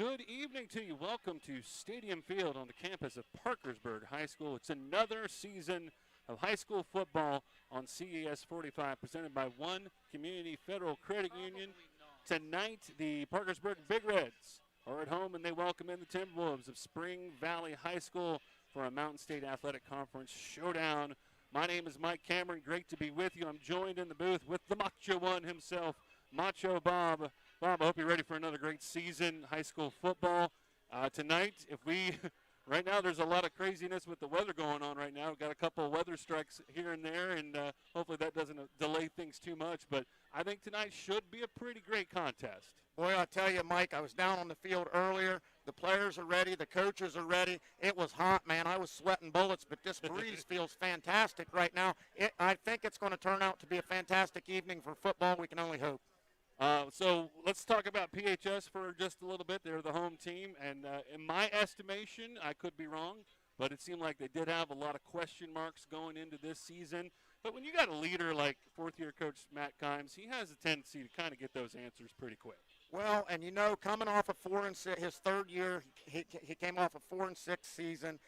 Good evening to you. Welcome to Stadium Field on the campus of Parkersburg High School. It's another season of high school football on CES 45, presented by One Community Federal Credit Union. Tonight, the Parkersburg Big Reds are at home, and they welcome in the Timberwolves of Spring Valley High School for a Mountain State Athletic Conference showdown. My name is Mike Cameron. Great to be with you. I'm joined in the booth with the Macho One himself, Macho Bob. Bob, I hope you're ready for another great season, high school football. Tonight, right now there's a lot of craziness with the weather going on right now. We've got a couple of weather strikes here and there, and hopefully that doesn't delay things too much. But I think tonight should be a pretty great contest. Boy, I'll tell you, Mike, I was down on the field earlier. The players are ready. The coaches are ready. It was hot, man. I was sweating bullets, but this breeze feels fantastic right now. I think it's going to turn out to be a fantastic evening for football. We can only hope. So let's talk about PHS for just a little bit. They're the home team, and in my estimation, I could be wrong, but it seemed like they did have a lot of question marks going into this season. But when you got a leader like fourth-year coach Matt Kimes, he has a tendency to kind of get those answers pretty quick. Well, and you know, coming off of 4-6, his third year, he came off a 4-6 season.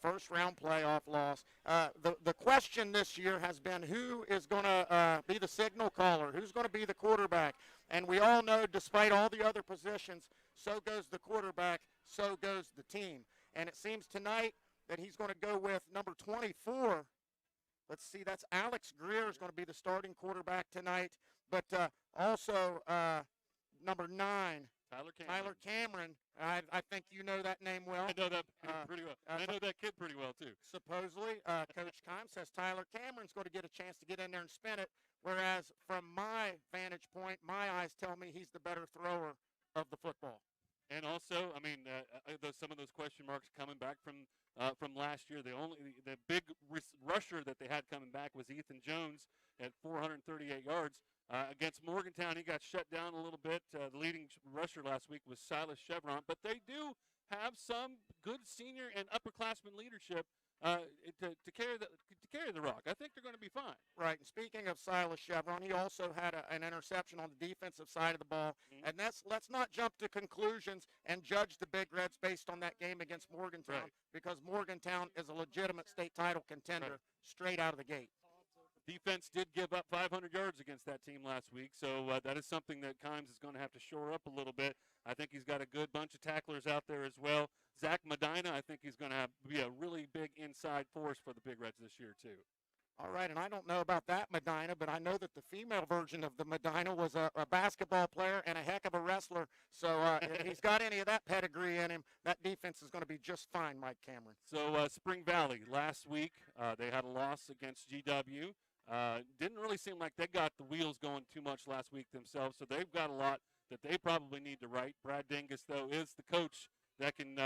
First-round playoff loss. The question this year has been who is going to be the signal caller, who's going to be the quarterback. And we all know, despite all the other positions, so goes the quarterback, so goes the team. And it seems tonight that he's going to go with number 24. Let's see, that's Alex Greer is going to be the starting quarterback tonight. But also number 9. Tyler Cameron. I think you know that name well. I know that pretty well. I know that kid pretty well, too. Supposedly, Coach Kimes says Tyler Cameron's going to get a chance to get in there and spin it, whereas from my vantage point, my eyes tell me he's the better thrower of the football. And also, I mean, some of those question marks coming back from last year. The big rusher that they had coming back was Ethan Jones at 438 yards. Against Morgantown, he got shut down a little bit. The leading rusher last week was Silas Chevron, but they do have some good senior and upperclassmen leadership to carry the rock. I think they're going to be fine. Right. And speaking of Silas Chevron, he also had an interception on the defensive side of the ball. Mm-hmm. And let's not jump to conclusions and judge the Big Reds based on that game against Morgantown, because Morgantown is a legitimate state title contender straight out of the gate. Defense did give up 500 yards against that team last week, so that is something that Kimes is going to have to shore up a little bit. I think he's got a good bunch of tacklers out there as well. Zach Medina, I think he's going to be a really big inside force for the Big Reds this year, too. All right, and I don't know about that Medina, but I know that the female version of the Medina was a basketball player and a heck of a wrestler. So if he's got any of that pedigree in him, that defense is going to be just fine, Mike Cameron. So Spring Valley, last week, they had a loss against GW. Didn't really seem like they got the wheels going too much last week themselves, so they've got a lot that they probably need to right. Brad Dingus, though, is the coach that can,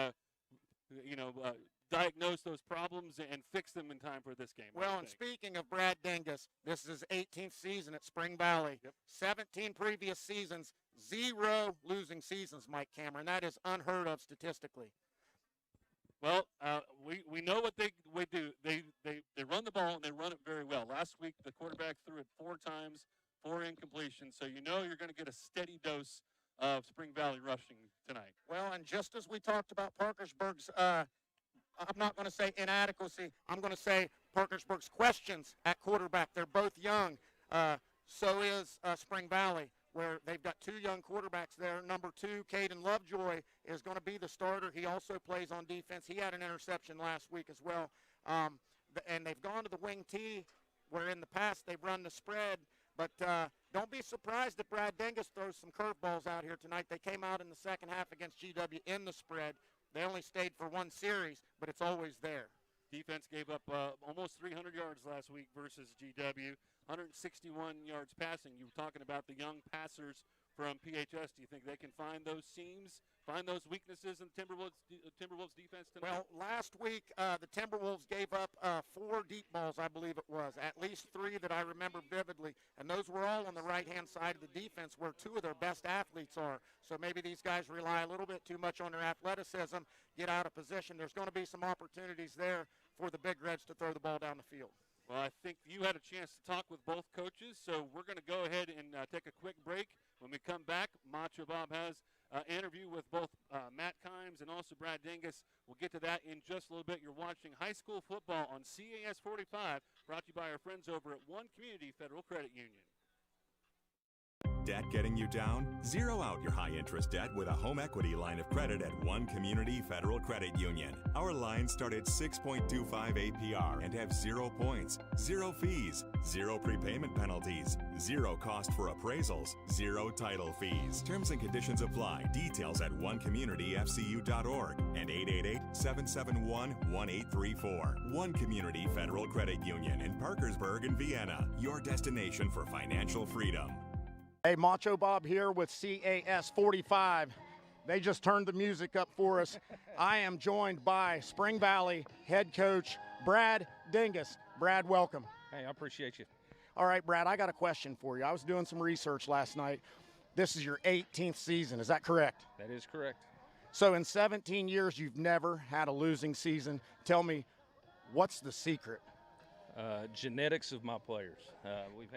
diagnose those problems and fix them in time for this game. Well, and speaking of Brad Dingus, this is his 18th season at Spring Valley. Yep. 17 previous seasons, 0 losing seasons, Mike Cameron. That is unheard of statistically. Well, we know what they do. They run the ball, and they run it very well. Last week, the quarterback threw it 4 times, 4 incompletions. So you know you're going to get a steady dose of Spring Valley rushing tonight. Well, and just as we talked about Parkersburg's, I'm not going to say inadequacy. I'm going to say Parkersburg's questions at quarterback. They're both young. So is Spring Valley, where they've got 2 young quarterbacks there. Number 2, Caden Lovejoy, is going to be the starter. He also plays on defense. He had an interception last week as well. And they've gone to the wing T, where in the past they've run the spread. But don't be surprised if Brad Dingus throws some curveballs out here tonight. They came out in the second half against GW in the spread. They only stayed for 1 series, but it's always there. Defense gave up almost 300 yards last week versus GW, 161 yards passing. You were talking about the young passers from PHS. Do you think they can find those seams, find those weaknesses in Timberwolves defense tonight? Well, last week the Timberwolves gave up 4 deep balls, I believe it was, at least 3 that I remember vividly, and those were all on the right-hand side of the defense where 2 of their best athletes are. So maybe these guys rely a little bit too much on their athleticism, get out of position. There's going to be some opportunities there for the Big Reds to throw the ball down the field. Well, I think you had a chance to talk with both coaches, so we're going to go ahead and take a quick break. When we come back, Macho Bob has interview with both Matt Kimes and also Brad Dingus. We'll get to that in just a little bit. You're watching high school football on CAS 45, brought to you by our friends over at One Community Federal Credit Union. Debt getting you down? Zero out your high-interest debt with a home equity line of credit at One Community Federal Credit Union. Our lines start at 6.25 APR and have 0 points, 0 fees, 0 prepayment penalties, 0 cost for appraisals, 0 title fees. Terms and conditions apply. Details at onecommunityfcu.org and 888-771-1834. One Community Federal Credit Union in Parkersburg and Vienna. Your destination for financial freedom. Hey, Macho Bob here with CAS 45. They just turned the music up for us. I am joined by Spring Valley head coach Brad Dingus. Brad, welcome. Hey, I appreciate you. All right, Brad, I got a question for you. I was doing some research last night. This is your 18th season, is that correct? That is correct. So in 17 years, you've never had a losing season. Tell me, what's the secret? Genetics of my players. We've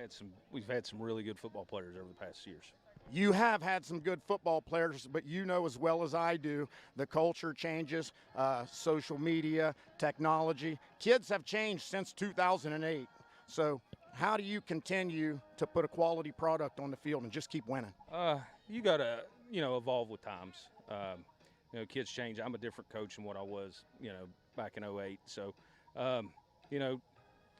had some really good football players over the past years. You have had some good football players, but you know as well as I do, the culture changes, social media, technology. Kids have changed since 2008. So how do you continue to put a quality product on the field and just keep winning? You got to, evolve with times. Kids change. I'm a different coach than what I was, back in 08. So,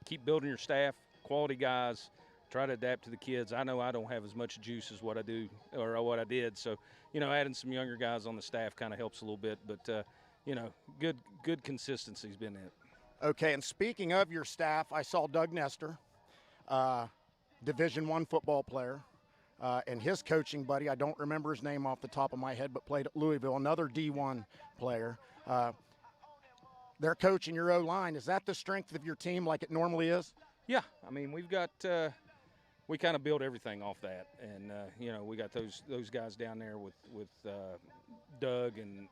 keep building your staff, quality guys, try to adapt to the kids. I know I don't have as much juice as what I do or what I did. So, adding some younger guys on the staff kind of helps a little bit. But, good consistency's been it. Okay, and speaking of your staff, I saw Doug Nestor, Division I football player, and his coaching buddy, I don't remember his name off the top of my head, but played at Louisville, another D1 player. They're coaching your O-line. Is that the strength of your team like it normally is? Yeah, I mean, we've got we kind of build everything off that, and we got those guys down there with Doug and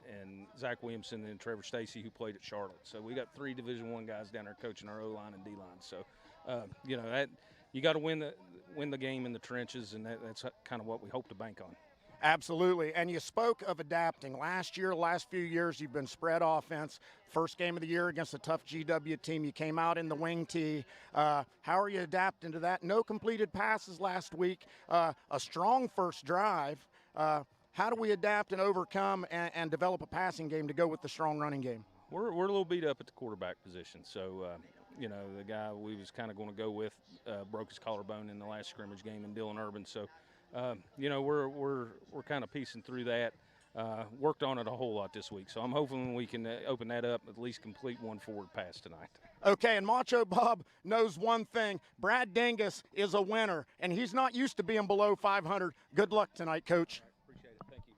Zach Williamson and Trevor Stacy, who played at Charlotte. So we got 3 Division I guys down there coaching our O-line and D-line. So that you got to win the game in the trenches, and that's kind of what we hope to bank on. Absolutely. And you spoke of adapting. Last few years, you've been spread offense. First game of the year against a tough GW team, you came out in the wing tee. How are you adapting to that? No completed passes last week. A strong first drive. How do we adapt and overcome and develop a passing game to go with the strong running game? We're a little beat up at the quarterback position. So, the guy we was kind of going to go with broke his collarbone in the last scrimmage game in Dillon Urban. So, we're kind of piecing through that. Worked on it a whole lot this week, so I'm hoping we can open that up, at least complete one forward pass tonight. Okay, and Macho Bob knows one thing. Brad Dingus is a winner, and he's not used to being below 500. Good luck tonight, Coach. Appreciate it. Thank you.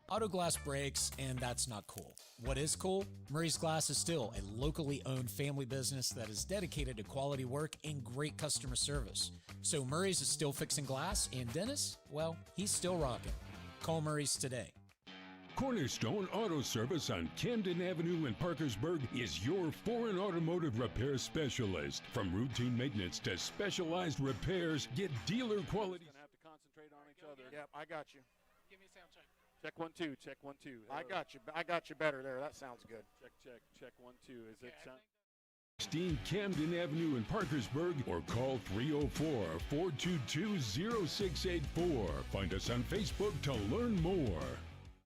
Auto Glass breaks, and that's not cool. What is cool? Murray's Glass is still a locally owned family business that is dedicated to quality work and great customer service. So Murray's is still fixing glass, and Dennis, well, he's still rocking. Call Murray's today. Cornerstone Auto Service on Camden Avenue in Parkersburg is your foreign automotive repair specialist. From routine maintenance to specialized repairs, get dealer quality. Gonna have to concentrate on each other. Yep, I got you. Give me a sound check. Check 1 2. Check 1 2. I got you better there. That sounds good. Check 1 2. Is it sound? 16 Camden Avenue in Parkersburg or call 304-422-0684. Find us on Facebook to learn more.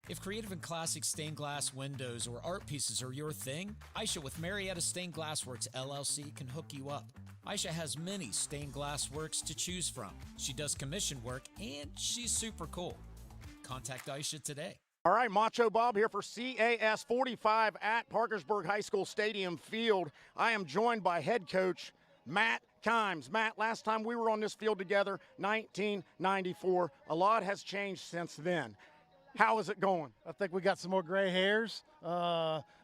If creative and classic stained glass windows or art pieces are your thing, Aisha with Marietta Stained Glass Works LLC can hook you up. Aisha has many stained glass works to choose from. She does commission work, and she's super cool. Contact Aisha today. All right, Macho Bob here for CAS 45 at Parkersburg High School Stadium Field. I am joined by head coach Matt Kimes. Matt, last time we were on this field together, 1994. A lot has changed since then. How is it going? I think we got some more gray hairs.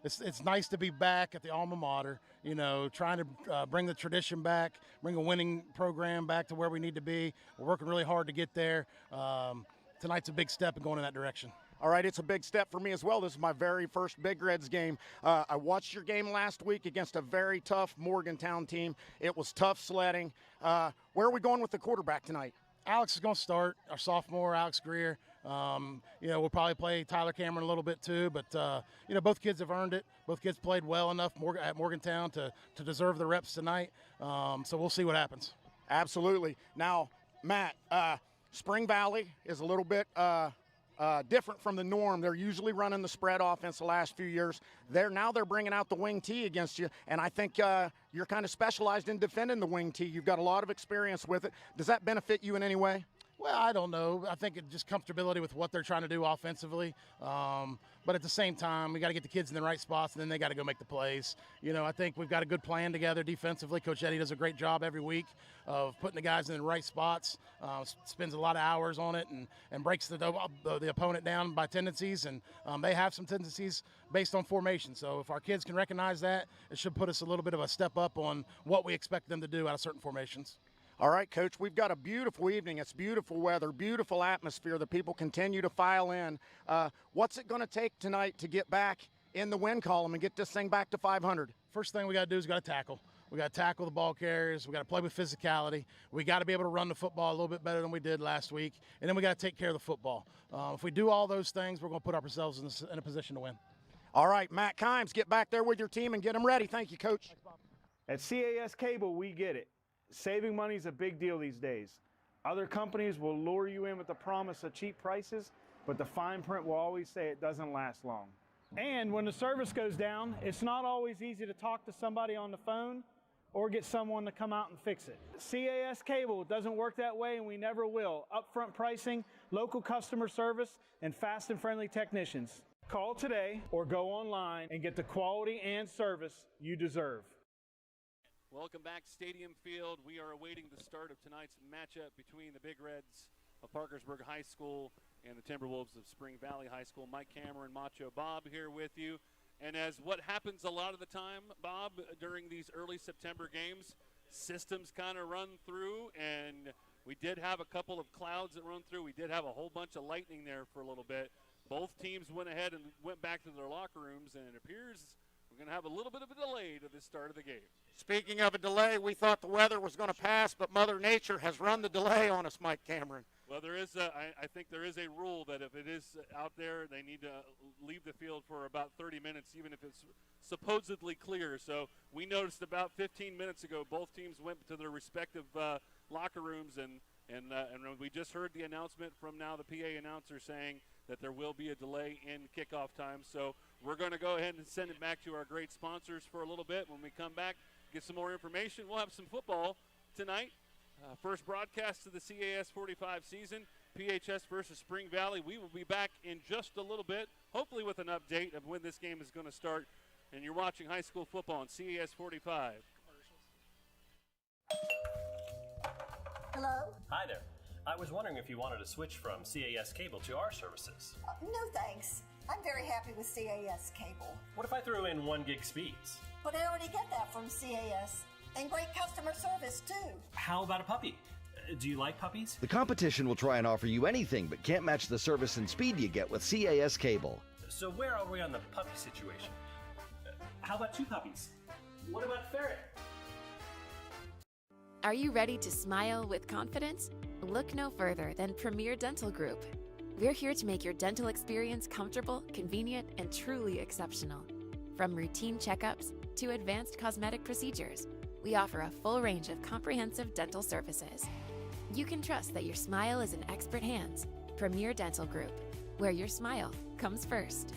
It's nice to be back at the alma mater, trying to bring the tradition back, bring a winning program back to where we need to be. We're working really hard to get there. Tonight's a big step in going in that direction. All right, it's a big step for me as well. This is my very first Big Reds game. I watched your game last week against a very tough Morgantown team. It was tough sledding. Where are we going with the quarterback tonight? Alex is going to start, our sophomore, Alex Greer. We'll probably play Tyler Cameron a little bit too, but both kids have earned it. Both kids played well enough at Morgantown to deserve the reps tonight. So we'll see what happens. Absolutely. Now, Matt, Spring Valley is a little bit different from the norm. They're usually running the spread offense the last few years. They're bringing out the wing tee against you, and I think you're kind of specialized in defending the wing tee. You've got a lot of experience with it. Does that benefit you in any way? Well, I don't know. I think it's just comfortability with what they're trying to do offensively. But at the same time, we got to get the kids in the right spots, and then they got to go make the plays. I think we've got a good plan together defensively. Coach Eddie does a great job every week of putting the guys in the right spots, spends a lot of hours on it, and breaks the opponent down by tendencies. And they have some tendencies based on formation. So if our kids can recognize that, it should put us a little bit of a step up on what we expect them to do out of certain formations. All right, Coach, we've got a beautiful evening. It's beautiful weather, beautiful atmosphere. The people continue to file in. What's it going to take tonight to get back in the win column and get this thing back to 500? First thing we got to do is got to tackle. We got to tackle the ball carriers. We got to play with physicality. We got to be able to run the football a little bit better than we did last week. And then we got to take care of the football. If we do all those things, we're going to put ourselves in a position to win. All right, Matt Kimes, get back there with your team and get them ready. Thank you, Coach. At CAS Cable, we get it. Saving money is a big deal these days. Other companies will lure you in with the promise of cheap prices, but the fine print will always say it doesn't last long. And when the service goes down, it's not always easy to talk to somebody on the phone or get someone to come out and fix it. CAS Cable doesn't work that way, and we never will. Upfront pricing, local customer service, and fast and friendly technicians. Call today or go online and get the quality and service you deserve. Welcome back, Stadium Field. We are awaiting the start of tonight's matchup between the Big Reds of Parkersburg High School and the Timberwolves of Spring Valley High School. Mike Cameron, Macho Bob here with you. And as what happens a lot of the time, Bob, during these early September games, systems kind of run through, and we did have a couple of clouds that run through. We did have a whole bunch of lightning there for a little bit. Both teams went ahead and went back to their locker rooms, and it appears we're going to have a little bit of a delay to the start of the game. Speaking of a delay, we thought the weather was going to pass, but Mother Nature has run the delay on us, Mike Cameron. Well, I think there is a rule that if it is out there, they need to leave the field for about 30 minutes, even if it's supposedly clear. So we noticed about 15 minutes ago, both teams went to their respective locker rooms, and we just heard the announcement from now the PA announcer saying that there will be a delay in kickoff time. So we're going to go ahead and send it back to our great sponsors for a little bit. When we come back, get some more information. We'll have some football tonight. First broadcast of the CAS 45 season, PHS versus Spring Valley. We will be back in just a little bit, hopefully with an update of when this game is going to start. And you're watching high school football on CAS 45. Hello? Hi there. I was wondering if you wanted to switch from CAS Cable to our services. No thanks. I'm very happy with CAS Cable. What if I threw in 1 gig speeds? But I already get that from CAS. And great customer service, too. How about a puppy? Do you like puppies? The competition will try and offer you anything but can't match the service and speed you get with CAS Cable. So where are we on the puppy situation? How about 2 puppies? What about ferret? Are you ready to smile with confidence? Look no further than Premier Dental Group. We're here to make your dental experience comfortable, convenient, and truly exceptional. From routine checkups to advanced cosmetic procedures, we offer a full range of comprehensive dental services. You can trust that your smile is in expert hands. Premier Dental Group, where your smile comes first.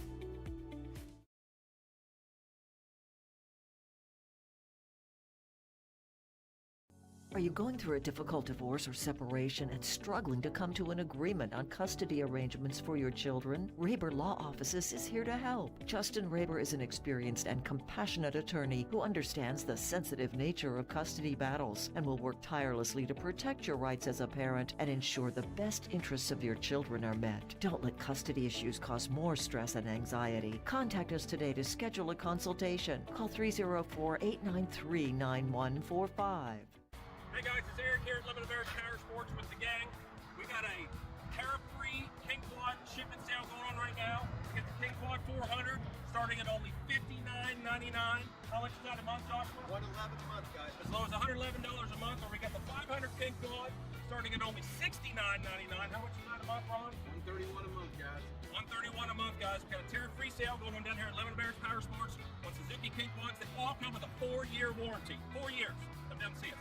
Are you going through a difficult divorce or separation and struggling to come to an agreement on custody arrangements for your children? Raber Law Offices is here to help. Justin Raber is an experienced and compassionate attorney who understands the sensitive nature of custody battles and will work tirelessly to protect your rights as a parent and ensure the best interests of your children are met. Don't let custody issues cause more stress and anxiety. Contact us today to schedule a consultation. Call 304-893-9145. Hey guys, it's Eric here at Limited American Power Sports with the gang. We got a tariff-free King Quad shipment sale going on right now. Get the King Quad 400 starting at only $59.99. How much is that a month, Joshua? $111 a month, guys. As low as $111 a month. Or we got the 500 King Quad starting at only $69.99. How much is that a month, Ron? $131 a month, guys. $131 a month, guys. We've got a tariff-free sale going on down here at Lemon Bears Power Sports on Suzuki Kickboards. They all come with a 4-year warranty. 4 years. Come down and see us.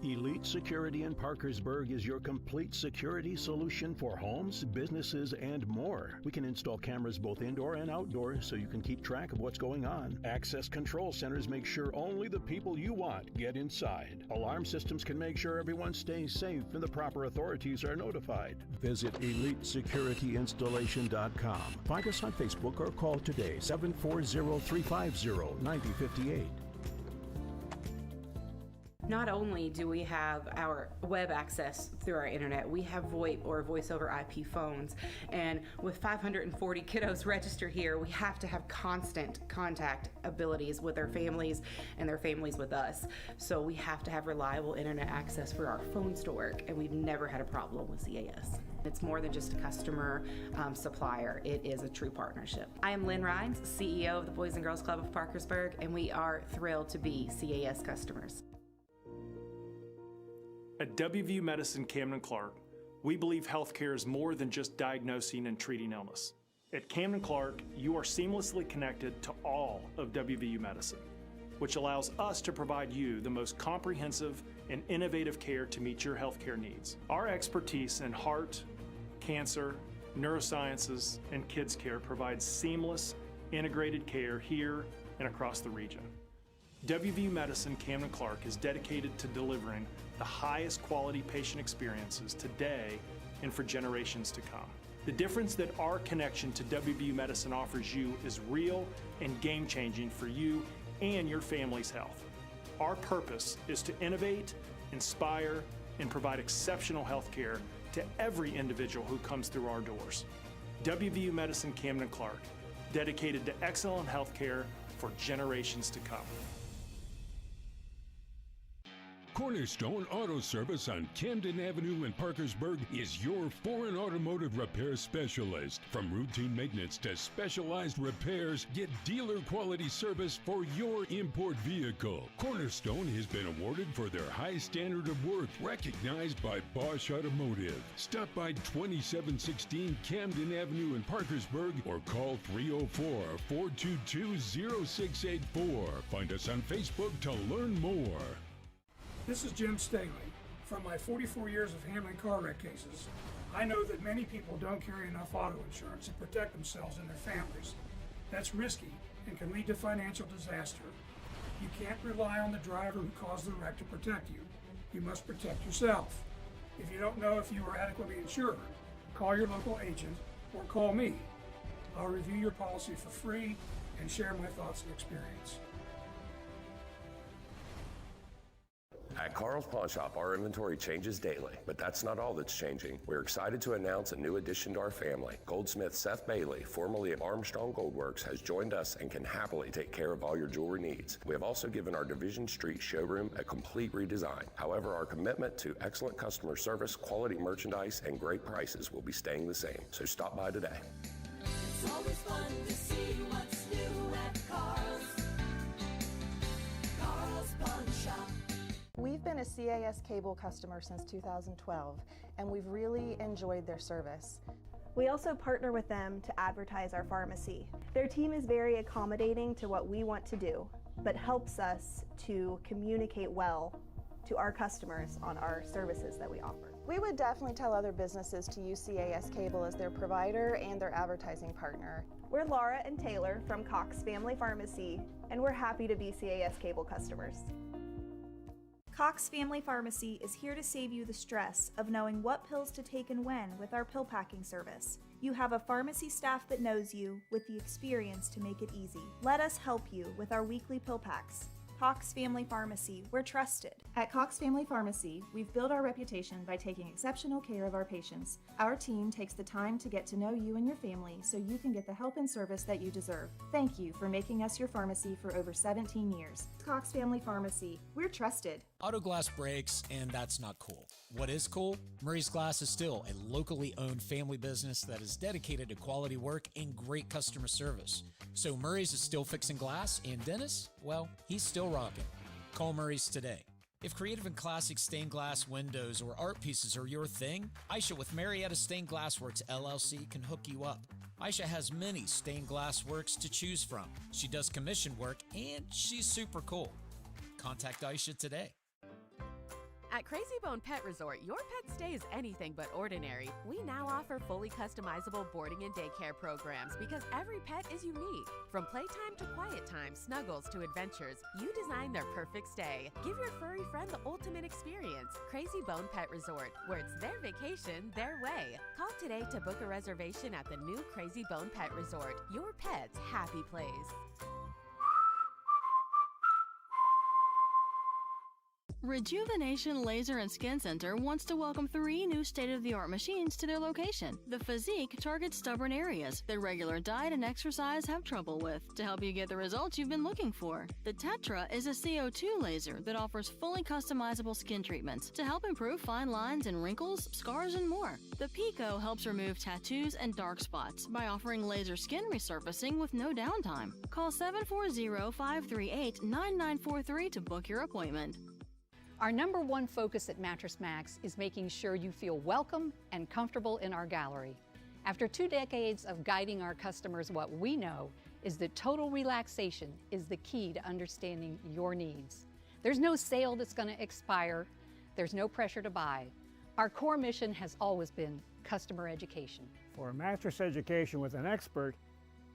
Elite Security in Parkersburg is your complete security solution for homes, businesses, and more. We can install cameras both indoor and outdoor so you can keep track of what's going on. Access control centers make sure only the people you want get inside. Alarm systems can make sure everyone stays safe and the proper authorities are notified. Visit EliteSecurityInstallation.com. Find us on Facebook or call today 740-350-9058. Not only do we have our web access through our internet, we have VoIP or voice over IP phones. And with 540 kiddos registered here, we have to have constant contact abilities with their families and their families with us. So we have to have reliable internet access for our phones to work, and we've never had a problem with CAS. It's more than just a customer supplier. It is a true partnership. I am Lynn Rhines, CEO of the Boys and Girls Club of Parkersburg, and we are thrilled to be CAS customers. At WVU Medicine Camden Clark, we believe healthcare is more than just diagnosing and treating illness. At Camden Clark, you are seamlessly connected to all of WVU Medicine, which allows us to provide you the most comprehensive and innovative care to meet your healthcare needs. Our expertise in heart, cancer, neurosciences, and kids care provides seamless, integrated care here and across the region. WVU Medicine Camden Clark is dedicated to delivering the highest quality patient experiences today and for generations to come. The difference that our connection to WVU Medicine offers you is real and game-changing for you and your family's health. Our purpose is to innovate, inspire, and provide exceptional health care to every individual who comes through our doors. WVU Medicine Camden Clark, dedicated to excellent health care for generations to come. Cornerstone Auto Service on Camden Avenue in Parkersburg is your foreign automotive repair specialist. From routine maintenance to specialized repairs, get dealer quality service for your import vehicle. Cornerstone has been awarded for their high standard of work, recognized by Bosch Automotive. Stop by 2716 Camden Avenue in Parkersburg or call 304-422-0684. Find us on Facebook to learn more. This is Jim Staley. From my 44 years of handling car wreck cases, I know that many people don't carry enough auto insurance to protect themselves and their families. That's risky and can lead to financial disaster. You can't rely on the driver who caused the wreck to protect you. You must protect yourself. If you don't know if you are adequately insured, call your local agent or call me. I'll review your policy for free and share my thoughts and experience. At Carl's Pawn Shop, our inventory changes daily, but that's not all that's changing. We're excited to announce a new addition to our family. Goldsmith Seth Bailey, formerly of Armstrong Goldworks, has joined us and can happily take care of all your jewelry needs. We have also given our Division Street showroom a complete redesign. However, our commitment to excellent customer service, quality merchandise, and great prices will be staying the same. So stop by today. It's always fun to see what's new at Carl's. Carl's Pawn Shop. We've been a CAS cable customer since 2012, and we've really enjoyed their service. We also partner with them to advertise our pharmacy. Their team is very accommodating to what we want to do, but helps us to communicate well to our customers on our services that we offer. We would definitely tell other businesses to use CAS Cable as their provider and their advertising partner. We're Laura and Taylor from Cox Family Pharmacy, and we're happy to be CAS Cable customers. Cox Family Pharmacy is here to save you the stress of knowing what pills to take and when with our pill packing service. You have a pharmacy staff that knows you with the experience to make it easy. Let us help you with our weekly pill packs. Cox Family Pharmacy, we're trusted. At Cox Family Pharmacy, we've built our reputation by taking exceptional care of our patients. Our team takes the time to get to know you and your family so you can get the help and service that you deserve. Thank you for making us your pharmacy for over 17 years. Cox Family Pharmacy, we're trusted. Auto glass breaks, and that's not cool. What is cool? Murray's Glass is still a locally owned family business that is dedicated to quality work and great customer service. So Murray's is still fixing glass, and Dennis, well, he's still rocking. Call Murray's today. If creative and classic stained glass windows or art pieces are your thing, Aisha with Marietta Stained Glass Works LLC can hook you up. Aisha has many stained glass works to choose from. She does commission work and she's super cool. Contact Aisha today. At Crazy Bone Pet Resort, your pet stay is anything but ordinary. We now offer fully customizable boarding and daycare programs because every pet is unique. From playtime to quiet time, snuggles to adventures, you design their perfect stay. Give your furry friend the ultimate experience. Crazy Bone Pet Resort, where it's their vacation, their way. Call today to book a reservation at the new Crazy Bone Pet Resort, your pet's happy place. Rejuvenation Laser and Skin Center wants to welcome 3 new state-of-the-art machines to their location. The Physique targets stubborn areas that regular diet and exercise have trouble with to help you get the results you've been looking for. The Tetra is a CO2 laser that offers fully customizable skin treatments to help improve fine lines and wrinkles, scars, and more. The Pico helps remove tattoos and dark spots by offering laser skin resurfacing with no downtime. Call 740-538-9943 to book your appointment. Our number one focus at Mattress Max is making sure you feel welcome and comfortable in our gallery. After 2 decades of guiding our customers, what we know is that total relaxation is the key to understanding your needs. There's no sale that's going to expire. There's no pressure to buy. Our core mission has always been customer education. For mattress education with an expert,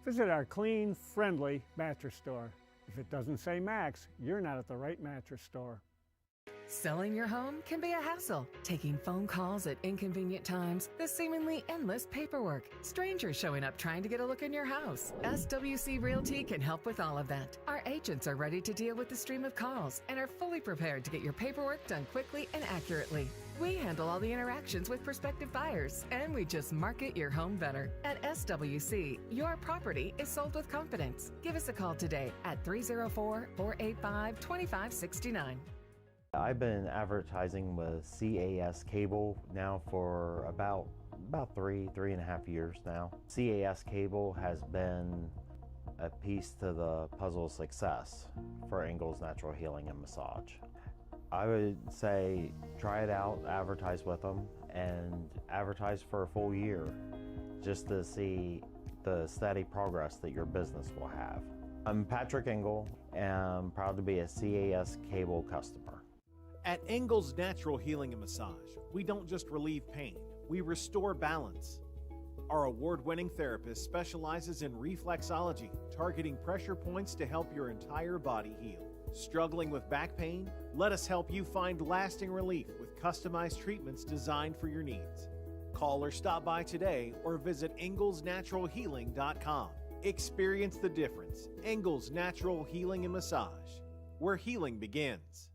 visit our clean, friendly mattress store. If it doesn't say Max, you're not at the right mattress store. Selling your home can be a hassle. Taking phone calls at inconvenient times, the seemingly endless paperwork, strangers showing up trying to get a look in your house. SWC Realty can help with all of that. Our agents are ready to deal with the stream of calls and are fully prepared to get your paperwork done quickly and accurately. We handle all the interactions with prospective buyers, and we just market your home better. At SWC, your property is sold with confidence. Give us a call today at 304-485-2569. I've been advertising with CAS Cable now for about 3.5 years now. CAS Cable has been a piece to the puzzle of success for Ingalls Natural Healing and Massage. I would say try it out, advertise with them, and advertise for a full year just to see the steady progress that your business will have. I'm Patrick Engel, and I'm proud to be a CAS Cable customer. At Ingalls Natural Healing and Massage, we don't just relieve pain, we restore balance. Our award-winning therapist specializes in reflexology, targeting pressure points to help your entire body heal. Struggling with back pain? Let us help you find lasting relief with customized treatments designed for your needs. Call or stop by today or visit inglesnaturalhealing.com. Experience the difference. Ingalls Natural Healing and Massage, where healing begins.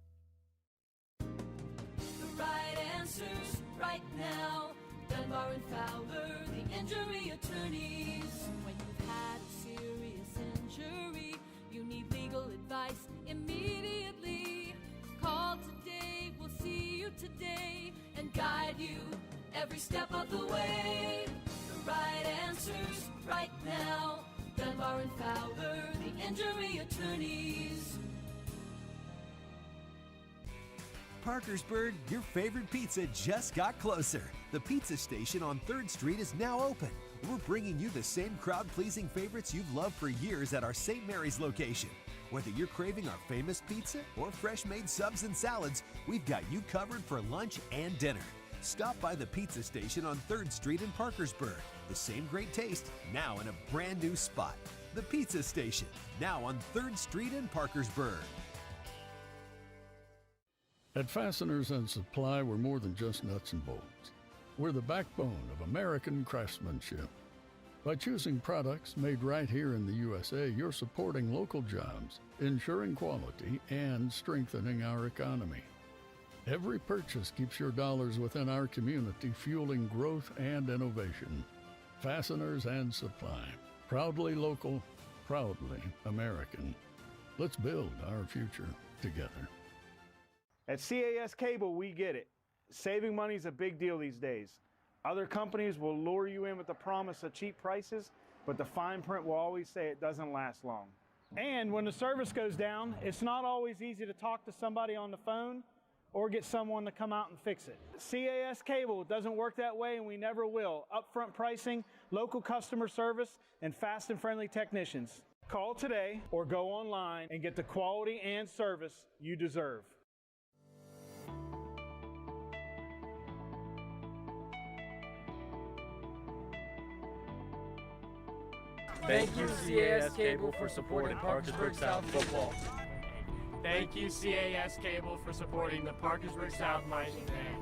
Right now, Dunbar and Fowler, the injury attorneys. When you've had a serious injury, you need legal advice immediately. Call today, we'll see you today and guide you every step of the way. The right answers right now. Dunbar and Fowler, the injury attorneys. Parkersburg, your favorite pizza just got closer. The pizza station on 3rd Street is now open. We're bringing you the same crowd-pleasing favorites you've loved for years at our St. Mary's location. Whether you're craving our famous pizza or fresh-made subs and salads, we've got you covered for lunch and dinner. Stop by the pizza station on 3rd Street in Parkersburg. The same great taste, now in a brand new spot. The pizza station, now on 3rd Street in Parkersburg. At Fasteners and Supply, we're more than just nuts and bolts. We're the backbone of American craftsmanship. By choosing products made right here in the USA, you're supporting local jobs, ensuring quality, and strengthening our economy. Every purchase keeps your dollars within our community, fueling growth and innovation. Fasteners and Supply. Proudly local, proudly American. Let's build our future together. At CAS Cable, we get it. Saving money is a big deal these days. Other companies will lure you in with the promise of cheap prices, but the fine print will always say it doesn't last long. And when the service goes down, it's not always easy to talk to somebody on the phone or get someone to come out and fix it. CAS Cable doesn't work that way, and we never will. Upfront pricing, local customer service, and fast and friendly technicians. Call today or go online and get the quality and service you deserve. Thank you, CAS Cable, for supporting Parkersburg South football. Thank you, CAS Cable, for supporting the Parkersburg South Mighty Band.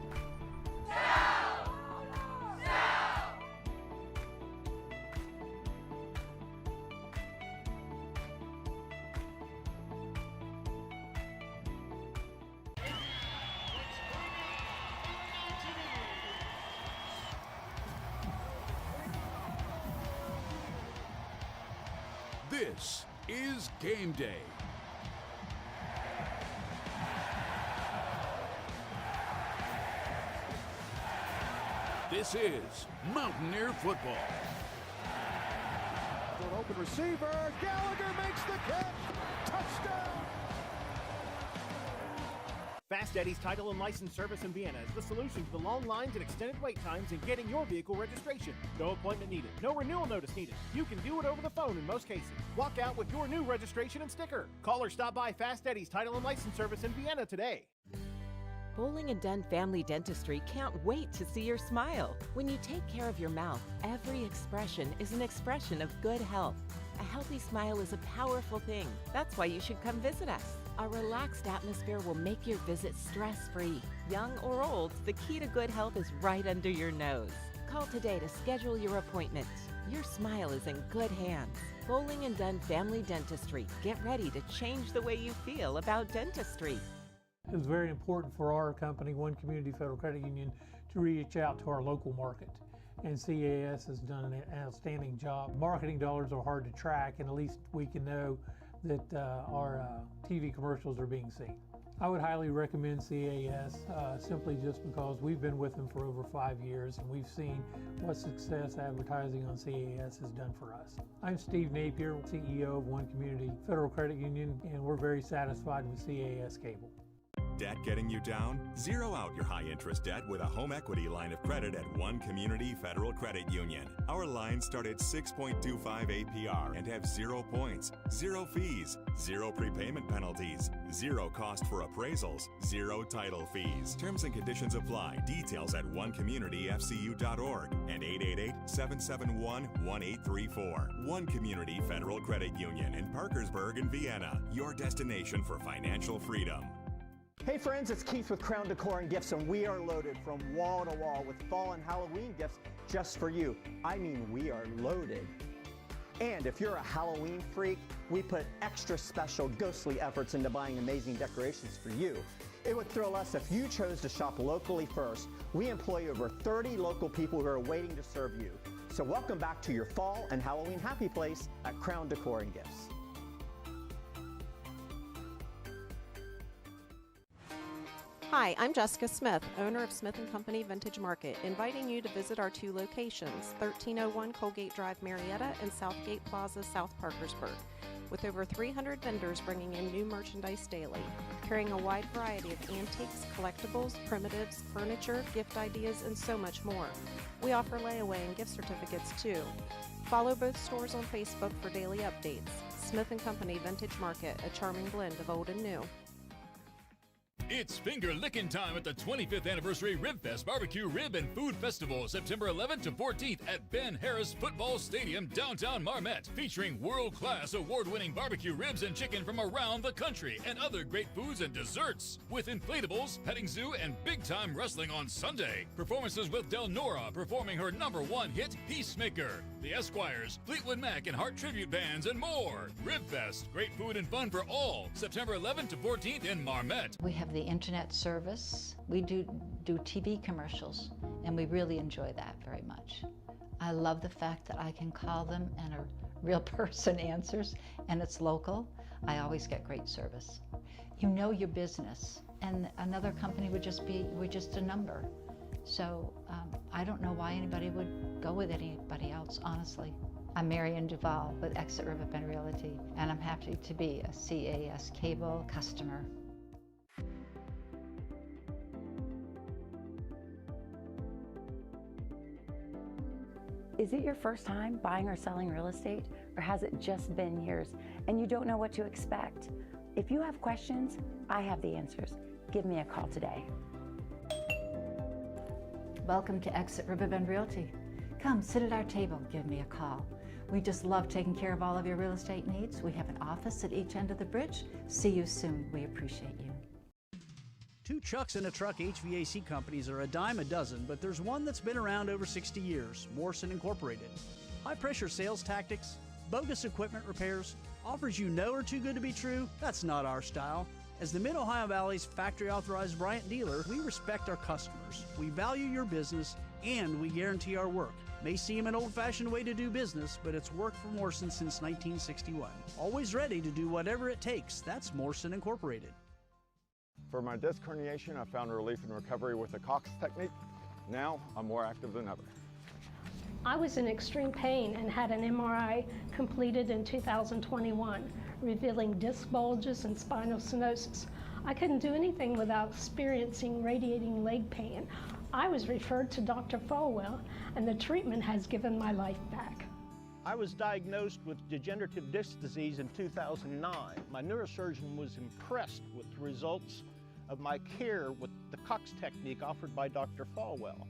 This is Game Day. This is Mountaineer football. An open receiver, Gallagher makes the catch, touchdown! Fast Eddie's Title and License Service in Vienna is the solution to the long lines and extended wait times in getting your vehicle registration. No appointment needed, no renewal notice needed. You can do it over the phone in most cases. Walk out with your new registration and sticker. Call or stop by Fast Eddie's Title and License Service in Vienna today. Bowling & Dunn Family Dentistry can't wait to see your smile. When you take care of your mouth, every expression is an expression of good health. A healthy smile is a powerful thing. That's why you should come visit us. Our relaxed atmosphere will make your visit stress-free. Young or old, the key to good health is right under your nose. Call today to schedule your appointment. Your smile is in good hands. Bowling & Dunn Family Dentistry. Get ready to change the way you feel about dentistry. It was very important for our company, One Community Federal Credit Union, to reach out to our local market. And CAS has done an outstanding job. Marketing dollars are hard to track, and at least we can know that our TV commercials are being seen. I would highly recommend CAS simply just because we've been with them for over 5 years and we've seen what success advertising on CAS has done for us. I'm Steve Napier, CEO of One Community Federal Credit Union, and we're very satisfied with CAS Cable. Debt getting you down? Zero out your high-interest debt with a home equity line of credit at One Community Federal Credit Union. Our lines start at 6.25 APR and have 0 points, 0 fees, 0 prepayment penalties, 0 cost for appraisals, 0 title fees. Terms and conditions apply. Details at onecommunityfcu.org and 888-771-1834. One Community Federal Credit Union in Parkersburg and Vienna. Your destination for financial freedom. Hey friends, it's Keith with Crown Decor and Gifts, and we are loaded from wall to wall with fall and Halloween gifts just for you. I mean, we are loaded. And if you're a Halloween freak, we put extra special ghostly efforts into buying amazing decorations for you. It would thrill us if you chose to shop locally first. We employ over 30 local people who are waiting to serve you. So welcome back to your fall and Halloween happy place at Crown Decor and Gifts. Hi, I'm Jessica Smith, owner of Smith & Company Vintage Market, inviting you to visit our 2 locations, 1301 Colgate Drive, Marietta, and Southgate Plaza, South Parkersburg. With over 300 vendors bringing in new merchandise daily, carrying a wide variety of antiques, collectibles, primitives, furniture, gift ideas, and so much more. We offer layaway and gift certificates too. Follow both stores on Facebook for daily updates. Smith & Company Vintage Market, a charming blend of old and new. It's finger licking time at the 25th Anniversary Rib Fest Barbecue Rib and Food Festival, September 11th to 14th at Ben Harris Football Stadium, downtown Marmet, featuring world-class award-winning barbecue ribs and chicken from around the country and other great foods and desserts, with inflatables, petting zoo, and big-time wrestling on Sunday. Performances with Del Nora performing her #1 hit, Peacemaker, the Esquires, Fleetwood Mac and Heart Tribute Bands, and more. Rib Fest, great food and fun for all, September 11th to 14th in Marmet. We have the internet service. We do TV commercials, and we really enjoy that very much. I love the fact that I can call them and a real person answers, and it's local. I always get great service. You know your business, and another company would just be a number. So I don't know why anybody would go with anybody else, honestly. I'm Marian Duval with Exit Riverbend Realty, and I'm happy to be a CAS Cable customer. Is it your first time buying or selling real estate, or has it just been years and you don't know what to expect? If you have questions, I have the answers. Give me a call today. Welcome to Exit Riverbend Realty. Come sit at our table, give me a call. We just love taking care of all of your real estate needs. We have an office at each end of the bridge. See you soon. We appreciate you. Two Chucks in a Truck HVAC companies are a dime a dozen, but there's one that's been around over 60 years, Morrison Incorporated. High-pressure sales tactics, bogus equipment repairs, offers you know are too good to be true? That's not our style. As the Mid-Ohio Valley's factory-authorized Bryant dealer, we respect our customers, we value your business, and we guarantee our work. May seem an old-fashioned way to do business, but it's worked for Morrison since 1961. Always ready to do whatever it takes. That's Morrison Incorporated. For my disc herniation, I found relief and recovery with the Cox technique. Now, I'm more active than ever. I was in extreme pain and had an MRI completed in 2021, revealing disc bulges and spinal stenosis. I couldn't do anything without experiencing radiating leg pain. I was referred to Dr. Falwell, and the treatment has given my life back. I was diagnosed with degenerative disc disease in 2009. My neurosurgeon was impressed with the results of my care with the Cox technique offered by Dr. Falwell.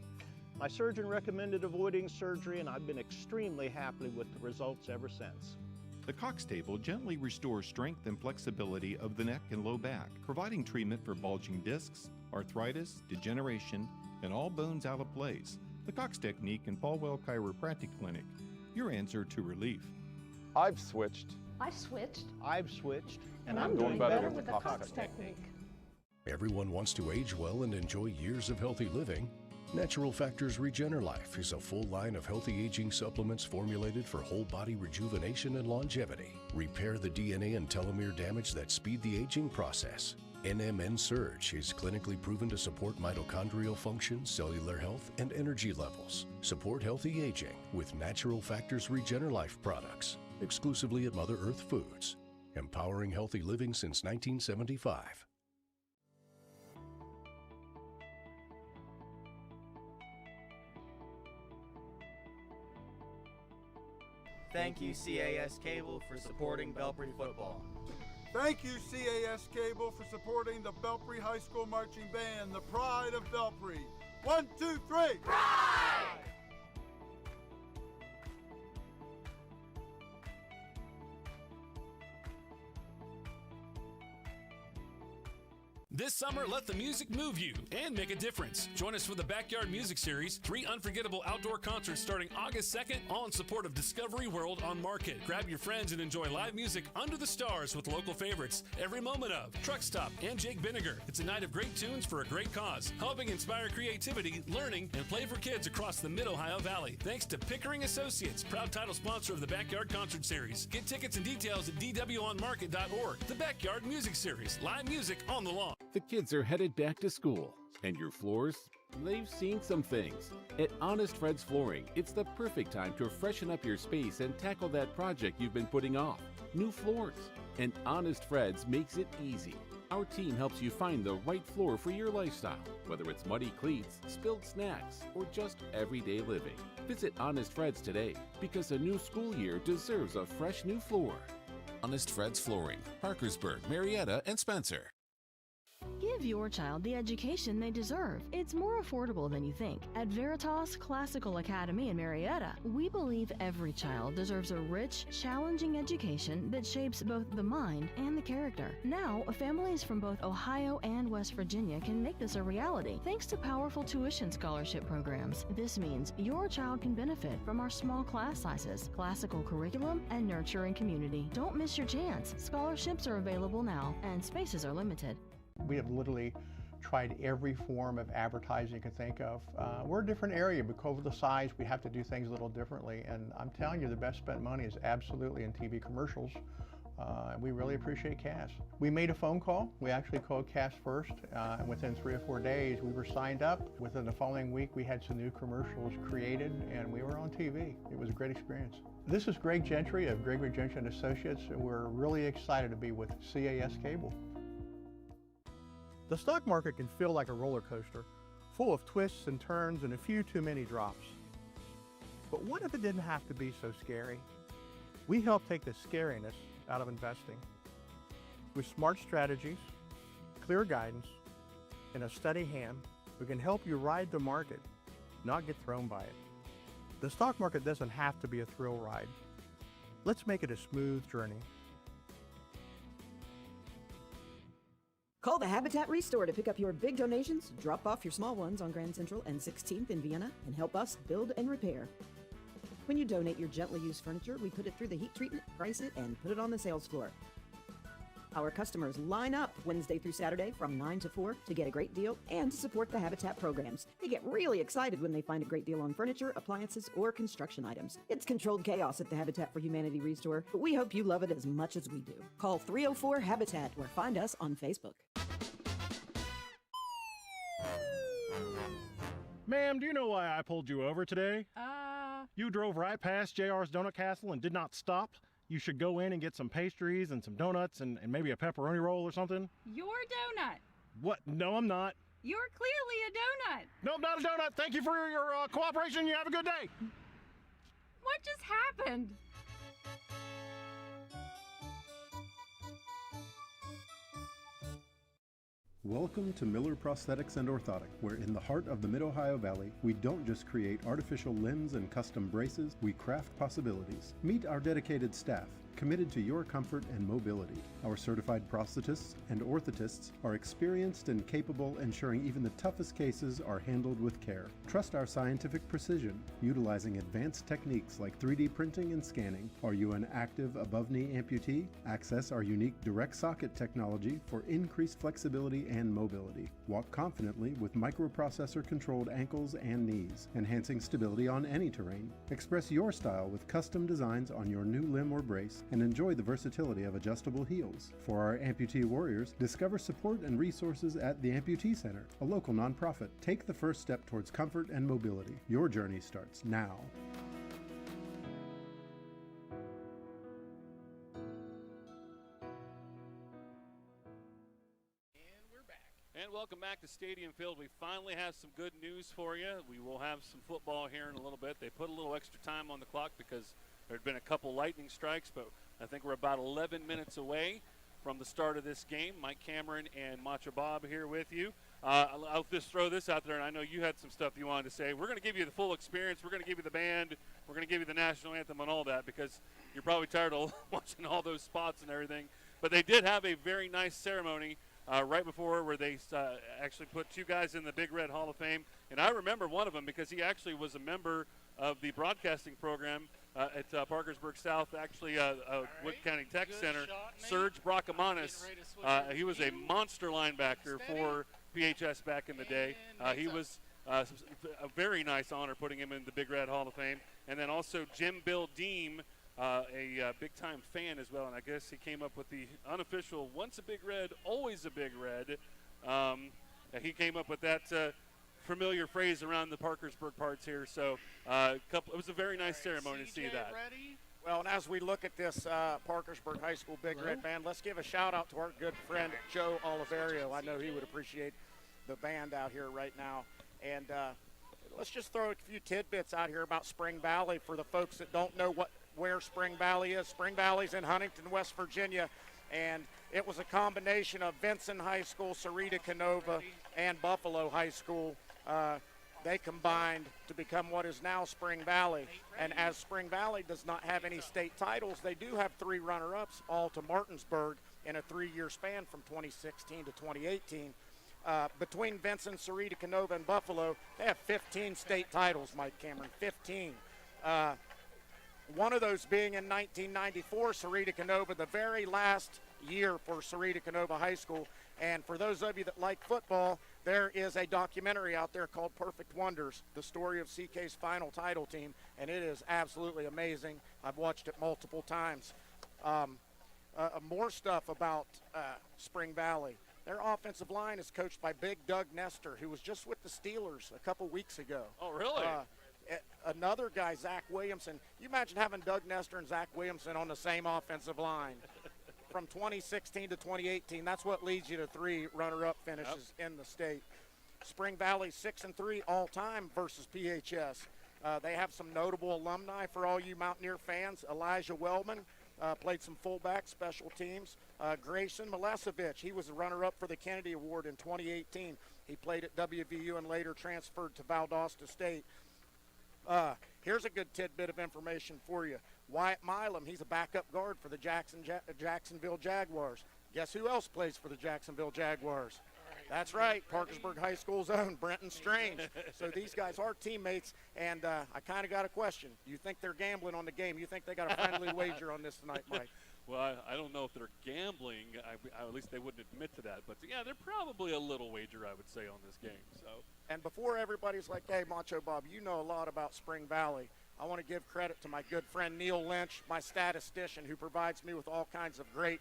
My surgeon recommended avoiding surgery, and I've been extremely happy with the results ever since. The Cox table gently restores strength and flexibility of the neck and low back, providing treatment for bulging discs, arthritis, degeneration, and all bones out of place. The Cox technique and Falwell Chiropractic Clinic, your answer to relief. I've switched. I've switched. I've switched. And I'm doing better with the Cox technique. Everyone wants to age well and enjoy years of healthy living. Natural Factors Regenerlife is a full line of healthy aging supplements formulated for whole body rejuvenation and longevity. Repair the DNA and telomere damage that speed the aging process. NMN Surge is clinically proven to support mitochondrial function, cellular health, and energy levels. Support healthy aging with Natural Factors Regenerlife products, exclusively at Mother Earth Foods. Empowering healthy living since 1975. Thank you, CAS Cable, for supporting Belpre football. Thank you, CAS Cable, for supporting the Belpre High School Marching Band, the pride of Belpre. 1, 2, 3. Pride! This summer, let the music move you and make a difference. Join us for the Backyard Music Series, 3 unforgettable outdoor concerts starting August 2nd, all in support of Discovery World on Market. Grab your friends and enjoy live music under the stars with local favorites, Every Moment of, Truck Stop, and Jake Vinegar. It's a night of great tunes for a great cause, helping inspire creativity, learning, and play for kids across the Mid-Ohio Valley. Thanks to Pickering Associates, proud title sponsor of the Backyard Concert Series. Get tickets and details at dwonmarket.org. The Backyard Music Series, live music on the lawn. The kids are headed back to school, and your floors? They've seen some things. At Honest Fred's Flooring, it's the perfect time to freshen up your space and tackle that project you've been putting off. New floors. And Honest Fred's makes it easy. Our team helps you find the right floor for your lifestyle, whether it's muddy cleats, spilled snacks, or just everyday living. Visit Honest Fred's today, because a new school year deserves a fresh new floor. Honest Fred's Flooring, Parkersburg, Marietta, and Spencer. Give your child the education they deserve. It's more affordable than you think. At Veritas Classical Academy in Marietta, we believe every child deserves a rich, challenging education that shapes both the mind and the character. Now, families from both Ohio and West Virginia can make this a reality thanks to powerful tuition scholarship programs. This means your child can benefit from our small class sizes, classical curriculum, and nurturing community. Don't miss your chance. Scholarships are available now, and spaces are limited. We have literally tried every form of advertising you can think of. We're a different area. Because of the size, we have to do things a little differently. And I'm telling you, the best spent money is absolutely in TV commercials. And we really appreciate Cass. We made a phone call. We actually called Cass first. And within 3 or 4 days, we were signed up. Within the following week, we had some new commercials created, and we were on TV. It was a great experience. This is Greg Gentry of Gregory Gentry and Associates, and we're really excited to be with CAS Cable. The stock market can feel like a roller coaster, full of twists and turns and a few too many drops. But what if it didn't have to be so scary? We help take the scariness out of investing. With smart strategies, clear guidance, and a steady hand, we can help you ride the market, not get thrown by it. The stock market doesn't have to be a thrill ride. Let's make it a smooth journey. Call the Habitat Restore to pick up your big donations, drop off your small ones on Grand Central and 16th in Vienna, and help us build and repair. When you donate your gently used furniture, we put it through the heat treatment, price it, and put it on the sales floor. Our customers line up Wednesday through Saturday from 9 to 4 to get a great deal and to support the Habitat programs. They get really excited when they find a great deal on furniture, appliances, or construction items. It's controlled chaos at the Habitat for Humanity Restore, but we hope you love it as much as we do. Call 304-HABITAT or find us on Facebook. Ma'am, do you know why I pulled you over today? You drove right past JR's Donut Castle and did not stop. You should go in and get some pastries and some donuts and maybe a pepperoni roll or something. Your donut. What? No, I'm not. You're clearly a donut. No, I'm not a donut. Thank you for your cooperation. You have a good day. What just happened? Welcome to Miller Prosthetics and Orthotic, where in the heart of the Mid-Ohio Valley, we don't just create artificial limbs and custom braces, we craft possibilities. Meet our dedicated staff, committed to your comfort and mobility. Our certified prosthetists and orthotists are experienced and capable, ensuring even the toughest cases are handled with care. Trust our scientific precision, utilizing advanced techniques like 3D printing and scanning. Are you an active above-knee amputee? Access our unique direct socket technology for increased flexibility and mobility. Walk confidently with microprocessor-controlled ankles and knees, enhancing stability on any terrain. Express your style with custom designs on your new limb or brace, and enjoy the versatility of adjustable heels. For our amputee warriors, discover support and resources at the Amputee Center, a local nonprofit. Take the first step towards comfort and mobility. Your journey starts now. And welcome back to Stadium Field. We finally have some good news for you. We will have some football here in a little bit. They put a little extra time on the clock because there had been a couple lightning strikes, but I think we're about 11 minutes away from the start of this game. Mike Cameron and Macho Bob here with you. I'll just throw this out there, and I know you had some stuff you wanted to say. We're going to give you the full experience. We're going to give you the band. We're going to give you the national anthem and all that because you're probably tired of watching all those spots and everything. But they did have a very nice ceremony right before where they actually put two guys in the Big Red Hall of Fame. And I remember one of them because he actually was a member of the broadcasting program at Parkersburg South, actually Wood County Tech Center. Serge Bracamanis, he was a monster linebacker for PHS back in the day. He was a very nice honor putting him in the Big Red Hall of Fame. And then also Jim Bill Deem, a big-time fan as well, and I guess he came up with the unofficial once a Big Red, always a Big Red. He came up with that familiar phrase around the Parkersburg parts here, so it was a very nice ceremony to see that. Well, and as we look at this Parkersburg High School Big Red Band, let's give a shout-out to our good friend Joe Oliverio. I know he would appreciate the band out here right now. And let's just throw a few tidbits out here about Spring Valley for the folks that don't know where Spring Valley is. Spring Valley's in Huntington, West Virginia, and it was a combination of Vincent High School, Sarita Canova, and Buffalo High School. They combined to become what is now Spring Valley. And as Spring Valley does not have any state titles, they do have 3 runner-ups, all to Martinsburg in a 3-year span from 2016 to 2018. Between Vincent, Sarita Canova, and Buffalo, they have 15 state titles, Mike Cameron, 15. One of those being in 1994, Sarita Canova, the very last year for Sarita Canova High School. And for those of you that like football, there is a documentary out there called Perfect Wonders, the story of CK's final title team, and it is absolutely amazing. I've watched it multiple times. More stuff about Spring Valley. Their offensive line is coached by Big Doug Nestor, who was just with the Steelers a couple weeks ago. Oh, really? Another guy, Zach Williamson. You imagine having Doug Nestor and Zach Williamson on the same offensive line. From 2016 to 2018, that's what leads you to 3 runner-up finishes in the state. Spring Valley 6-3 all-time versus PHS. They have some notable alumni for all you Mountaineer fans. Elijah Wellman played some fullback special teams. Grayson Milesevich, he was the runner-up for the Kennedy Award in 2018. He played at WVU and later transferred to Valdosta State. Here's a good tidbit of information for you. Wyatt Milam, he's a backup guard for the Jacksonville Jaguars. Guess who else plays for the Jacksonville Jaguars? That's right, Parkersburg High School's own Brenton Strange. So these guys are teammates, and I kind of got a question. You think they're gambling on the game? You think they got a friendly wager on this tonight, Mike? Well, I don't know if they're gambling. At least they wouldn't admit to that. But, yeah, they're probably a little wager, I would say, on this game. So. And before everybody's like, hey, Macho Bob, you know a lot about Spring Valley, I want to give credit to my good friend Neil Lynch, my statistician, who provides me with all kinds of great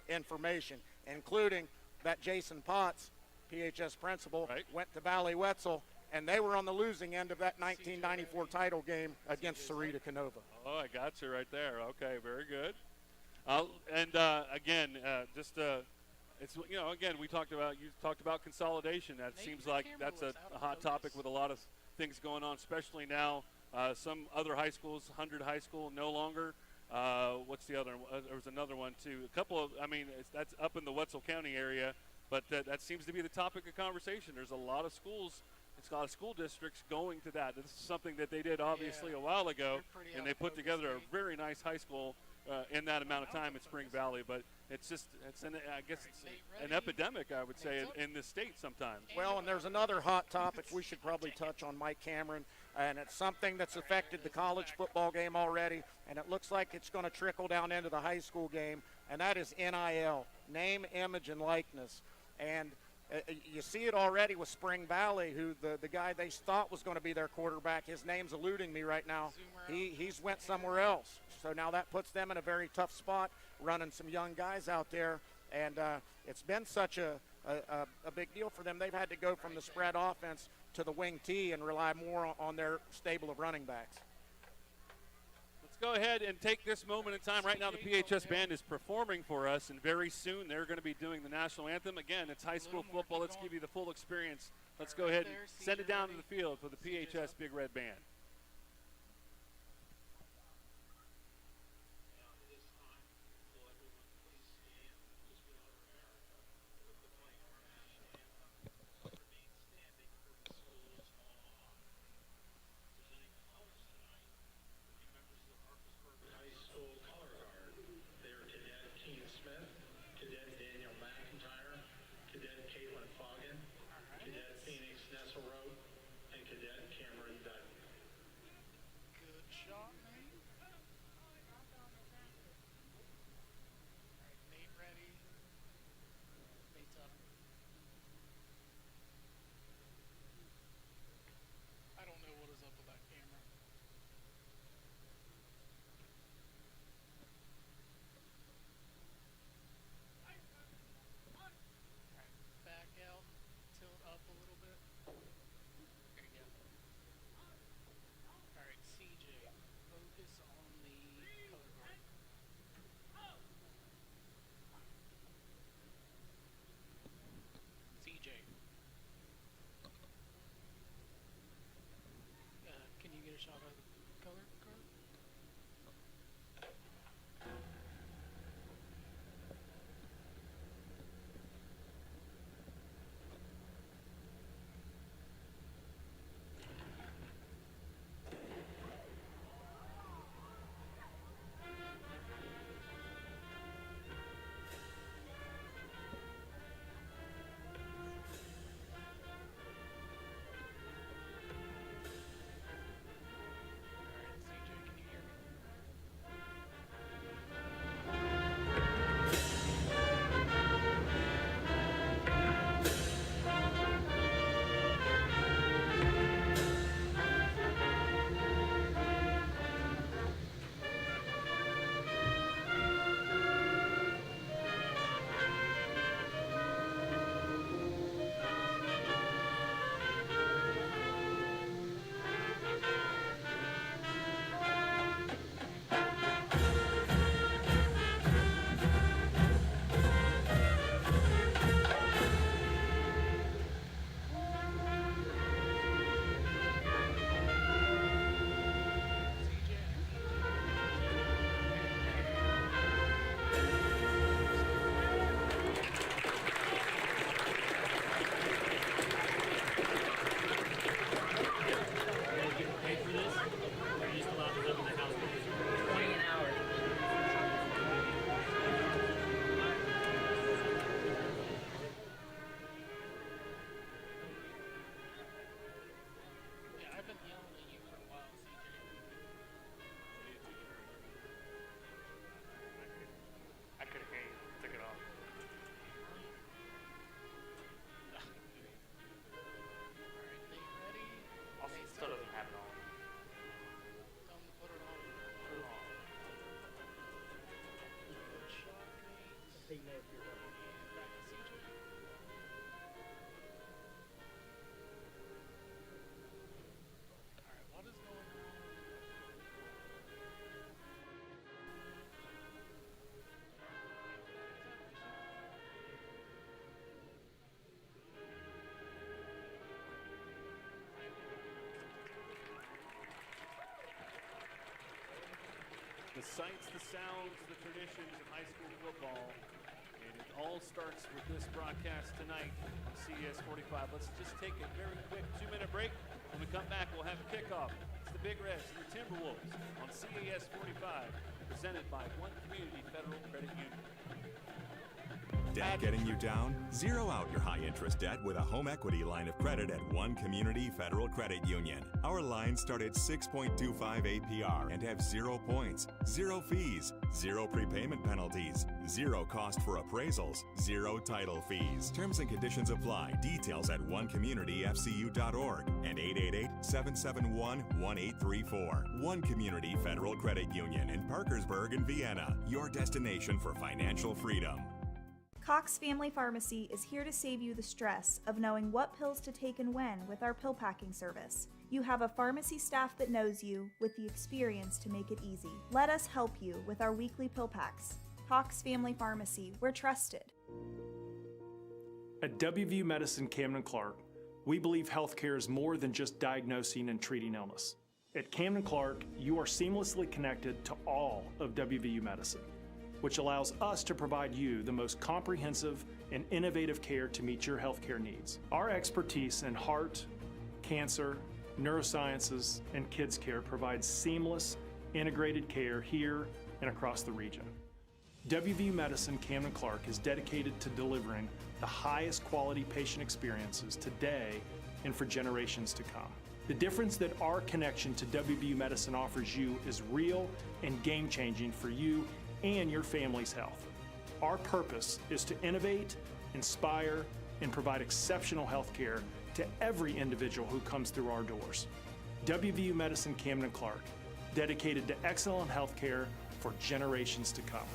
information, including that Jason Potts, PHS principal, went to Valley Wetzel, and they were on the losing end of that 1994 title game against Sarita Canova. Oh, I got you right there. Okay, very good. Again, it's, you know, again, you talked about consolidation. That seems like that's a hot topic with a lot of things going on, especially now. Some other high schools, 100 High School, no longer. What's the other? There was another one too. A couple of, that's up in the Wetzel County area, but that seems to be the topic of conversation. There's a lot of schools. It's a lot of school districts going to that. This is something that they did obviously a while ago, and they put together a very nice high school in that amount of time in Spring Valley. But it's an epidemic, I would say, in the state sometimes. Well, and there's another hot topic we should probably touch on, Mike Cameron, and it's something that's affected the college football game already, and it looks like it's going to trickle down into the high school game, and that is NIL, name, image, and likeness. And you see it already with Spring Valley, who the guy they thought was going to be their quarterback, his name's eluding me right now. He's went somewhere else. So now that puts them in a very tough spot, running some young guys out there. And it's been such a big deal for them. They've had to go from the spread offense to the wing T and rely more on their stable of running backs. Let's go ahead and take this moment in time. Right now the PHS band is performing for us, and very soon they're going to be doing the national anthem. Again, it's high school football. Let's give you the full experience. Let's go ahead and send it down to the field for the PHS Big Red Band. The sights, the sounds, the traditions of high school football. And it all starts with this broadcast tonight on CES 45. Let's just take a very quick 2-minute break. When we come back, we'll have a kickoff. It's the Big Reds and the Timberwolves on CES 45, presented by One Community Federal Credit Union. Debt getting you down? Zero out your high-interest debt with a home equity line of credit at One Community Federal Credit Union. Our lines start at 6.25 APR and have 0 points, 0 fees, 0 prepayment penalties, 0 cost for appraisals, 0 title fees. Terms and conditions apply. Details at onecommunityfcu.org and 888-771-1834. One Community Federal Credit Union in Parkersburg and Vienna. Your destination for financial freedom. Cox Family Pharmacy is here to save you the stress of knowing what pills to take and when with our pill packing service. You have a pharmacy staff that knows you with the experience to make it easy. Let us help you with our weekly pill packs. Cox Family Pharmacy, we're trusted. At WVU Medicine Camden Clark, we believe healthcare is more than just diagnosing and treating illness. At Camden Clark, you are seamlessly connected to all of WVU Medicine, which allows us to provide you the most comprehensive and innovative care to meet your healthcare needs. Our expertise in heart, cancer, neurosciences, and kids care provides seamless, integrated care here and across the region. WVU Medicine Camden Clark is dedicated to delivering the highest quality patient experiences today and for generations to come. The difference that our connection to WVU Medicine offers you is real and game-changing for you and your family's health. Our purpose is to innovate, inspire, and provide exceptional health care to every individual who comes through our doors. WVU Medicine Camden Clark, dedicated to excellent health care for generations to come.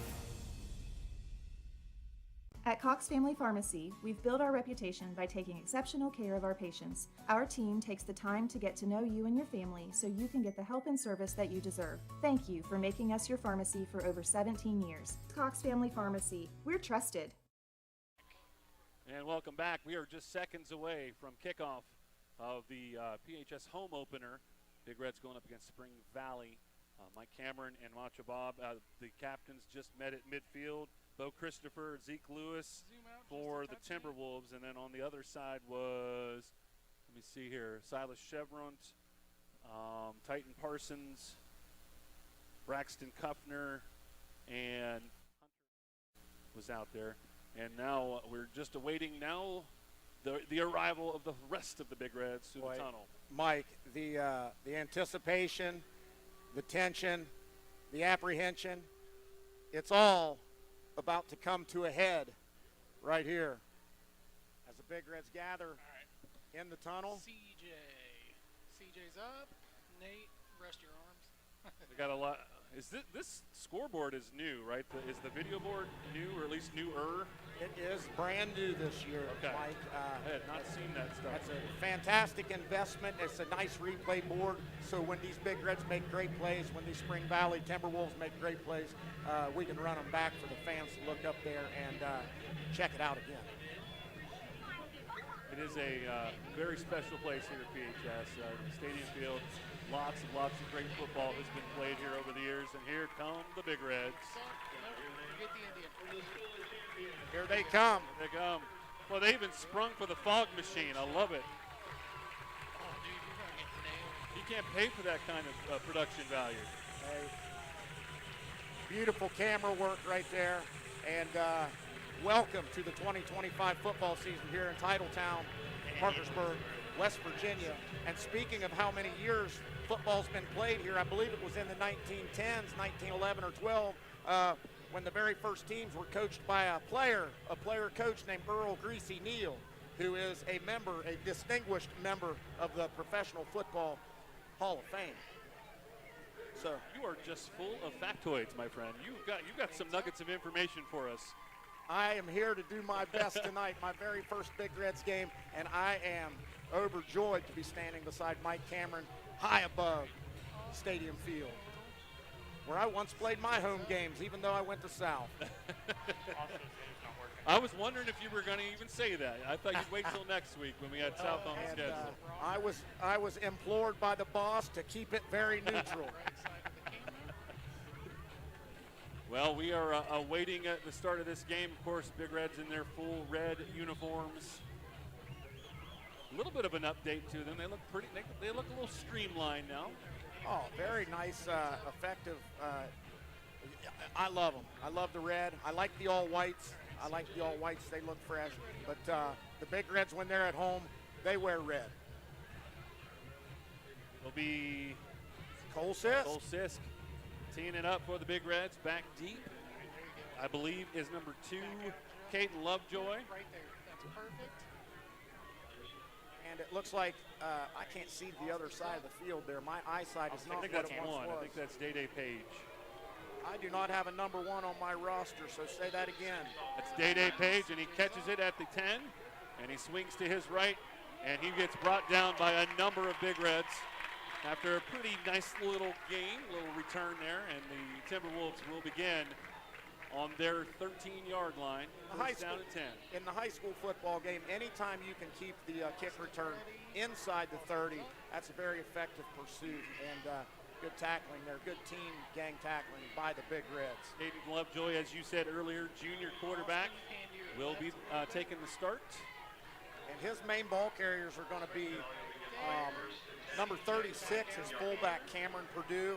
At Cox Family Pharmacy, we've built our reputation by taking exceptional care of our patients. Our team takes the time to get to know you and your family so you can get the help and service that you deserve. Thank you for making us your pharmacy for over 17 years. Cox Family Pharmacy, we're trusted. And welcome back. We are just seconds away from kickoff of the PHS home opener. Big Reds going up against Spring Valley. Mike Cameron and Macho Bob, the captains, just met at midfield. Bo Christopher, Zeke Lewis for the Timberwolves. And then on the other side was, let me see here, Silas Chevron, Titan Parsons, Braxton Kuffner, and Hunter was out there. And now we're just awaiting now the arrival of the rest of the Big Reds through the tunnel. Mike, the anticipation, the tension, the apprehension, it's all about to come to a head right here as the Big Reds gather in the tunnel. CJ's up. Nate, rest your arms. We got a lot. Is this scoreboard is new, right? Is the video board new, or at least newer? It is brand new this year, okay. Mike. I had not seen that stuff. That's a fantastic investment. It's a nice replay board, so when these Big Reds make great plays, when these Spring Valley Timberwolves make great plays, we can run them back for the fans to look up there and check it out again. It is a very special place here at PHS. Stadium Field, lots of great football has been played here over the years, and here come the Big Reds. Here they come. Here they come. Well, they even sprung for the fog machine. I love it. You can't pay for that kind of production value. Beautiful camera work right there, and welcome to the 2025 football season here in Titletown, Parkersburg, West Virginia. And speaking of how many years football's been played here, I believe it was in the 1910s, 1911 or 12, when the very first teams were coached by a player coach named Earl Greasy Neal, who is a distinguished member of the Professional Football Hall of Fame. So you are just full of factoids, my friend. You've got some nuggets of information for us. I am here to do my best tonight, my very first Big Reds game, and I am overjoyed to be standing beside Mike Cameron high above Stadium Field, where I once played my home games, even though I went to South. I was wondering if you were going to even say that. I thought you'd wait till next week when we had South on the schedule. I was implored by the boss to keep it very neutral. Well, we are awaiting the start of this game. Of course, Big Reds in their full red uniforms. A little bit of an update to them. They look pretty. They look a little streamlined now. Oh, very nice, effective. I love them. I love the red. I like the all whites. They look fresh. But the Big Reds, when they're at home, they wear red. It'll be Cole Sisk. Cole Sisk teeing it up for the Big Reds. Back deep, I believe, is number 2, Caden Lovejoy. Right there. That's perfect. And it looks like I can't see the other side of the field there. My eyesight is not what it once was. I think that's Day Page. I do not have a number 1 on my roster, so say that again. That's Day Page, and he catches it at the 10, and he swings to his right, and he gets brought down by a number of Big Reds after a pretty nice little gain, little return there, and the Timberwolves will begin on their 13-yard line, first down and 10. In the high school football game, anytime you can keep the kick return inside the 30, that's a very effective pursuit, and good tackling there, good team gang tackling by the Big Reds. Caden Lovejoy, as you said earlier, junior quarterback, will be taking the start. And his main ball carriers are going to be number 36 is fullback Cameron Purdue.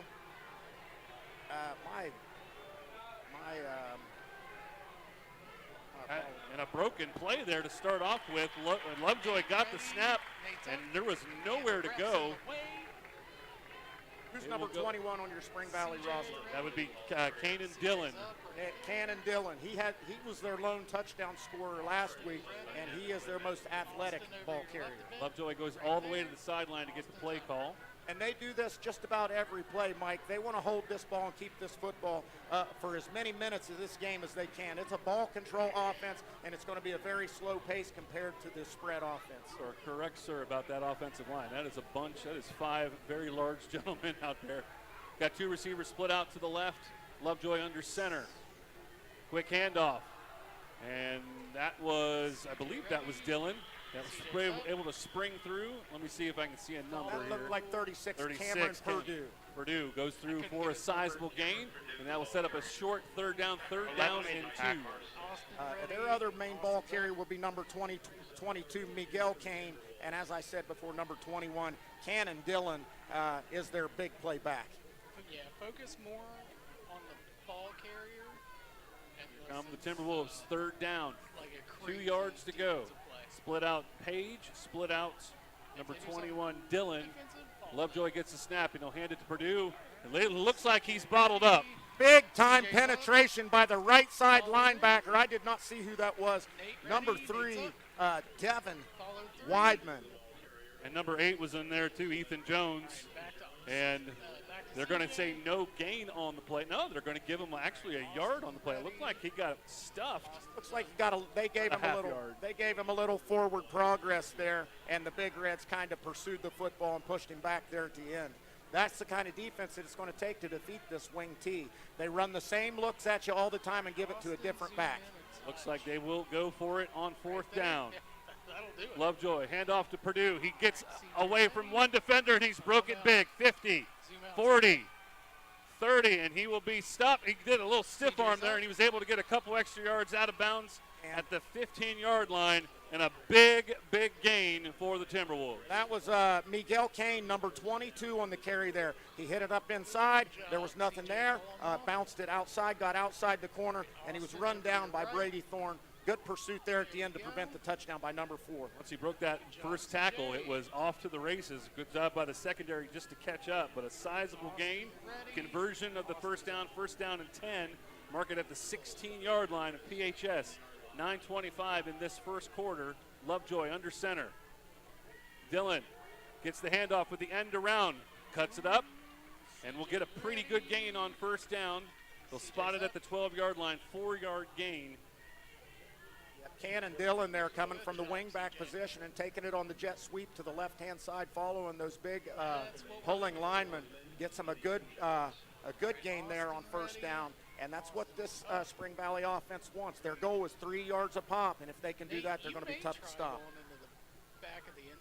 And a broken play there to start off with. Lovejoy got the snap, and there was nowhere to go. Who's number 21 on your Spring Valley roster? That would be Kanan Dillon. Cannon Dillon. He was their lone touchdown scorer last week, and he is their most athletic ball carrier. Lovejoy goes all the way to the sideline to get the play call. And they do this just about every play, Mike. They want to hold this ball and keep this football for as many minutes of this game as they can. It's a ball control offense, and it's going to be a very slow pace compared to the spread offense. You are correct, sir, about that offensive line. That is a bunch. That is 5 very large gentlemen out there. Got 2 receivers split out to the left. Lovejoy under center. Quick handoff. And that was, I believe that was Dillon. That was able to spring through. Let me see if I can see a number here. That looked like 36, Cameron Purdue. Purdue goes through for a sizable gain, and that will set up a short third down and 2. Their other main ball carrier will be number 22, Miguel Kane, and as I said before, number 21, Cannon Dillon, is their big play back. Yeah, focus more on the ball carrier. Come the Timberwolves, third down, 2 yards to go. Split out Page, split out number 21, Dillon. Lovejoy gets the snap, and he'll hand it to Purdue. It looks like he's bottled up. Big time penetration by the right side linebacker. I did not see who that was. Number 3, Devin Weidman. And number 8 was in there too, Ethan Jones. And they're going to say no gain on the play. No, they're going to give him actually a yard on the play. It looked like he got stuffed. Looks like they gave him a little forward progress there, and the Big Reds kind of pursued the football and pushed him back there at the end. That's the kind of defense that it's going to take to defeat this wing T. They run the same looks at you all the time and give it to a different back. Looks like they will go for it on 4th down. Lovejoy, handoff to Purdue. He gets away from one defender, and he's broken big. 50, 40, 30, and he will be stopped. He did a little stiff arm there, and he was able to get a couple extra yards out of bounds at the 15-yard line, and a big, big gain for the Timberwolves. That was Miguel Kane, number 22 on the carry there. He hit it up inside. There was nothing there. Bounced it outside, got outside the corner, and he was run down by Brady Thorne. Good pursuit there at the end to prevent the touchdown by number 4. Once he broke that first tackle, it was off to the races. Good job by the secondary just to catch up, but a sizable gain. Conversion of the first down and 10. Mark it at the 16-yard line of PHS. 9:25 in this first quarter. Lovejoy under center. Dillon gets the handoff with the end around, cuts it up, and will get a pretty good gain on first down. They'll spot it at the 12-yard line, 4-yard gain Cannon Dillon there coming from the wing-back position and taking it on the jet sweep to the left-hand side, following those big pulling linemen. Gets him a good gain there on first down, and that's what this Spring Valley offense wants. Their goal is 3 yards a pop, and if they can do that, they're going to be tough to stop. Back of the end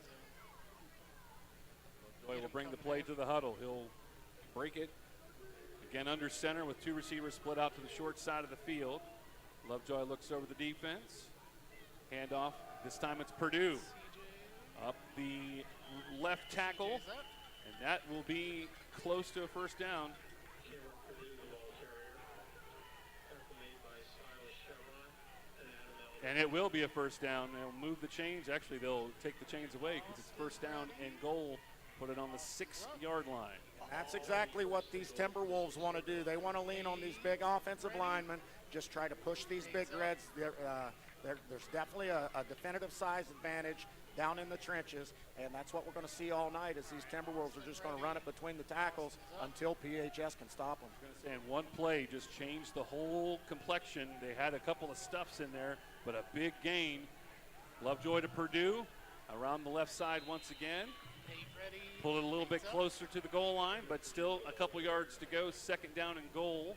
zone. Joy will bring the play to the huddle. He'll break it. Again, under center with 2 receivers split out to the short side of the field. Lovejoy looks over the defense. Handoff. This time it's Purdue. Up the left tackle. And that will be close to a first down. And it will be a first down. They'll move the chains. Actually, they'll take the chains away because it's first down and goal. Put it on the 6-yard line. That's exactly what these Timberwolves want to do. They want to lean on these big offensive linemen, just try to push these big reds. There's definitely a definitive size advantage down in the trenches, and that's what we're going to see all night is these Timberwolves are just going to run it between the tackles until PHS can stop them. And one play just changed the whole complexion. They had a couple of stuffs in there, but a big gain. Lovejoy to Purdue, around the left side once again. Pull it a little bit closer to the goal line, but still a couple yards to go. Second down and goal.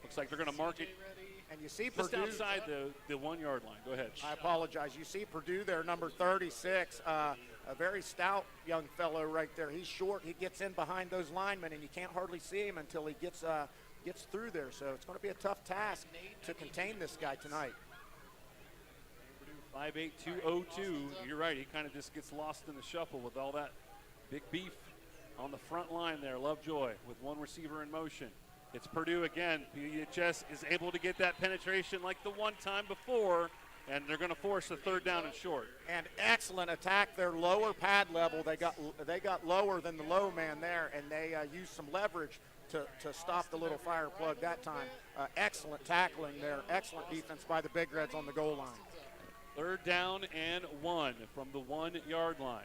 Looks like they're going to mark it. And you see just Purdue outside the 1-yard line. Go ahead. I apologize. You see Purdue there, number 36, a very stout young fellow right there. He's short. He gets in behind those linemen, and you can't hardly see him until he gets through there. So it's going to be a tough task to contain this guy tonight. 5'8", 202. You're right. He kind of just gets lost in the shuffle with all that big beef on the front line there. Lovejoy with one receiver in motion. It's Purdue again. PHS is able to get that penetration like the one time before, and they're going to force a third down and short. And excellent attack. Their lower pad level, they got lower than the low man there, and they used some leverage to stop the little fire plug that time. Excellent tackling there. Excellent defense by the Big Reds on the goal line. Third down and 1 from the 1-yard line.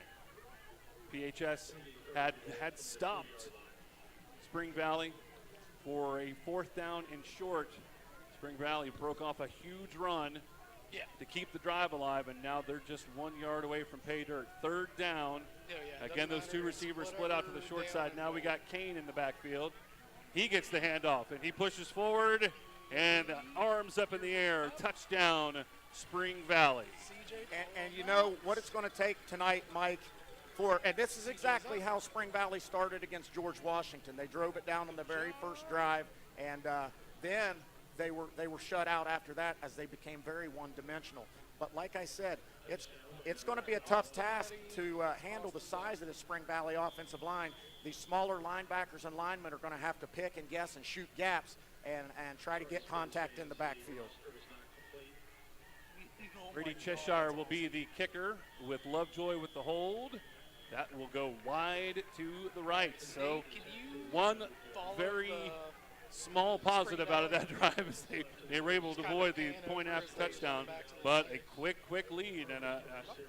PHS had stopped Spring Valley for a fourth down and short. Spring Valley broke off a huge run to keep the drive alive, and now they're just 1 yard away from pay dirt. Third down. Again, those 2 receivers split out to the short side. Now we got Kane in the backfield. He gets the handoff, and he pushes forward, and arms up in the air. Touchdown, Spring Valley. And you know what it's going to take tonight, Mike, and this is exactly how Spring Valley started against George Washington. They drove it down on the very first drive, and then they were shut out after that as they became very one-dimensional. But like I said, it's going to be a tough task to handle the size of the Spring Valley offensive line. These smaller linebackers and linemen are going to have to pick and guess and shoot gaps and try to get contact in the backfield. Brady Cheshire will be the kicker with Lovejoy with the hold. That will go wide to the right. So one very small positive out of that drive is they were able to avoid the point after touchdown. But a quick lead, and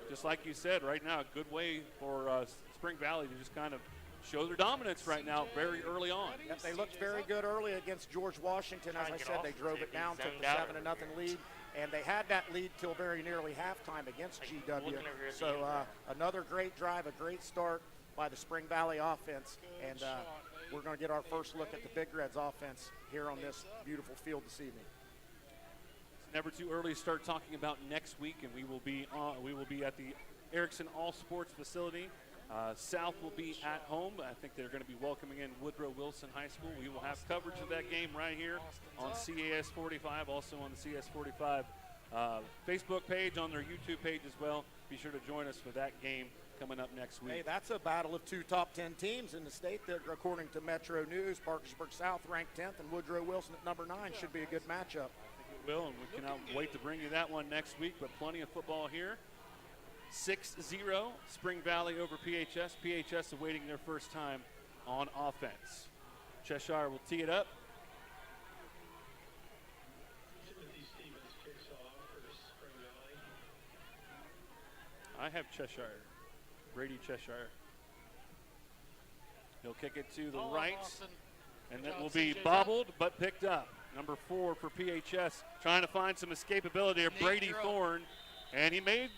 just like you said, right now, a good way for Spring Valley to just kind of show their dominance right now very early on. Yep, they looked very good early against George Washington. As I said, they drove it down, took the 7-0 lead. And they had that lead till very nearly halftime against GW. So another great drive, a great start by the Spring Valley offense. And we're going to get our first look at the Big Reds offense here on this beautiful field this evening. It's never too early to start talking about next week, and we will be at the Erickson All Sports facility. South will be at home. I think they're going to be welcoming in Woodrow Wilson High School. We will have coverage of that game right here on CAS 45, also on the CS 45 Facebook page, on their YouTube page as well. Be sure to join us for that game coming up next week. Hey, that's a battle of 2 top 10 teams in the state that, according to Metro News, Parkersburg South ranked 10th and Woodrow Wilson at number 9 should be a good matchup. I think it will, and we cannot wait to bring you that one next week, but plenty of football here. 6-0, Spring Valley over PHS. PHS awaiting their first time on offense. Cheshire will tee it up. I have Cheshire, Brady Cheshire. He'll kick it to the right, and that will be bobbled but picked up. number 4 for PHS, trying to find some escapability of Brady Thorne, and he made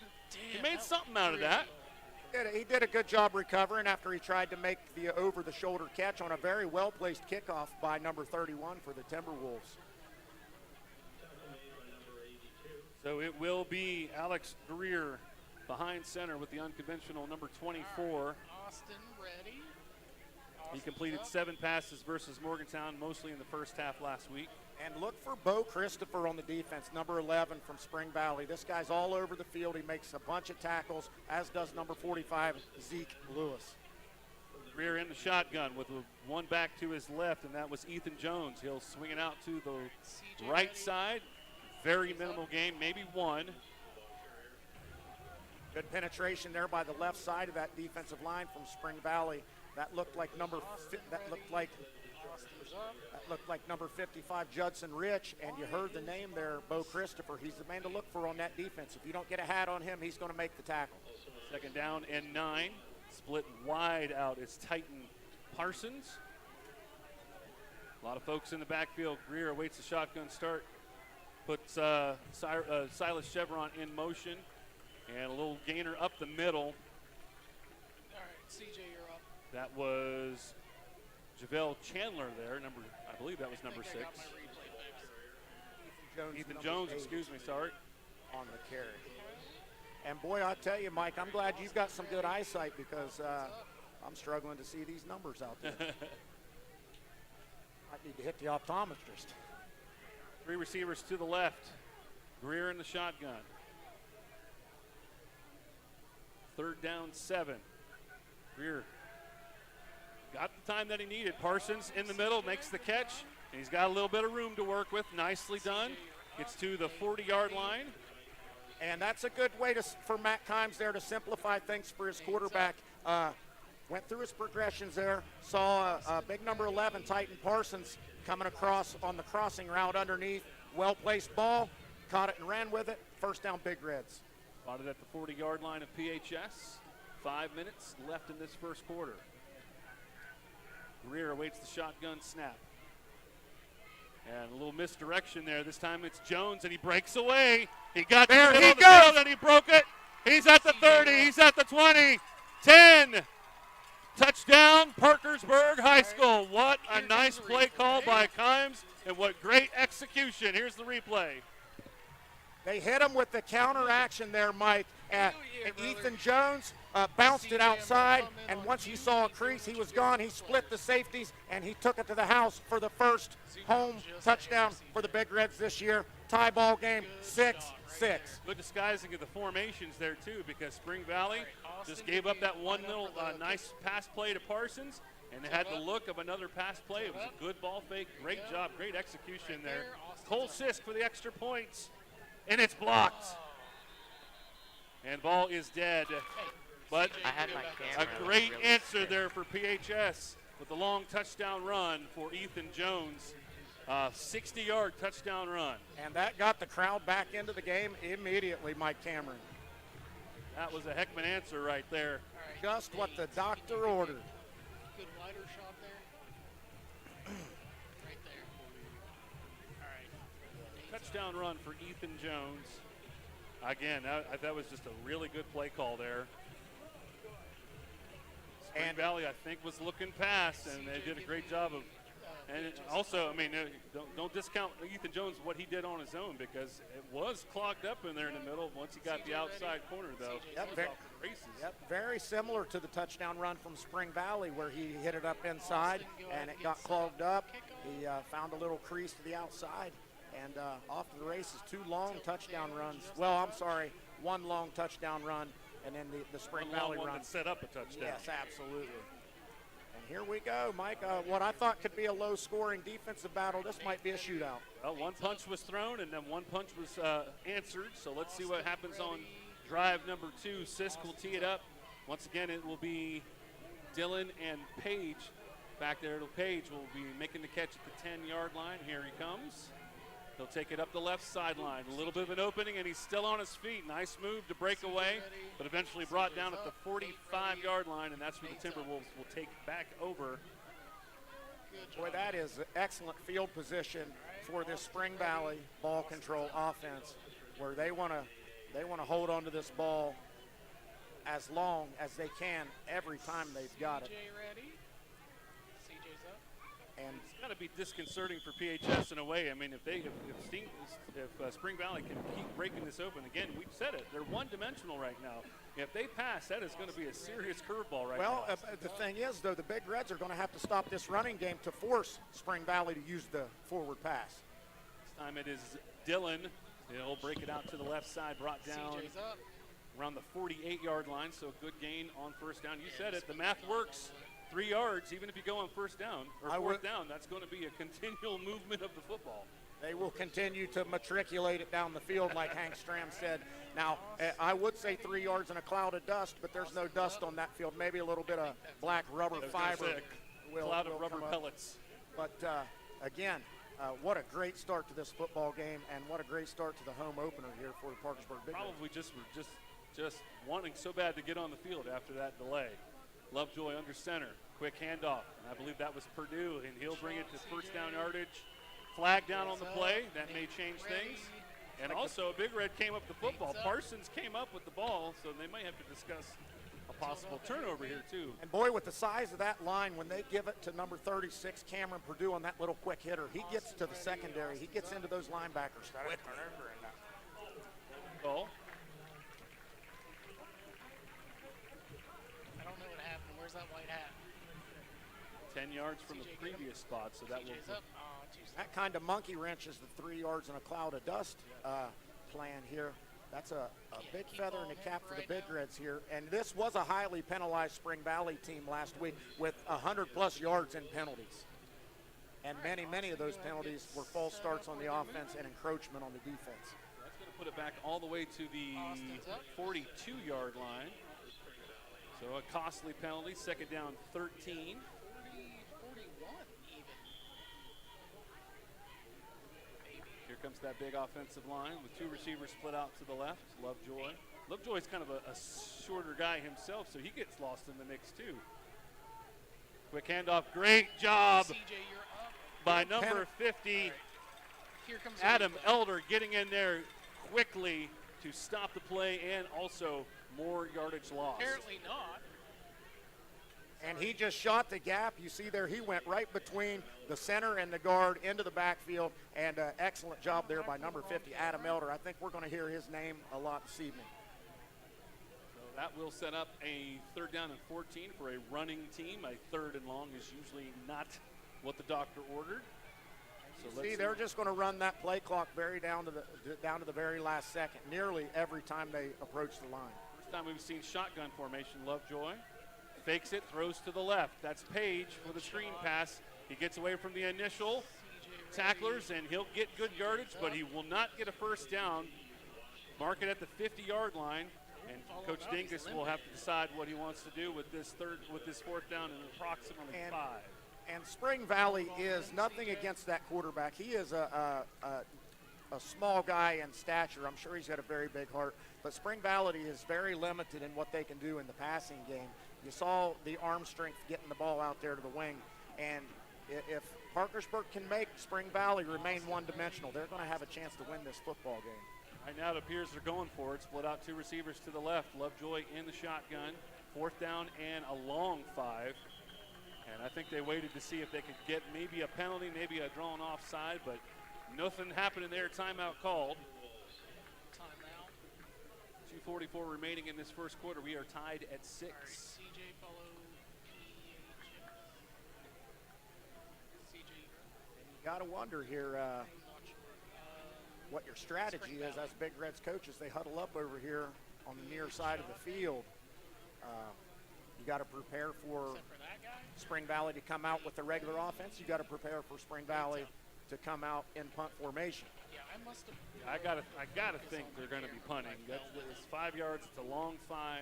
something out of that. He did a good job recovering after he tried to make the over-the-shoulder catch on a very well-placed kickoff by number 31 for the Timberwolves. So it will be Alex Greer behind center with the unconventional number 24. Austin ready. He completed 7 passes versus Morgantown, mostly in the first half last week. And look for Bo Christopher on the defense, number 11 from Spring Valley. This guy's all over the field. He makes a bunch of tackles, as does number 45, Zeke Lewis. Greer in the shotgun with one back to his left, and that was Ethan Jones. He'll swing it out to the right side. Very minimal gain, maybe 1. Good penetration there by the left side of that defensive line from Spring Valley. That looked like number 55, Judson Rich, and you heard the name there, Bo Christopher. He's the man to look for on that defense. If you don't get a hat on him, he's going to make the tackle. Second down and 9. Split wide out is Titan Parsons. A lot of folks in the backfield. Greer awaits the shotgun start. Puts Silas Chevron in motion, and a little gainer up the middle. All right, CJ, you're up. That was JaVale Chandler there, I believe that was number 6. Ethan Jones, excuse me, sorry. On the carry. And boy, I tell you, Mike, I'm glad you've got some good eyesight because I'm struggling to see these numbers out there. I need to hit the optometrist. 3 receivers to the left. Greer in the shotgun. 3rd down, 7. Greer got the time that he needed. Parsons in the middle, makes the catch, and he's got a little bit of room to work with. Nicely done. Gets to the 40-yard line. And that's a good way for Matt Kimes there to simplify things for his quarterback. Went through his progressions there, saw a big number 11, Titan Parsons, coming across on the crossing route underneath. Well-placed ball, caught it and ran with it. First down, Big Reds. Spotted at the 40-yard line of PHS. 5 minutes left in this first quarter. Greer awaits the shotgun snap. And a little misdirection there. This time it's Jones, and he breaks away. He got there, he goes, and he broke it. He's at the 30, he's at the 20, 10. Touchdown, Parkersburg High School. What a nice play call by Kimes, and what great execution. Here's the replay. They hit him with the counter action there, Mike. And Ethan Jones bounced it outside, and once he saw a crease, he was gone. He split the safeties, and he took it to the house for the first home touchdown for the Big Reds this year. Tie ball game, 6-6. Good disguising of the formations there, too, because Spring Valley just gave up that one little nice pass play to Parsons, and they had the look of another pass play. It was a good ball fake. Great job, great execution there. Cole Sisk for the extra points, and it's blocked. And ball is dead. But a great answer there for PHS with the long touchdown run for Ethan Jones. 60-yard touchdown run. And that got the crowd back into the game immediately, Mike Cameron. That was a heck of an answer right there. Just what the doctor ordered. Good wider shot there. Right there. All right. Touchdown run for Ethan Jones. Again, that was just a really good play call there. Spring Valley, I think, was looking past, and they did a great job of. And also, I mean, don't discount Ethan Jones, what he did on his own, because it was clogged up in there in the middle. Once he got the outside corner, though, very similar to the touchdown run from Spring Valley, where he hit it up inside, and it got clogged up. He found a little crease to the outside, and off to the races. 2 long touchdown runs. Well, I'm sorry, 1 long touchdown run, and then the Spring Valley run that set up a touchdown. Yes, absolutely. Here we go, Mike. What I thought could be a low-scoring defensive battle, this might be a shootout. Well, 1 punch was thrown, and then 1 punch was answered. So let's see what happens on drive number 2. Sisk will tee it up. Once again, it will be Dylan and Page back there. Page will be making the catch at the 10-yard line. Here he comes. He'll take it up the left sideline. A little bit of an opening, and he's still on his feet. Nice move to break away, but eventually brought down at the 45-yard line, and that's where the Timberwolves will take back over. Boy, that is excellent field position for this Spring Valley ball control offense, where they want to hold on to this ball as long as they can every time they've got it. Ready. CJ's up. And it's got to be disconcerting for PHS in a way. I mean, if Spring Valley can keep breaking this open, again, we've said it, they're one-dimensional right now. If they pass, that is going to be a serious curveball right now. Well, the thing is, though, the Big Reds are going to have to stop this running game to force Spring Valley to use the forward pass. This time it is Dillon. He'll break it out to the left side, brought down CJ's up. around the 48-yard line, so good gain on first down. You said it, the math works. 3 yards, even if you go on first down or fourth down, that's going to be a continual movement of the football. They will continue to matriculate it down the field, like Hank Stram said. Now, I would say 3 yards in a cloud of dust, but there's no dust on that field. Maybe a little bit of black rubber fiber. Cloud of rubber pellets. But again, what a great start to this football game, and what a great start to the home opener here for the Parkersburg Big Reds. Probably just wanting so bad to get on the field after that delay. Lovejoy under center, quick handoff. And I believe that was Purdue, and he'll bring it to first down yardage. Flag down on the play, that may change things. And also, Big Red came up the football. Parsons came up with the ball, so they might have to discuss a possible turnover here too. And boy, with the size of that line, when they give it to number 36, Cameron Purdue, on that little quick hitter, he gets to the secondary. He gets into those linebackers quickly. Goal. I don't know what happened. Where's that white hat? 10 yards from the previous spot, so that will. That kind of monkey wrench is the 3 yards in a cloud of dust plan here. That's a big feather in the cap for the Big Reds here. And this was a highly penalized Spring Valley team last week with 100-plus yards in penalties. And many of those penalties were false starts on the offense and encroachment on the defense. That's going to put it back all the way to the 42-yard line. So a costly penalty, second down 13. Here comes that big offensive line with two receivers split out to the left. Lovejoy's kind of a shorter guy himself, so he gets lost in the mix too. Quick handoff, great job by number 50, Adam Elder, getting in there quickly to stop the play and also more yardage lost. Apparently not. And he just shot the gap. You see there, he went right between the center and the guard into the backfield, and excellent job there by number 50, Adam Elder. I think we're going to hear his name a lot this evening. So that will set up a third down and 14 for a running team. A third and long is usually not what the doctor ordered. So See, they're just going to run that play clock very down to the very last second, nearly every time they approach the line. First time we've seen shotgun formation. Lovejoy fakes it, throws to the left. That's Page for the screen pass. He gets away from the initial tacklers, and he'll get good yardage, but he will not get a first down. Mark it at the 50-yard line, and Coach Dingus will have to decide what he wants to do with this fourth down and approximately 5. And Spring Valley is nothing against that quarterback. He is a small guy in stature. I'm sure he's got a very big heart. But Spring Valley is very limited in what they can do in the passing game. You saw the arm strength getting the ball out there to the wing. And if Parkersburg can make Spring Valley remain one-dimensional, they're going to have a chance to win this football game. Right now it appears they're going for it. Split out two receivers to the left. Lovejoy in the shotgun. Fourth down and a long 5. And I think they waited to see if they could get maybe a penalty, maybe a drawn offside, but nothing happening there. Timeout called. 2:44 remaining in this first quarter. We are tied at 6. CJ follow CJ. You got to wonder here what your strategy is as Big Reds coaches. They huddle up over here on the near side of the field. You got to prepare for Spring Valley to come out with the regular offense. You got to prepare for Spring Valley to come out in punt formation. Yeah, I must have. I gotta think they're going to be punting. It's 5 yards. It's a long 5.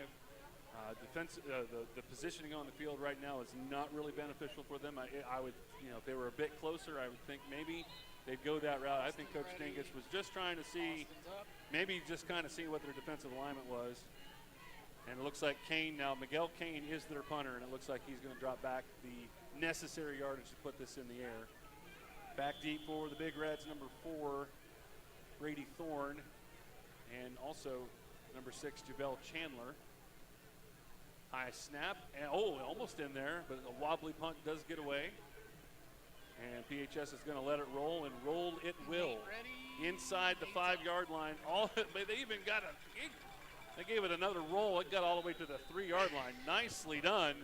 The positioning on the field right now is not really beneficial for them. I would, if they were a bit closer, I would think maybe they'd go that route. I think Coach Dingus was just trying to see, maybe just kind of see what their defensive alignment was. And it looks like Miguel Kane is their punter, and it looks like he's going to drop back the necessary yardage to put this in the air. Back deep for the Big Reds, number 4, Brady Thorne, and also number 6, Jabel Chandler. High snap, and almost in there, but a wobbly punt does get away. And PHS is going to let it roll, and roll it will. Inside the 5-yard line. They even got they gave it another roll. It got all the way to the 3-yard line. Nicely done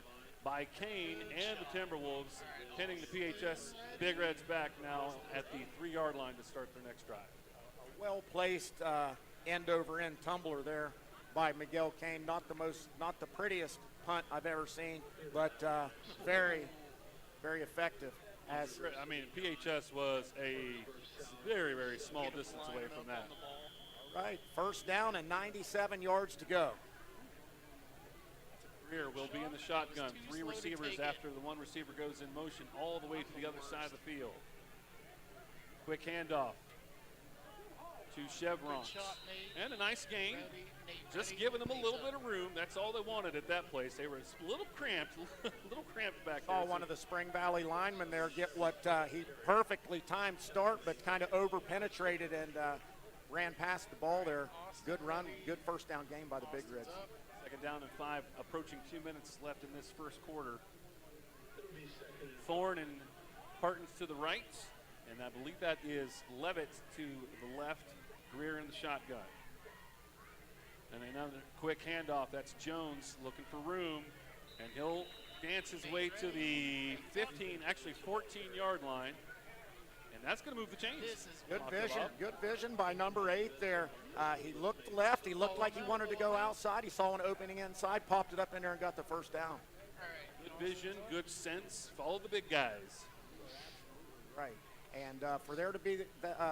by Kane and the Timberwolves, pinning the PHS Big Reds back now at the 3-yard line to start their next drive. A well-placed end-over-end tumbler there by Miguel Kane. Not the prettiest punt I've ever seen, but very, very effective. PHS was a very, very small distance away from that. Right, first down and 97 yards to go. Greer will be in the shotgun. 3 receivers after the 1 receiver goes in motion all the way to the other side of the field. Quick handoff to Chevrons. And a nice gain. Just giving them a little bit of room. That's all they wanted at that place. They were a little cramped back there. Saw one of the Spring Valley linemen there get what he perfectly timed start, but kind of over-penetrated and ran past the ball there. Good run, good first down game by the Big Reds. Second down and 5, approaching 2 minutes left in this first quarter. Thorne and Partons to the right, and I believe that is Levitt to the left, Greer in the shotgun. And another quick handoff. That's Jones looking for room, and he'll dance his way to the 14-yard line, and that's going to move the chains. Good vision by number 8 there. He looked left. He looked like he wanted to go outside. He saw an opening inside, popped it up in there, and got the first down. Good vision, good sense. Follow the big guys. Right. And for there to be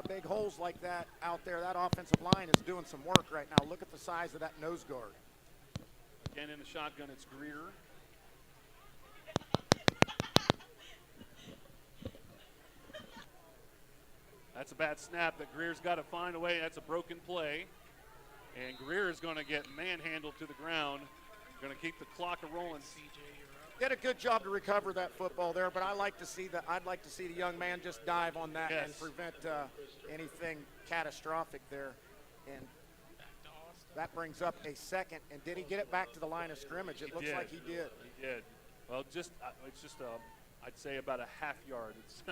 big holes like that out there, that offensive line is doing some work right now. Look at the size of that nose guard. Again in the shotgun, it's Greer. That's a bad snap that Greer's got to find a way. That's a broken play. And Greer is going to get manhandled to the ground. Going to keep the clock a-rolling. Did a good job to recover that football there, but I'd like to see the young man just dive on that and prevent anything catastrophic there. And that brings up a second. And did he get it back to the line of scrimmage? It looks like he did. He did. Well, it's just I'd say about a half yard. It's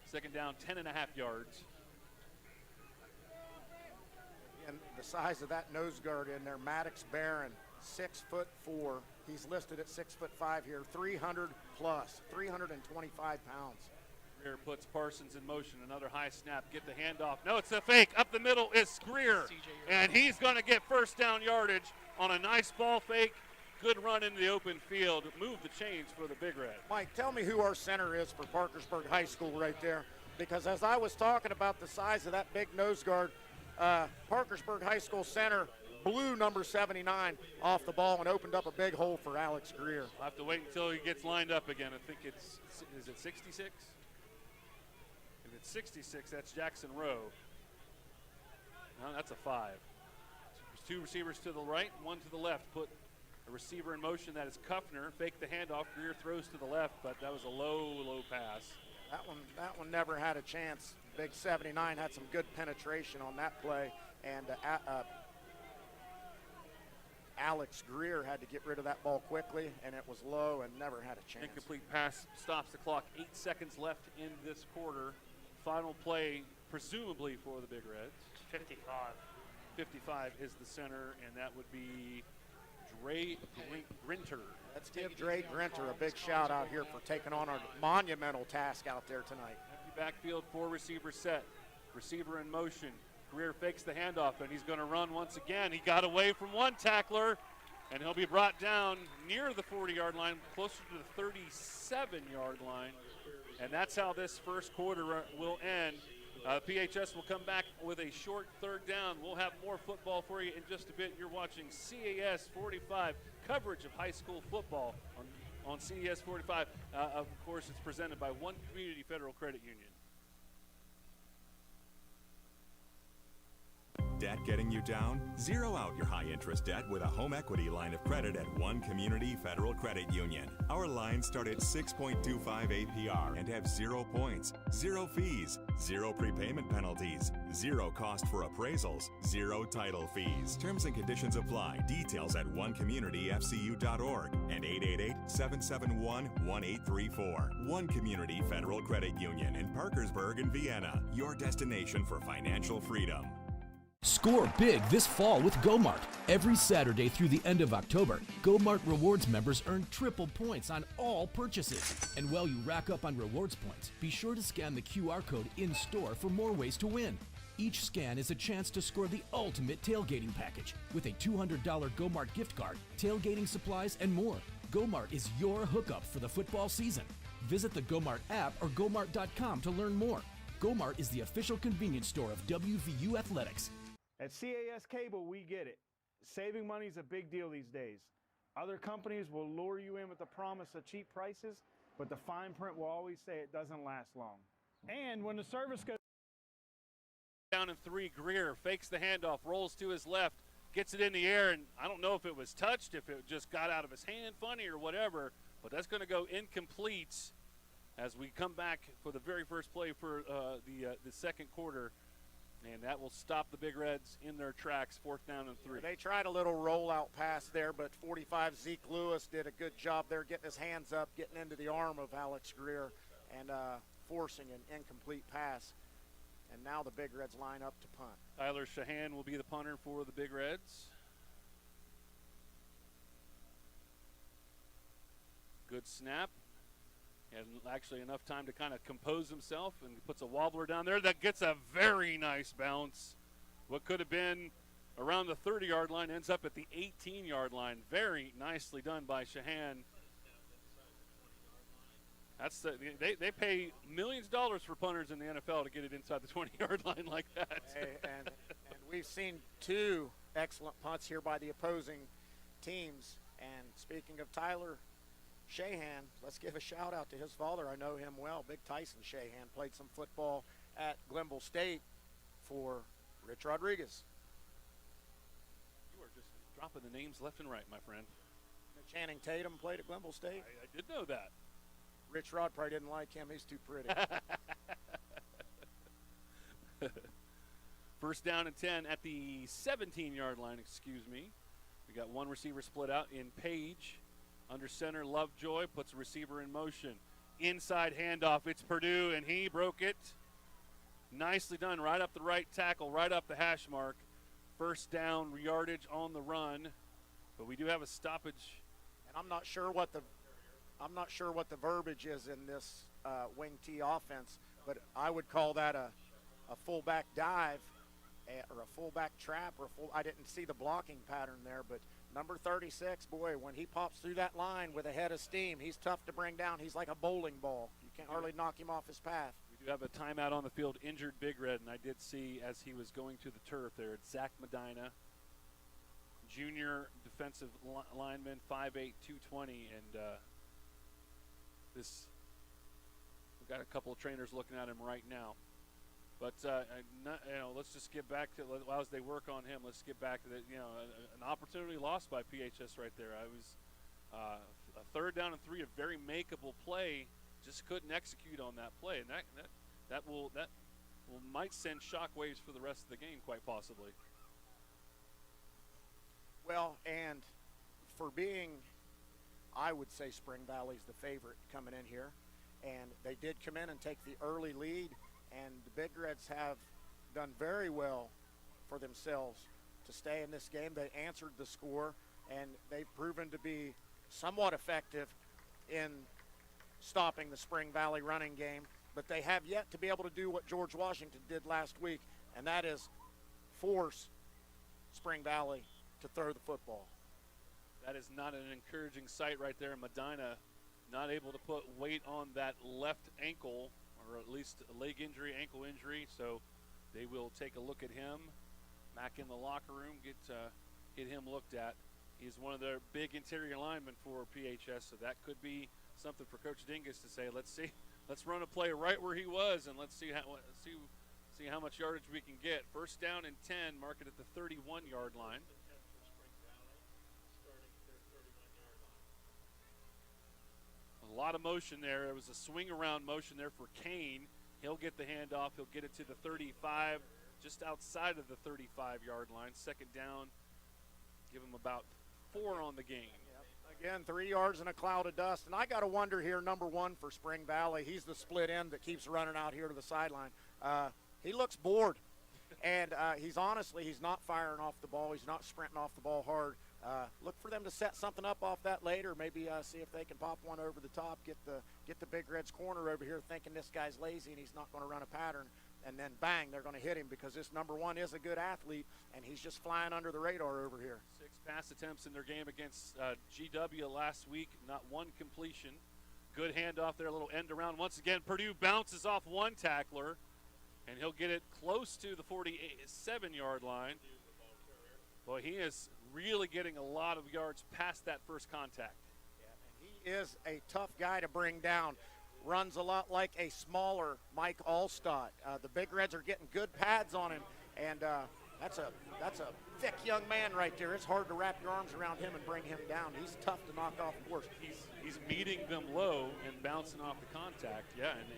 second down, 10.5 yards. And the size of that nose guard in there, Maddox Barron, 6'4". He's listed at 6'5" here, 300 plus, 325 pounds. Greer puts Parsons in motion. Another high snap. Get the handoff. No, it's a fake. Up the middle is Greer. And he's going to get first down yardage on a nice ball fake. Good run into the open field. Move the chains for the Big Red. Mike, tell me who our center is for Parkersburg High School right there. Because as I was talking about the size of that big nose guard, Parkersburg High School center blew number 79 off the ball and opened up a big hole for Alex Greer. I'll have to wait until he gets lined up again. I think is it 66? If it's 66, that's Jackson Rowe. No, that's a 5. There's 2 receivers to the right, 1 to the left. Put a receiver in motion. That is Kuffner. Fake the handoff. Greer throws to the left, but that was a low pass. That one never had a chance. Big 79 had some good penetration on that play, and Alex Greer had to get rid of that ball quickly, and it was low and never had a chance. Incomplete pass stops the clock. 8 seconds left in this quarter. Final play, presumably for the Big Reds. 55. 55 is the center, and that would be Dre Grinter. Let's give Dre Grinter a big shout out here for taking on our monumental task out there tonight. Empty backfield, 4 receiver set. Receiver in motion. Greer fakes the handoff, and he's going to run once again. He got away from one tackler, and he'll be brought down near the 40-yard line, closer to the 37-yard line. And that's how this first quarter will end. PHS will come back with a short third down. We'll have more football for you in just a bit. You're watching CAS 45, coverage of high school football on CAS 45. Of course, it's presented by One Community Federal Credit Union. Debt getting you down? Zero out your high-interest debt with a home equity line of credit at One Community Federal Credit Union. Our lines start at 6.25 APR and have 0 points, 0 fees, 0 prepayment penalties, 0 cost for appraisals, 0 title fees. Terms and conditions apply. Details at onecommunityfcu.org and 888-771-1834. One Community Federal Credit Union in Parkersburg and Vienna. Your destination for financial freedom. Score big this fall with GoMart. Every Saturday through the end of October, GoMart Rewards members earn triple points on all purchases. And while you rack up on rewards points, be sure to scan the QR code in-store for more ways to win. Each scan is a chance to score the ultimate tailgating package with a $200 GoMart gift card, tailgating supplies, and more. GoMart is your hookup for the football season. Visit the GoMart app or gomart.com to learn more. GoMart is the official convenience store of WVU Athletics. At CAS Cable, we get it. Saving money is a big deal these days. Other companies will lure you in with the promise of cheap prices, but the fine print will always say it doesn't last long. And when the service goes down in 3, Greer fakes the handoff, rolls to his left, gets it in the air, and I don't know if it was touched, if it just got out of his hand funny or whatever, but that's going to go incomplete as we come back for the very first play for the second quarter. And that will stop the Big Reds in their tracks, 4th down and 3. They tried a little rollout pass there, but 45 Zeke Lewis did a good job there getting his hands up, getting into the arm of Alex Greer, and forcing an incomplete pass. And now the Big Reds line up to punt. Tyler Shahan will be the punter for the Big Reds. Good snap. Had actually enough time to kind of compose himself, and he puts a wobbler down there that gets a very nice bounce. What could have been around the 30-yard line ends up at the 18-yard line. Very nicely done by Shahan. That's they pay millions of dollars for punters in the NFL to get it inside the 20-yard line like that. and we've seen 2 excellent punts here by the opposing teams. And speaking of Tyler Shahan, let's give a shout out to his father. I know him well. Big Tyson Shahan played some football at Glenville State for Rich Rodriguez. You are just dropping the names left and right, my friend. Channing Tatum played at Glenville State. I did know that. Rich Rod probably didn't like him. He's too pretty. 1st down and 10 at the 17-yard line, excuse me. We got one receiver split out in Page. Under center, Lovejoy puts a receiver in motion. Inside handoff, it's Purdue, and he broke it. Nicely done, right up the right tackle, right up the hash mark. 1st down, yardage on the run, but we do have a stoppage. And I'm not sure what the verbiage is in this wing T offense, but I would call that a fullback dive or a fullback trap or I didn't see the blocking pattern there, but number 36, boy, when he pops through that line with a head of steam, he's tough to bring down. He's like a bowling ball. You can't hardly knock him off his path. We do have a timeout on the field, injured Big Red, and I did see as he was going to the turf there, it's Zach Medina, junior defensive lineman, 5'8", 220, and we've got a couple of trainers looking at him right now. But let's just get back to as they work on him. Let's get back to an opportunity lost by PHS right there. I was a 3rd down and 3, a very makeable play, just couldn't execute on that play, and that might send shockwaves for the rest of the game, quite possibly. Well, and for being, I would say Spring Valley's the favorite coming in here, and they did come in and take the early lead. And the Big Reds have done very well for themselves to stay in this game. They answered the score, and they've proven to be somewhat effective in stopping the Spring Valley running game. But they have yet to be able to do what George Washington did last week, and that is force Spring Valley to throw the football. That is not an encouraging sight right there. Medina not able to put weight on that left ankle, or at least a leg injury, ankle injury, so they will take a look at him. Back in the locker room, get him looked at. He's one of their big interior linemen for PHS, so that could be something for Coach Dingus to say, let's run a play right where he was, and let's see See how much yardage we can get. First down and 10, mark it at the 31-yard line. A lot of motion there. There was a swing around motion there for Kane. He'll get the handoff. He'll get it to the 35, just outside of the 35-yard line. Second down, give him about 4 on the game. Again, 3 yards in a cloud of dust. And I got to wonder here, number 1 for Spring Valley, he's the split end that keeps running out here to the sideline. He looks bored. And he's not firing off the ball. He's not sprinting off the ball hard. Look for them to set something up off that later. Maybe see if they can pop one over the top, get the Big Reds corner over here thinking this guy's lazy and he's not going to run a pattern. And then bang, they're going to hit him because this number 1 is a good athlete and he's just flying under the radar over here. 6 pass attempts in their game against GW last week, not one completion. Good handoff there, a little end around. Once again, Purdue bounces off one tackler, and he'll get it close to the 47-yard line. Boy, he is really getting a lot of yards past that first contact. Yeah, and he is a tough guy to bring down. Runs a lot like a smaller Mike Allstott. The Big Reds are getting good pads on him, and that's a thick young man right there. It's hard to wrap your arms around him and bring him down. He's tough to knock off the horse. He's meeting them low and bouncing off the contact. Yeah, and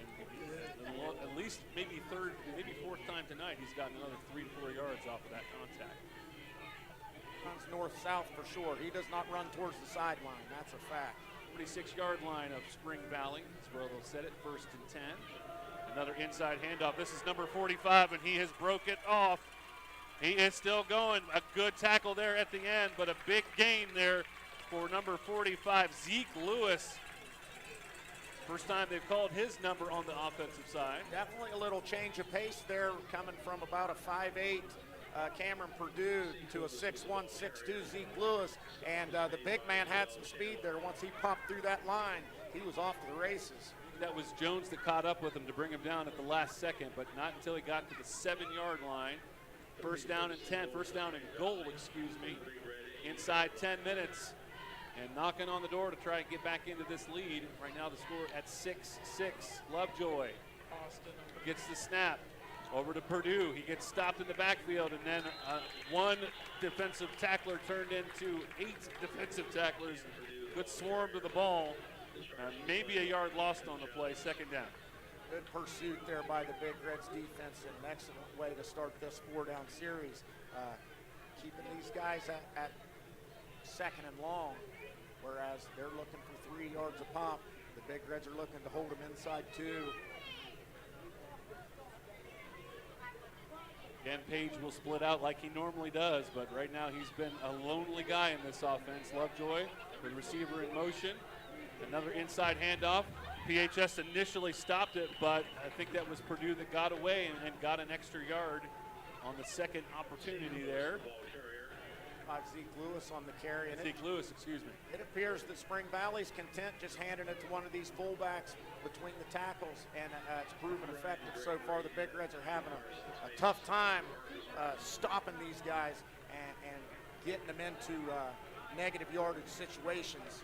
at least maybe 4th time tonight, he's gotten another 3 to 4 yards off of that contact. Runs north-south for sure. He does not run towards the sideline. That's a fact. 46-yard line of Spring Valley. That's where they'll set it, 1st and 10. Another inside handoff. This is number 45, and he has broke it off. He is still going. A good tackle there at the end, but a big gain there for number 45, Zeke Lewis. First time they've called his number on the offensive side. Definitely a little change of pace there, coming from about a 5'8", Cameron Purdue to a 6'1", 6'2", Zeke Lewis. And the big man had some speed there. Once he popped through that line, he was off to the races. That was Jones that caught up with him to bring him down at the last second, but not until he got to the 7-yard line. First down and goal, inside 10 minutes. And knocking on the door to try and get back into this lead. Right now the score at 6-6. Lovejoy gets the snap over to Purdue. He gets stopped in the backfield, and then one defensive tackler turned into 8 defensive tacklers. Good swarm to the ball. Maybe a yard lost on the play, second down. Good pursuit there by the Big Reds defense, and an excellent way to start this 4-down series. Keeping these guys at second and long, whereas they're looking for 3 yards a pop. The Big Reds are looking to hold them inside 2. Again, Page will split out like he normally does, but right now he's been a lonely guy in this offense. Lovejoy, the receiver in motion. Another inside handoff. PHS initially stopped it, but I think that was Purdue that got away and got an extra yard on the second opportunity there. Zeke Lewis on the carry. And Zeke Lewis, excuse me. It appears that Spring Valley's content just handing it to one of these fullbacks between the tackles, and it's proven effective so far. The Big Reds are having a tough time stopping these guys and getting them into negative yardage situations.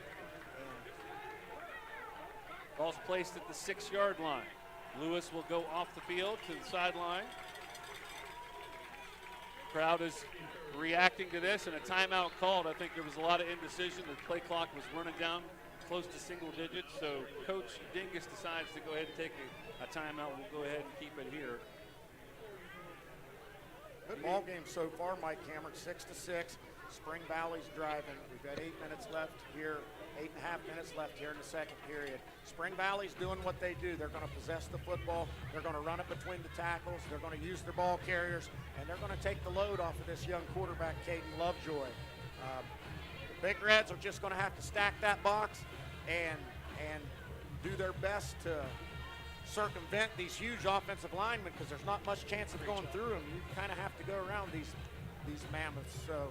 Ball's placed at the 6-yard line. Lewis will go off the field to the sideline. Crowd is reacting to this, and a timeout called. I think there was a lot of indecision. The play clock was running down close to single digits, so Coach Dingus decides to go ahead and take a timeout. We'll go ahead and keep it here. Good ball game so far, Mike Cameron, 6-6. Spring Valley's driving. We've got 8 minutes left here, 8.5 minutes left here in the second period. Spring Valley's doing what they do. They're going to possess the football. They're going to run it between the tackles. They're going to use their ball carriers, and they're going to take the load off of this young quarterback, Caden Lovejoy. The Big Reds are just going to have to stack that box and do their best to circumvent these huge offensive linemen, because there's not much chance of going through them. You kind of have to go around these mammoths. So.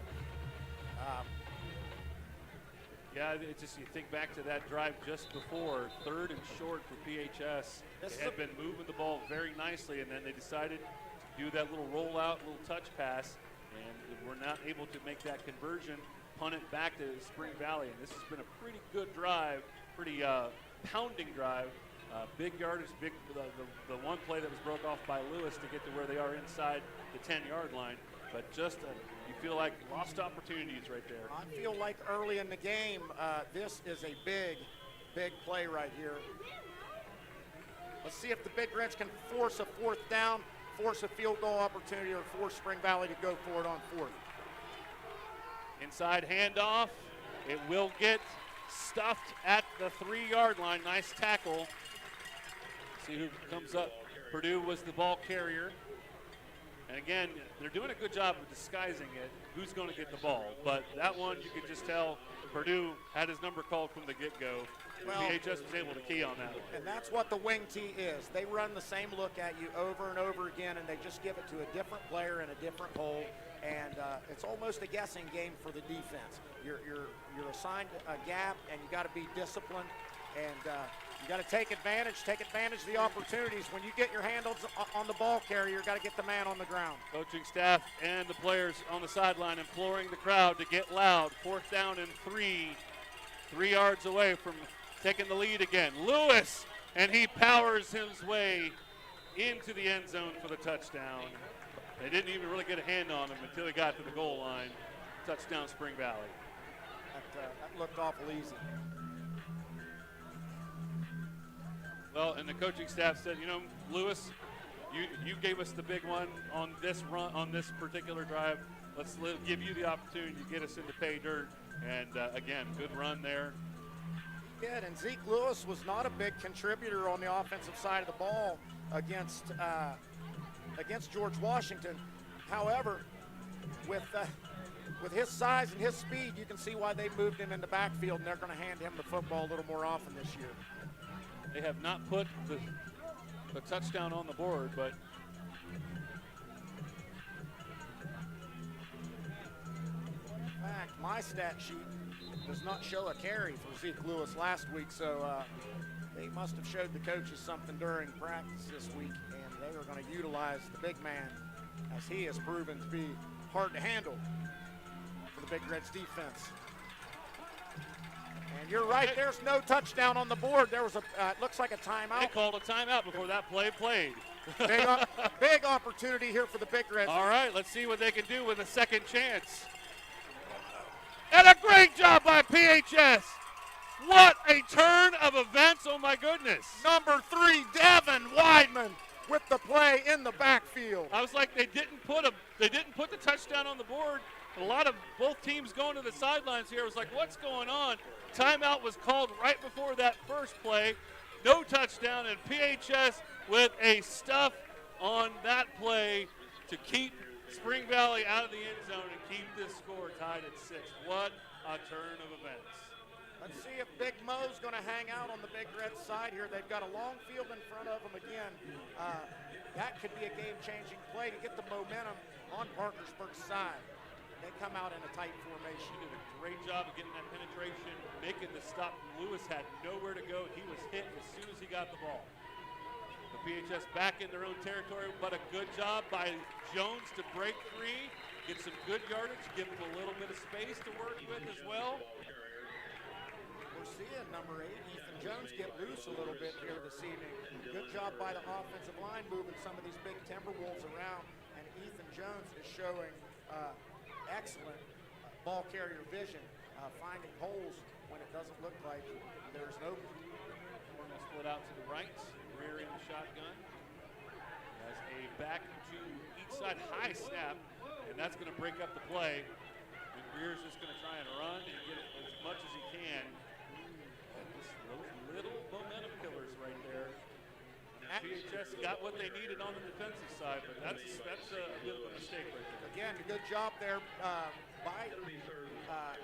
Yeah, it's just, you think back to that drive just before, 3rd and short for PHS. They had been moving the ball very nicely, and then they decided to do that little rollout, little touch pass, and were not able to make that conversion, punt it back to Spring Valley. And this has been a pretty good drive, pretty pounding drive Big yardage, the one play that was broke off by Lewis to get to where they are inside the 10-yard line. But just you feel like lost opportunities right there. I feel like early in the game, this is a big play right here. Let's see if the Big Reds can force a fourth down, force a field goal opportunity, or force Spring Valley to go for it on fourth. Inside handoff. It will get stuffed at the 3-yard line. Nice tackle. See who comes up. Purdue was the ball carrier. And again, they're doing a good job of disguising it, who's going to get the ball. But that one, you could just tell Purdue had his number called from the get-go. Well, PHS was able to key on that one. And that's what the wing tee is. They run the same look at you over and over again, and they just give it to a different player in a different hole. And it's almost a guessing game for the defense. You're assigned a gap, and you got to be disciplined, and you got to take advantage of the opportunities. When you get your handles on the ball carrier, you got to get the man on the ground. Coaching staff and the players on the sideline imploring the crowd to get loud. 4th down and 3 yards away from taking the lead again. Lewis, and he powers his way into the end zone for the touchdown. They didn't even really get a hand on him until he got to the goal line. Touchdown, Spring Valley. That looked awful easy. Well, and the coaching staff said, you know, Lewis, you gave us the big one on this run, on this particular drive. Let's give you the opportunity to get us into pay dirt. And again, good run there. Yeah, and Zeke Lewis was not a big contributor on the offensive side of the ball against George Washington. However, with his size and his speed, you can see why they moved him in the backfield, and they're going to hand him the football a little more often this year. They have not put the touchdown on the board, but in fact, my stat sheet does not show a carry for Zeke Lewis last week, so they must have showed the coaches something during practice this week, and they are going to utilize the big man, as he has proven to be hard to handle for the Big Reds defense. And you're right, there's no touchdown on the board. There was it looks like a timeout. They called a timeout before that play played. Big opportunity here for the Big Reds. All right, let's see what they can do with a second chance. And a great job by PHS. What a turn of events, oh my goodness. Number 3, Devin Weidman with the play in the backfield. I was like, they didn't put the touchdown on the board. A lot of both teams going to the sidelines here. I was like, what's going on? Timeout was called right before that first play. No touchdown, and PHS with a stuff on that play to keep Spring Valley out of the end zone and keep this score tied at 6. What a turn of events. Let's see if Big Mo's going to hang out on the Big Red side here. They've got a long field in front of them again. That could be a game-changing play to get the momentum on Parkersburg's side. They come out in a tight formation. He did a great job of getting that penetration, making the stop. Lewis had nowhere to go. He was hit as soon as he got the ball. The PHS back in their own territory, but a good job by Jones to break free, get some good yardage, give him a little bit of space to work with as well. We're seeing number 8, Ethan Jones, get loose a little bit here this evening. Good job by the offensive line moving some of these big Timberwolves around, and Ethan Jones is showing excellent ball carrier vision, finding holes when it doesn't look like there's an opening. We're going to split out to the right, rear in the shotgun. Has a back to each side high snap, and that's going to break up the play. And Greer's just going to try and run and get it as much as he can. And just those little momentum killers right there. And PHS got what they needed on the defensive side, but that's a bit of a mistake right there. Again, a good job there by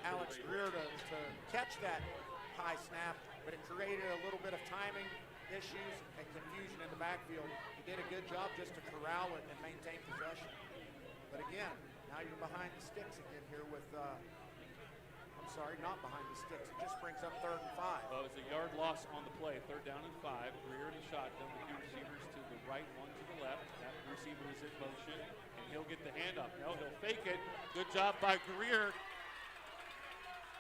Alex Greer to catch that high snap, but it created a little bit of timing issues and confusion in the backfield. He did a good job just to corral it and maintain possession. But again, now you're behind the sticks again here with, I'm sorry, not behind the sticks. It just brings up 3rd and 5. Well, it was a yard loss on the play, 3rd down and 5. Greer in the shotgun, the 2 receivers to the right, 1 to the left. That receiver is in motion, and he'll get the handoff. No, he'll fake it. Good job by Greer.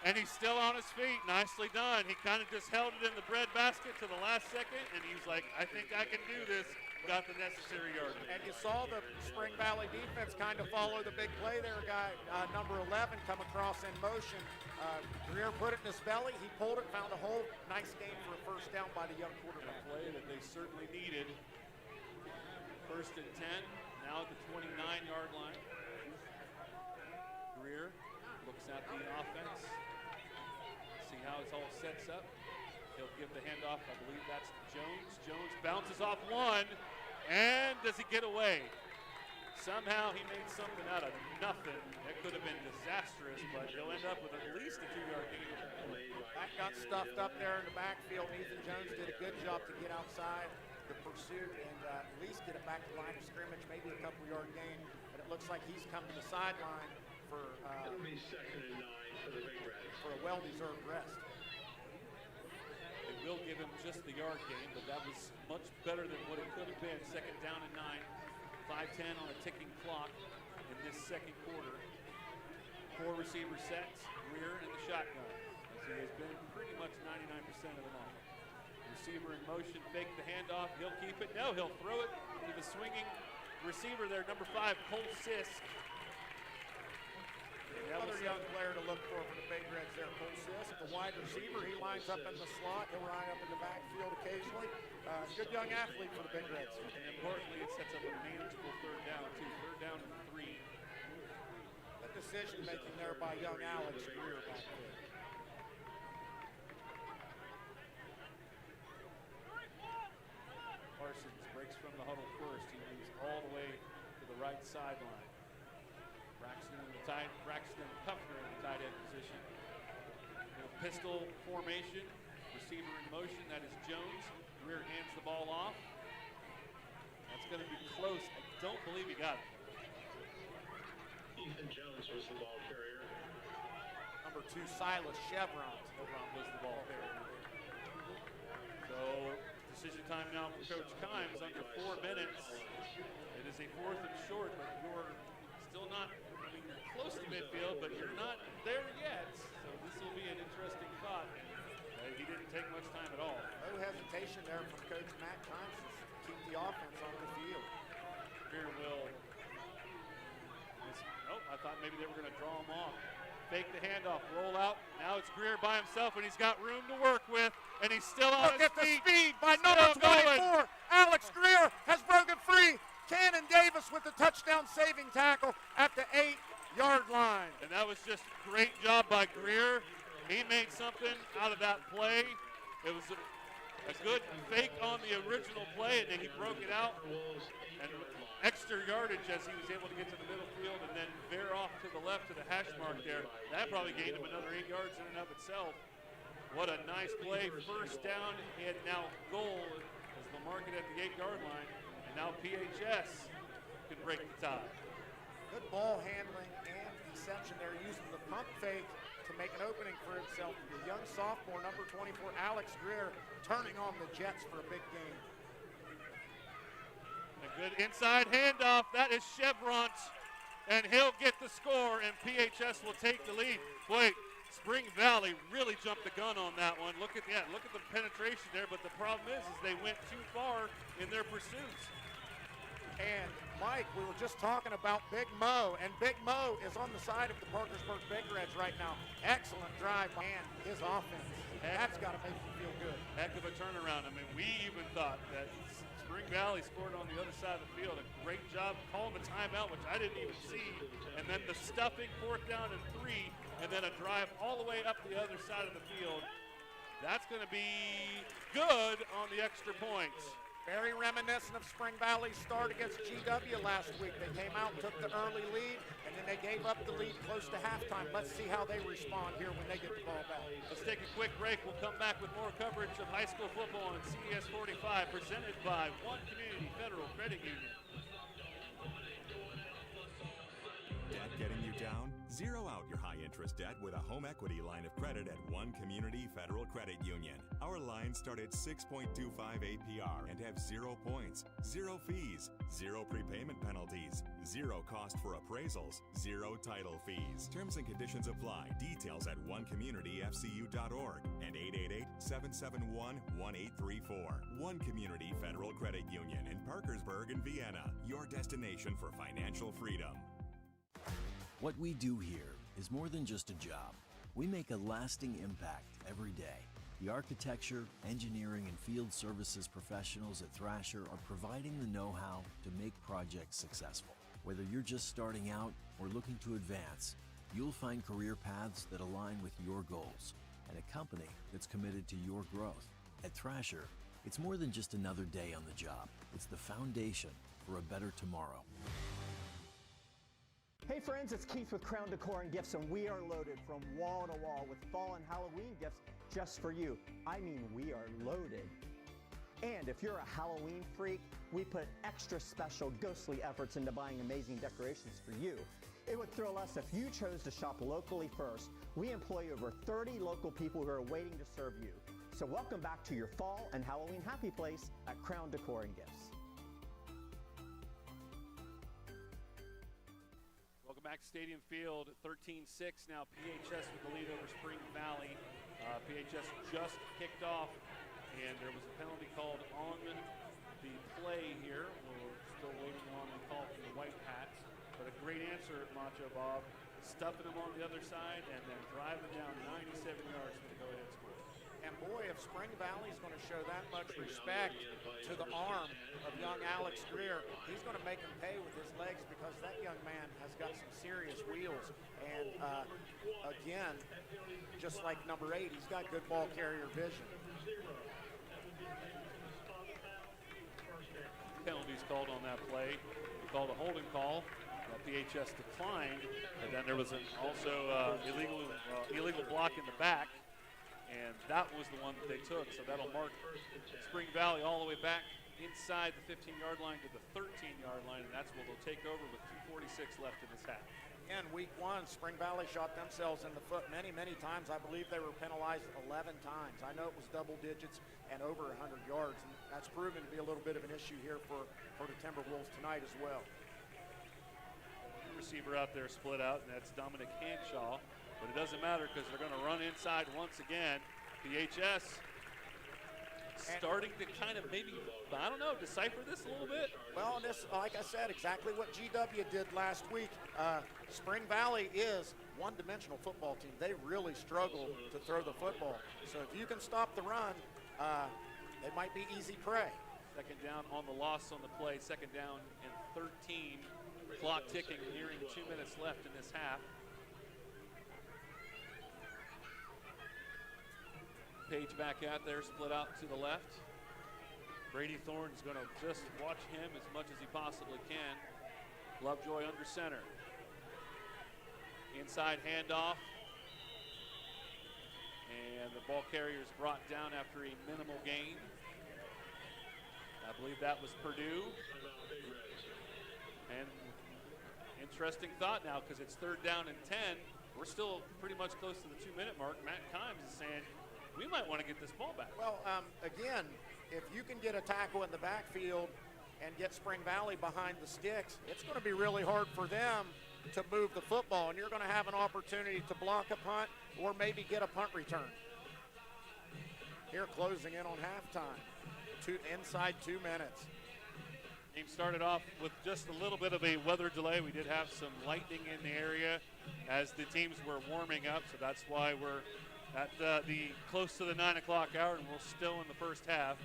And he's still on his feet. Nicely done. He kind of just held it in the breadbasket to the last second, and he's like, I think I can do this. Got the necessary yardage. And you saw the Spring Valley defense kind of follow the big play there. Guy number 11 come across in motion. Greer put it in his belly. He pulled it, found a hole. Nice game for a first down by the young quarterback. Play that they certainly needed. First and 10, now at the 29-yard line. Greer looks at the offense. See how it all sets up. He'll give the handoff. I believe that's Jones. Jones bounces off one, and does he get away? Somehow he made something out of nothing. That could have been disastrous, but he'll end up with at least a 2-yard gain. That got stuffed up there in the backfield. Ethan Jones did a good job to get outside the pursuit and at least get it back to the line of scrimmage, maybe a couple-yard gain. But it looks like he's come to the sideline for a well-deserved rest. They will give him just the yard gain, but that was much better than what it could have been. Second down and 9, 5:10 on a ticking clock in this second quarter. 4 receiver sets, Greer in the shotgun, as he has been pretty much 99% of the night. Receiver in motion, fake the handoff. He'll keep it. No, he'll throw it to the swinging receiver there, number 5, Cole Sisk. Another young player to look for the Big Reds there, Cole Sisk, the wide receiver. He lines up in the slot. He'll line up in the backfield occasionally. Good young athlete for the Big Reds. And importantly, it sets up a manageable third down, too. Third down and 3. That decision making there by young Alex Greer back there. Parsons breaks from the huddle first. He moves all the way to the right sideline. Braxton Kuffner in the tight end position. In a pistol formation, receiver in motion, that is Jones. Greer hands the ball off. That's going to be close. I don't believe he got it. Ethan Jones was the ball carrier. Number 2, Silas Chevron. Chevron was the ball carrier. So, decision time now for Coach Kimes under 4 minutes. It is a 4th and short, but you're still not close to midfield, but you're not there yet. So this will be an interesting thought. He didn't take much time at all. No hesitation there from Coach Matt Kimes to keep the offense on the field. Greer will. Oh, I thought maybe they were going to draw him off. Fake the handoff, roll out. Now it's Greer by himself, and he's got room to work with, and he's still on his feet. Look at the speed by number 24. Alex Greer has broken free. Cannon Davis with the touchdown saving tackle at the 8-yard line. And that was just a great job by Greer. He made something out of that play. It was a good fake on the original play, and then he broke it out. And extra yardage as he was able to get to the middle field and then veer off to the left to the hash mark there. That probably gained him another 8 yards in and of itself. What a nice play. First down, he had now goal as the market at the 8-yard line. And now PHS can break the tie. Good ball handling and deception there, using the pump fake to make an opening for himself. The young sophomore, number 24, Alex Greer, turning on the Jets for a big game. A good inside handoff. That is Chevron, and he'll get the score, and PHS will take the lead. Boy, Spring Valley really jumped the gun on that one. Look at the penetration there, but the problem is they went too far in their pursuits. And Mike, we were just talking about Big Mo, and Big Mo is on the side of the Parkersburg Big Reds right now. Excellent drive and his offense. That's got to make you feel good. Heck of a turnaround. I mean, we even thought that Spring Valley scored on the other side of the field. A great job calling the timeout, which I didn't even see. And then the stuffing, 4th down and 3, and then a drive all the way up the other side of the field. That's going to be good on the extra points. Very reminiscent of Spring Valley's start against GW last week. They came out and took the early lead, and then they gave up the lead close to halftime. Let's see how they respond here when they get the ball back. Let's take a quick break. We'll come back with more coverage of high school football on CES 45, presented by One Community Federal Credit Union. Debt getting you down? Zero out your high-interest debt with a home equity line of credit at One Community Federal Credit Union. Our lines start at 6.25 APR and have 0 points, 0 fees, 0 prepayment penalties, 0 cost for appraisals, 0 title fees. Terms and conditions apply. Details at onecommunityfcu.org and 888-771-1834. One Community Federal Credit Union in Parkersburg and Vienna. Your destination for financial freedom. What we do here is more than just a job. We make a lasting impact every day. The architecture, engineering, and field services professionals at Thrasher are providing the know-how to make projects successful. Whether you're just starting out or looking to advance, you'll find career paths that align with your goals and a company that's committed to your growth. At Thrasher, it's more than just another day on the job. It's the foundation for a better tomorrow. Hey friends, it's Keith with Crown Decor and Gifts, and we are loaded from wall to wall with fall and Halloween gifts just for you. I mean, we are loaded. And if you're a Halloween freak, we put extra special ghostly efforts into buying amazing decorations for you. It would thrill us if you chose to shop locally first. We employ over 30 local people who are waiting to serve you. So welcome back to your fall and Halloween happy place at Crown Decor and Gifts. Welcome back to Stadium Field, 13-6 now. PHS with the lead over Spring Valley. PHS just kicked off, and there was a penalty called on the play here. We're still waiting on the call from the White Hats, but a great answer, Macho Bob, stuffing them on the other side and then driving down 97 yards for the go-ahead score. And boy, if Spring Valley's going to show that much respect to the arm of young Alex Greer, he's going to make him pay with his legs, because that young man has got some serious wheels. And again, just like number 8, he's got good ball carrier vision. Penalties called on that play. We called a holding call. PHS declined, and then there was also illegal block in the back. And that was the one that they took, so that'll mark Spring Valley all the way back inside the 15-yard line to the 13-yard line, and that's where they'll take over with 2:46 left in this half. And week 1, Spring Valley shot themselves in the foot many, many times. I believe they were penalized 11 times. I know it was double digits and over 100 yards, and that's proven to be a little bit of an issue here for the Timberwolves tonight as well. Receiver out there split out, and that's Dominic Hanshaw. But it doesn't matter, because they're going to run inside once again. PHS starting to kind of maybe, I don't know, decipher this a little bit. Well, and this, like I said, exactly what GW did last week. Spring Valley is one-dimensional football team. They really struggle to throw the football. So if you can stop the run, they might be easy prey. Second down on the loss on the play. Second down and 13. Clock ticking, nearing 2 minutes left in this half. Page back out there, split out to the left. Brady Thorne's going to just watch him as much as he possibly can. Lovejoy under center. Inside handoff. And the ball carrier is brought down after a minimal gain. I believe that was Purdue. And interesting thought now, because it's 3rd down and 10. We're still pretty much close to the 2-minute mark. Matt Kimes is saying, we might want to get this ball back. Well, again, if you can get a tackle in the backfield and get Spring Valley behind the sticks, it's going to be really hard for them to move the football, and you're going to have an opportunity to block a punt or maybe get a punt return. Here closing in on halftime, inside 2 minutes. Game started off with just a little bit of a weather delay. We did have some lightning in the area as the teams were warming up, so that's why we're at the close to the 9 o'clock hour, and we're still in the first half.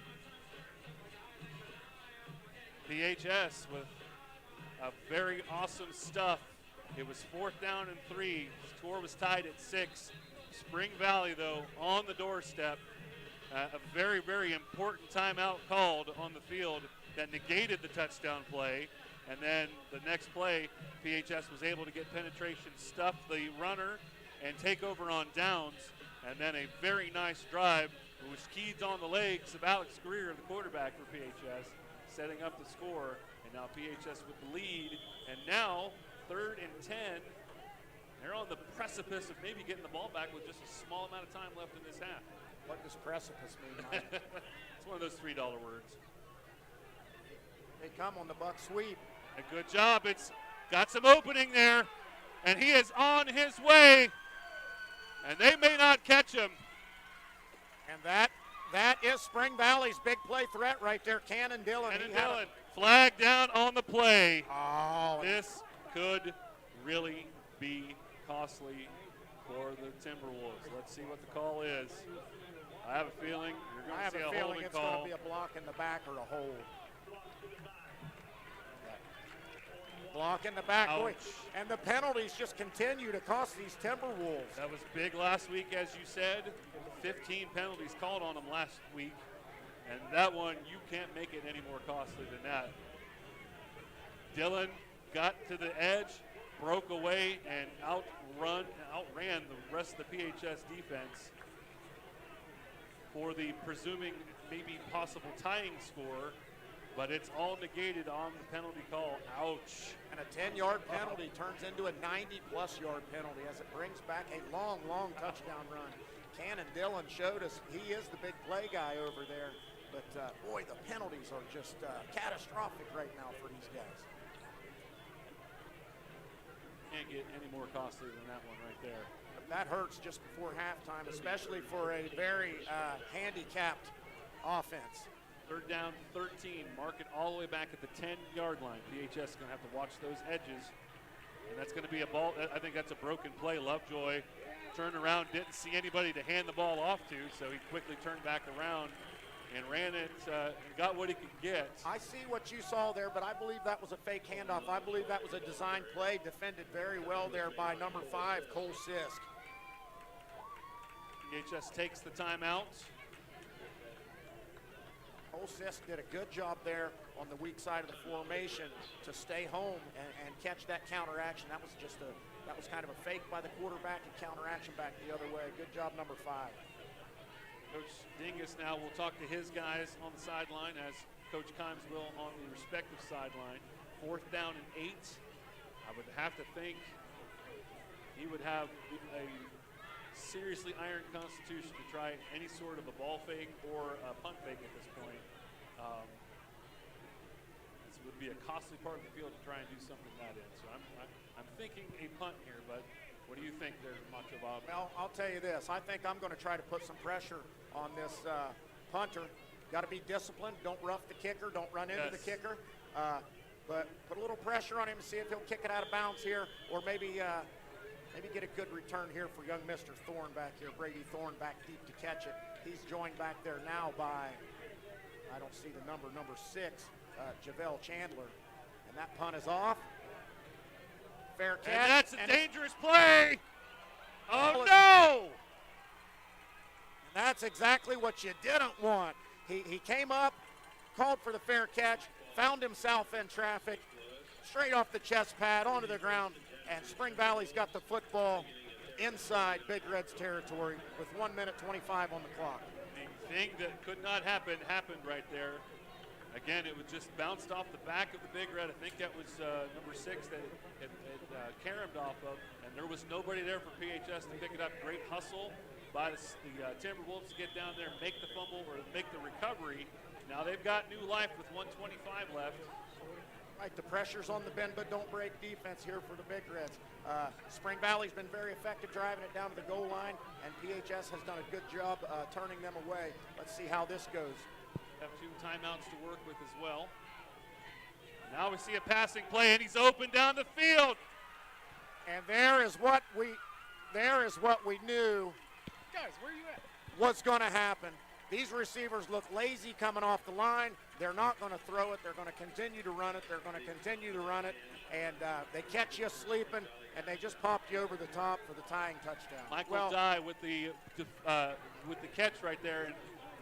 PHS with a very awesome stuff. It was 4th down and 3. Score was tied at 6. Spring Valley, though, on the doorstep. A very, very important timeout called on the field that negated the touchdown play. And then the next play, PHS was able to get penetration, stuff the runner, and take over on downs. And then a very nice drive. It was keyed on the legs of Alex Greer, the quarterback for PHS, setting up the score. And now PHS with the lead. And now 3rd and 10 They're on the precipice of maybe getting the ball back with just a small amount of time left in this half. What does precipice mean, Mike? It's one of those $3 words. They come on the Buck sweep. A good job. It's got some opening there, and he is on his way, and they may not catch him. And that is Spring Valley's big play threat right there, Cannon Dillon. Flag down on the play. Oh, this could really be costly for the Timberwolves. Let's see what the call is. I have a feeling you're going to see a holding it's call. going to be a block in the back or a hold. Block in the back. Boy, and the penalties just continue to cost these Timberwolves. That was big last week, as you said. 15 penalties called on them last week. And that one, you can't make it any more costly than that. Dillon got to the edge, broke away, and outran the rest of the PHS defense for the presuming maybe possible tying score, but it's all negated on the penalty call. Ouch. And a 10-yard penalty turns into a 90-plus yard penalty as it brings back a long, long touchdown run. Cannon Dillon showed us he is the big play guy over there. But, boy, the penalties are just catastrophic right now for these guys. Can't get any more costly than that one right there. But that hurts just before halftime, especially for a very handicapped offense. Third down, 13. Mark it all the way back at the 10-yard line. PHS is going to have to watch those edges. And that's going to be a ball. I think that's a broken play. Lovejoy turned around, didn't see anybody to hand the ball off to, so he quickly turned back around and ran it and got what he could get. I see what you saw there, but I believe that was a fake handoff. I believe that was a design play, defended very well there by number 5, Cole Sisk. PHS takes the timeout. Cole Sisk did a good job there on the weak side of the formation to stay home and catch that counter action. That was kind of a fake by the quarterback and counter action back the other way. Good job, number 5. Coach Dingus now will talk to his guys on the sideline as Coach Kimes will on the respective sideline. 4th down and 8. I would have to think he would have a seriously iron constitution to try any sort of a ball fake or a punt fake at this point. This would be a costly part of the field to try and do something that in. So I'm thinking a punt here, but what do you think there, Macho Bob? Well, I'll tell you this. I think I'm going to try to put some pressure on this punter. Got to be disciplined. Don't rough the kicker. Don't run into the kicker. But put a little pressure on him and see if he'll kick it out of bounds here, or maybe get a good return here for young Mr. Thorne back here. Brady Thorne back deep to catch it. He's joined back there now by, I don't see the number 6, Javelle Chandler. And that punt is off. Fair catch. And that's a dangerous play. Oh, no! And that's exactly what you didn't want. He came up, called for the fair catch, found himself in traffic, straight off the chest pad, onto the ground, and Spring Valley's got the football inside Big Red's territory with 1 minute 25 on the clock. The thing that could not happen happened right there. Again, it was just bounced off the back of the Big Red. I think that was number 6 that it caromed off of, and there was nobody there for PHS to pick it up. Great hustle by the Timberwolves to get down there, make the fumble or make the recovery. Now they've got new life with 1:25 left. Right, the pressure's on the bend but don't break defense here for the Big Reds. Spring Valley's been very effective driving it down to the goal line, and PHS has done a good job turning them away. Let's see how this goes. Have 2 timeouts to work with as well. Now we see a passing play, and he's open down the field. And there is what we knew. Guys, where are you at? Was going to happen. These receivers look lazy coming off the line. They're not going to throw it. They're going to continue to run it. And they catch you sleeping, and they just popped you over the top for the tying touchdown. Michael Dye with the catch right there, and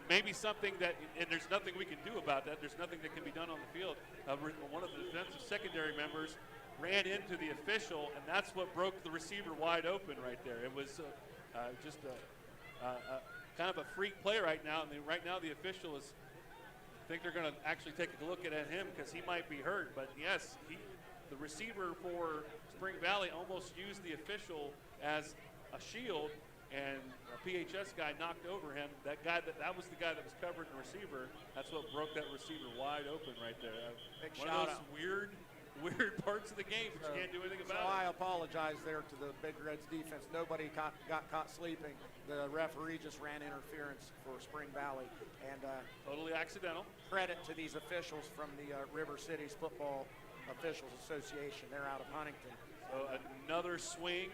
maybe something that, and there's nothing we can do about that. There's nothing that can be done on the field. One of the defensive secondary members ran into the official, and that's what broke the receiver wide open right there. It was just kind of a freak play right now. And right now the official is, I think they're going to actually take a look at him because he might be hurt. But yes, the receiver for Spring Valley almost used the official as a shield, and a PHS guy knocked over him. That was the guy that was covering the receiver. That's what broke that receiver wide open right there. Big One of those weird parts of the game that you can't do anything about. I apologize there to the Big Reds defense. Nobody got caught sleeping. The referee just ran interference for Spring Valley. And totally accidental. Credit to these officials from the River Cities Football Officials Association. They're out of Huntington. So another swing.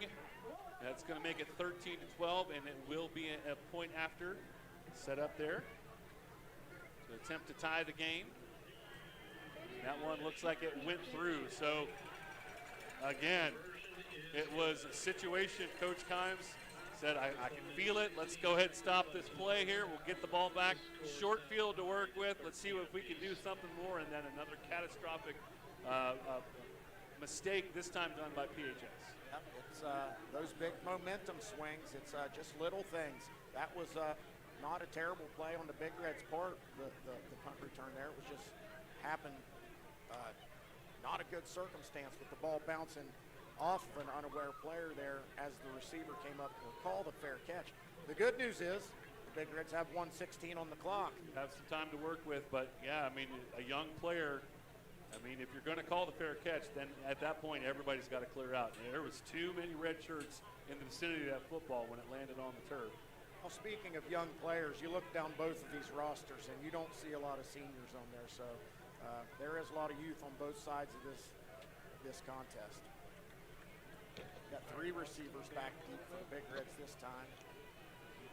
That's going to make it 13-12, and it will be a point after set up there to attempt to tie the game. That one looks like it went through. So, again, it was a situation. Coach Kimes said, I can feel it. Let's go ahead and stop this play here. We'll get the ball back. Short field to work with. Let's see if we can do something more. And then another catastrophic mistake, this time done by PHS. Yep, it's those big momentum swings. It's just little things. That was not a terrible play on the Big Reds' part, the punt return there. It was just happened, not a good circumstance with the ball bouncing off of an unaware player there as the receiver came up to call the fair catch. The good news is the Big Reds have 1:16 on the clock. Have some time to work with, but yeah, I mean, a young player, I mean, if you're going to call the fair catch, then at that point, everybody's got to clear out. And there was too many red shirts in the vicinity of that football when it landed on the turf. Well, speaking of young players, you look down both of these rosters, and you don't see a lot of seniors on there. So there is a lot of youth on both sides of this contest. Got 3 receivers back deep for the Big Reds this time.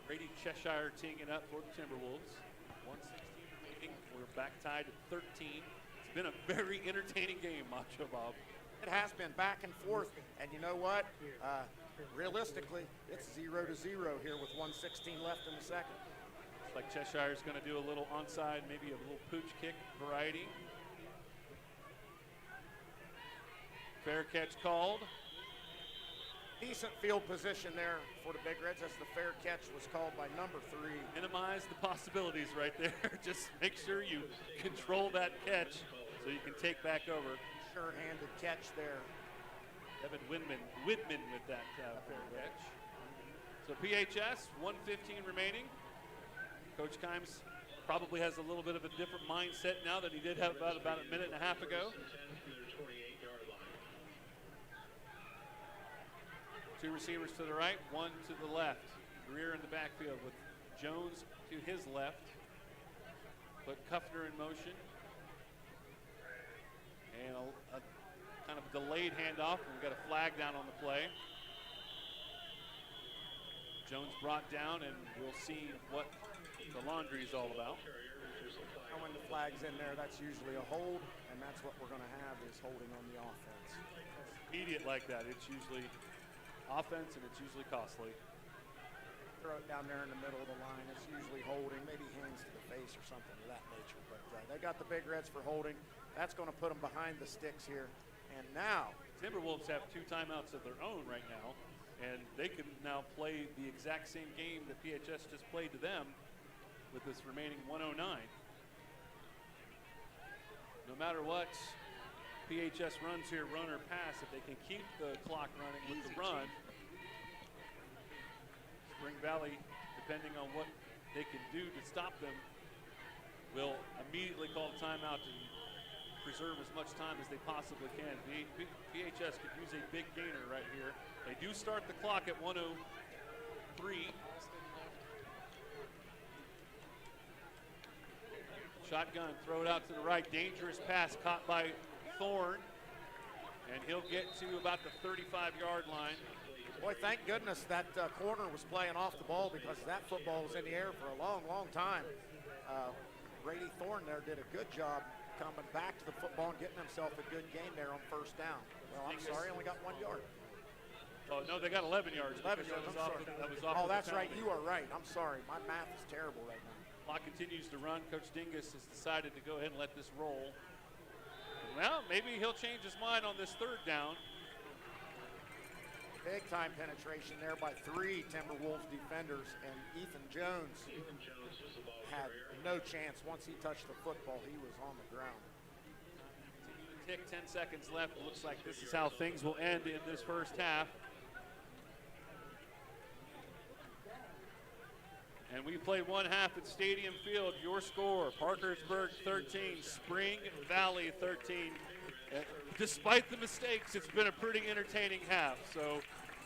Brady Cheshire teeing it up for the Timberwolves. 1:16 remaining. We're back tied at 13. It's been a very entertaining game, Macho Bob. It has been back and forth, and you know what? Realistically, it's 0-0 here with 1:16 left in the second. Looks like Cheshire's going to do a little onside, maybe a little pooch kick variety. Fair catch called. Decent field position there for the Big Reds as the fair catch was called by number 3. Minimize the possibilities right there. Just make sure you control that catch so you can take back over. Sure-handed catch there. Evan Whitman with that fair catch. So PHS, 1:15 remaining. Coach Kimes probably has a little bit of a different mindset now than he did have about a minute and a half ago. 2 receivers to the right, 1 to the left. Greer in the backfield with Jones to his left. Put Kuffner in motion. And a kind of delayed handoff. We've got a flag down on the play. Jones brought down, and we'll see what the laundry is all about. And when the flag's in there, that's usually a hold, and that's what we're going to have is holding on the offense. Immediate like that, it's usually offense, and it's usually costly. Throw it down there in the middle of the line. It's usually holding, maybe hands to the face or something of that nature. But they got the Big Reds for holding. That's going to put them behind the sticks here. And now Timberwolves have 2 timeouts of their own right now, and they can now play the exact same game that PHS just played to them with this remaining 1:09. No matter what PHS runs here, run or pass, if they can keep the clock running with the run, Spring Valley, depending on what they can do to stop them, will immediately call a timeout to preserve as much time as they possibly can. PHS could use a big gainer right here. They do start the clock at 1:03. Shotgun, throw it out to the right. Dangerous pass caught by Thorne. And he'll get to about the 35-yard line. Boy, thank goodness that corner was playing off the ball because that football was in the air for a long, long time. Brady Thorne there did a good job coming back to the football and getting himself a good gain there on first down. Well, I'm sorry, only got 1 yard. Oh, no, they got 11 yards. 11 yards, That was off oh, that's penalty. right, you are right. I'm sorry, my math is terrible right now. Clock continues to run. Coach Dingus has decided to go ahead and let this roll. Well, maybe he'll change his mind on this 3rd down. Big time penetration there by 3 Timberwolves defenders, and Ethan Jones had no chance. Once he touched the football, he was on the ground. Continue to tick, 10 seconds left. It looks like this is how things will end in this first half. And we played one half at Stadium Field. Your score, Parkersburg 13, Spring Valley 13. Despite the mistakes, it's been a pretty entertaining half. So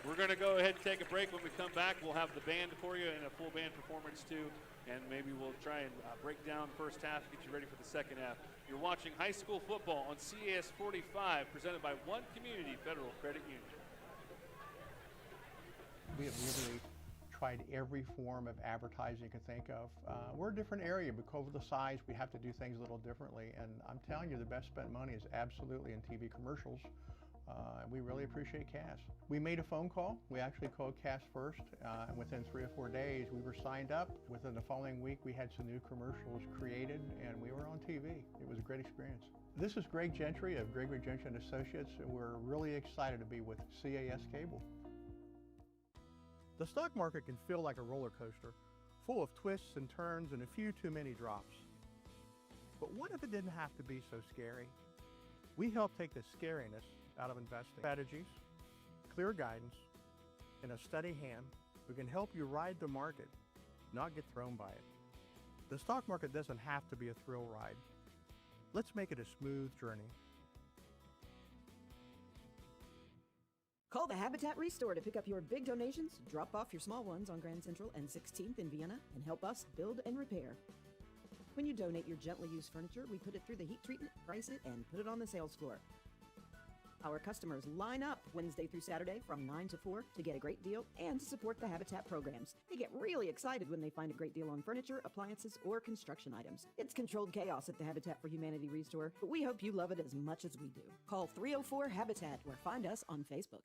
we're going to go ahead and take a break. When we come back, we'll have the band for you and a full band performance too. And maybe we'll try and break down the first half, get you ready for the second half. You're watching high school football on CAS 45, presented by One Community Federal Credit Union. We have literally tried every form of advertising you can think of. We're a different area because of the size. We have to do things a little differently. And I'm telling you, the best spent money is absolutely in TV commercials. And we really appreciate CAS. We made a phone call. We actually called CAS first, and within 3 or 4 days, we were signed up. Within the following week, we had some new commercials created, and we were on TV. It was a great experience. This is Greg Gentry of Gregory Gentry & Associates, and we're really excited to be with CAS Cable. The stock market can feel like a roller coaster, full of twists and turns and a few too many drops. But what if it didn't have to be so scary? We help take the scariness out of investing. Strategies, clear guidance, and a steady hand who can help you ride the market, not get thrown by it. The stock market doesn't have to be a thrill ride. Let's make it a smooth journey. Call the Habitat Restore to pick up your big donations, drop off your small ones on Grand Central and 16th in Vienna, and help us build and repair. When you donate your gently used furniture, we put it through the heat treatment, price it, and put it on the sales floor. Our customers line up Wednesday through Saturday from 9 to 4 to get a great deal and to support the Habitat programs. They get really excited when they find a great deal on furniture, appliances, or construction items. It's controlled chaos at the Habitat for Humanity Restore, but we hope you love it as much as we do. Call 304-HABITAT or find us on Facebook.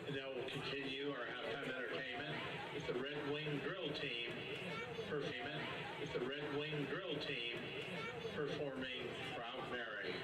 And now we'll continue our halftime entertainment with the Red Wing Drill Team performing Proud Mary.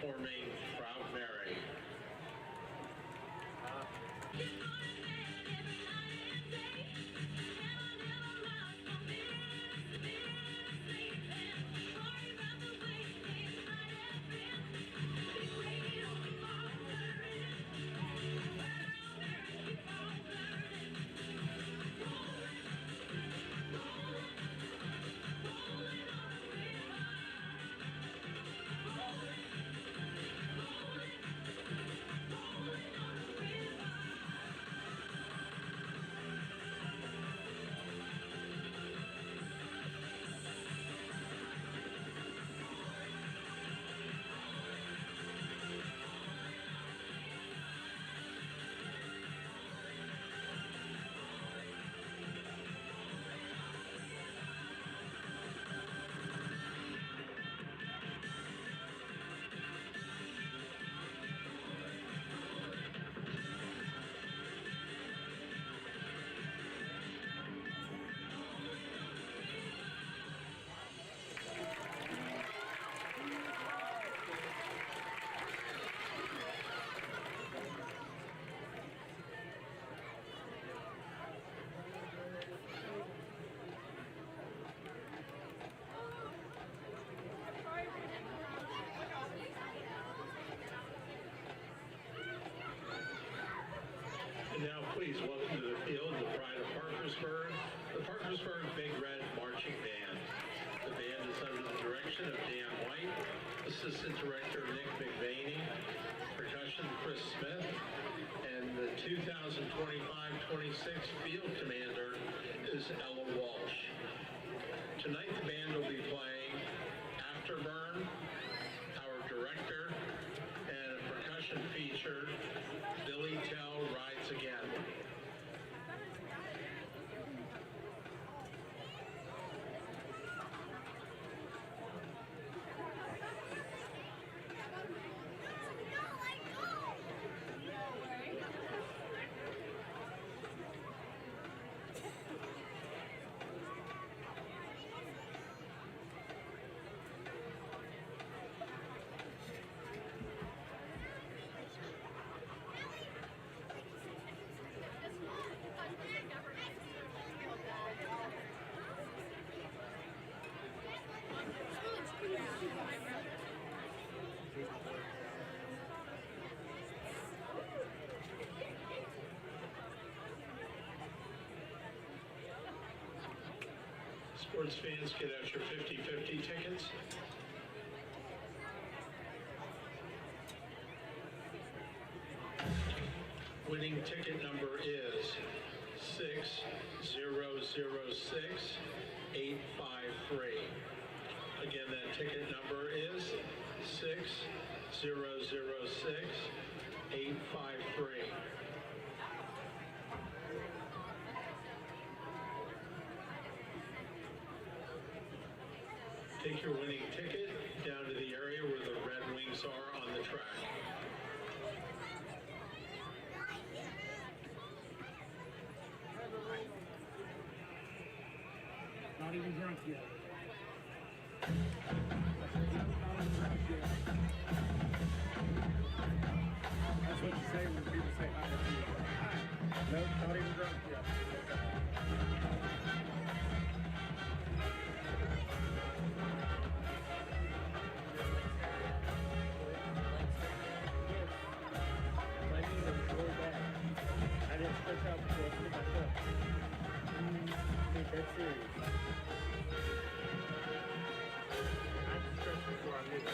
please welcome to the field the pride of Parkersburg, the Parkersburg Big Red Marching Band. The band is under the direction of Dan White, Assistant Director Nick McVaney, percussion Chris Smith, and the 2025-26 field commander is Ella Walsh. Tonight the band will be playing Afterburn, Our Director, and a percussion feature, Billy Tell Rides Again. Sports fans, get out your 50-50 tickets. Winning ticket number is 6006-853. Again, that ticket number is 6006-853. Take your winning ticket down to the area where the Red Wings are on the track. Not even drunk yet. That's what you say when people say hi to you. Hi. Nope, not even drunk yet. I didn't stretch out before I put my foot. Take that serious. I stretch before I move.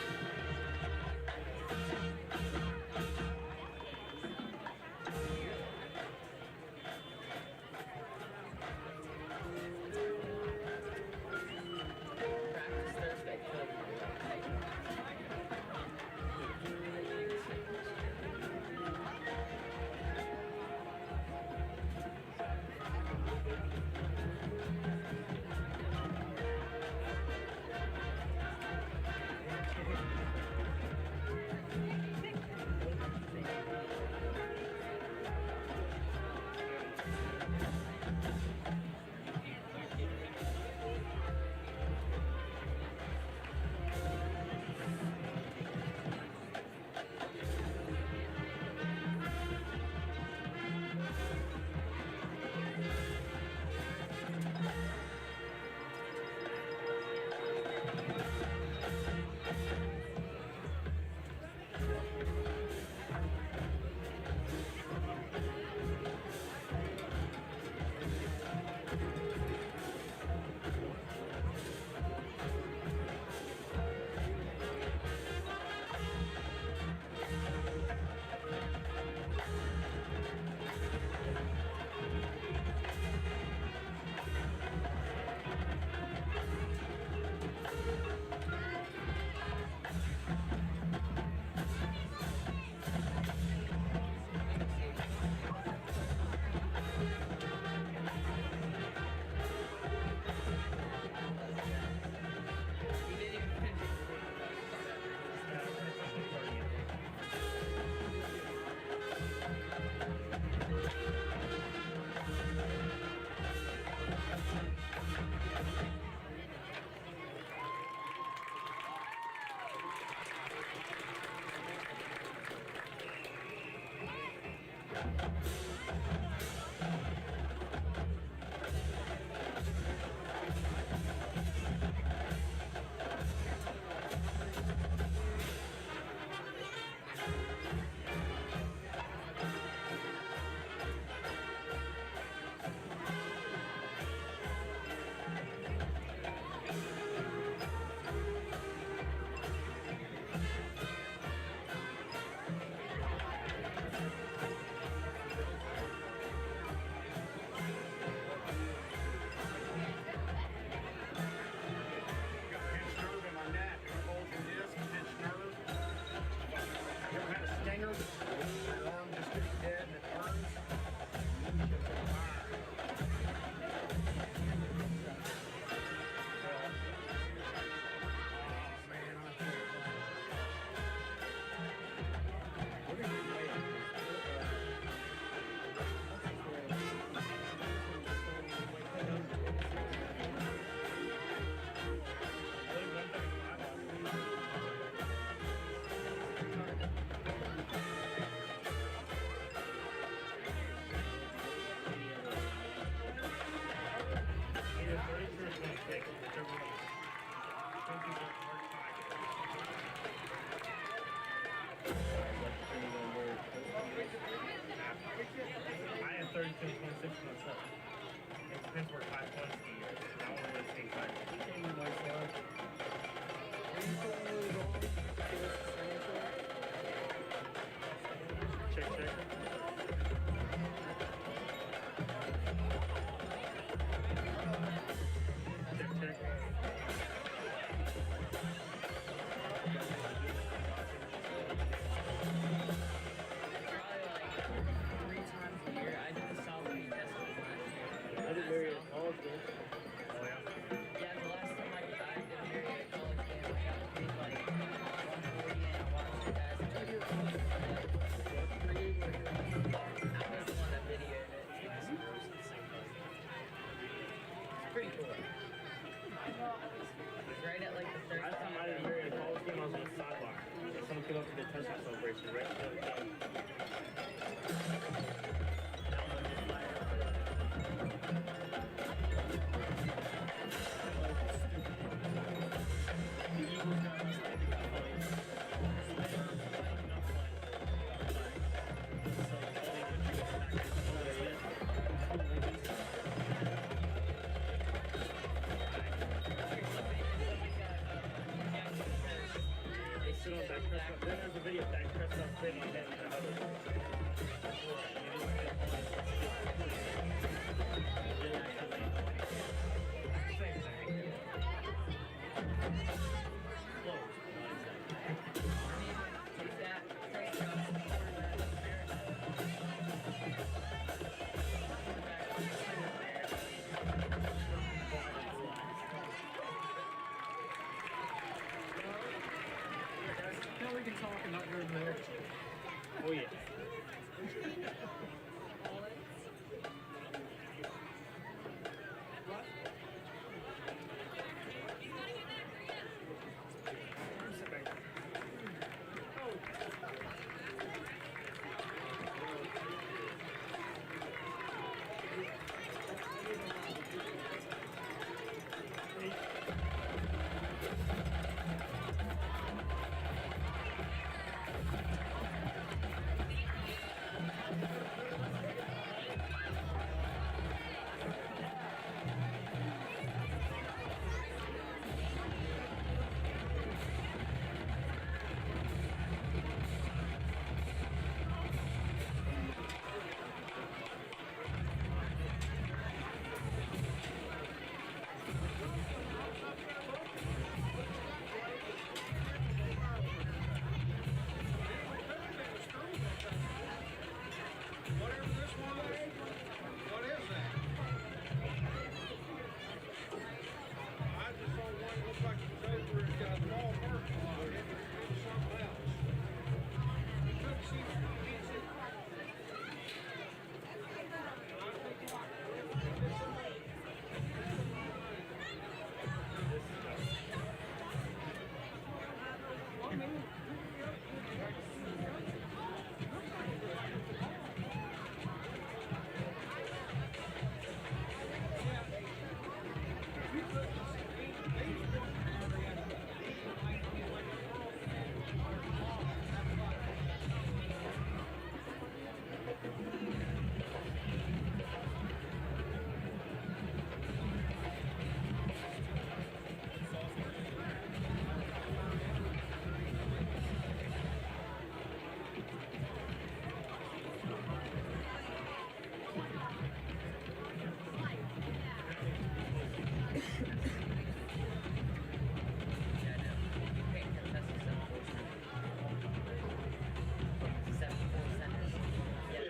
Pittsburgh High Point ski. That one was the same time. He came in my slot. Check, check. Pretty cool. Right at like the third Last time I did Marriott college game, I was on the sideline. Someone came up to the touchdown celebration right at the other time. The Eagles got us like they got funny. Then there's a video of Dak Prescott sitting on him and another Now we can talk and not go there. Oh yeah.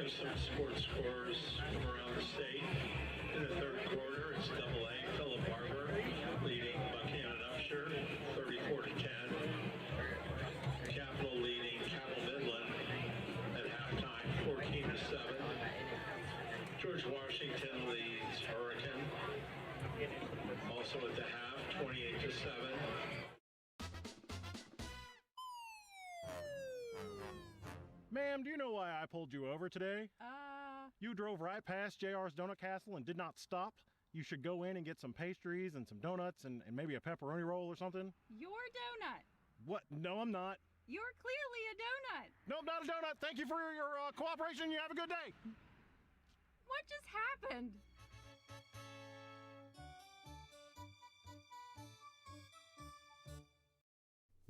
Some sports scores from around the state. In the third quarter, it's AA Philip Barber leading Buchanan Upshur 34-10. Capital leading Cabell Midland at halftime 14-7. George Washington leads Hurricane also at the half 28-7. Ma'am, do you know why I pulled you over today? You drove right past JR's Donut Castle and did not stop. You should go in and get some pastries and some donuts and maybe a pepperoni roll or something. Your donut. What? No, I'm not. You're clearly a donut. No, I'm not a donut. Thank you for your cooperation. You have a good day. What just happened?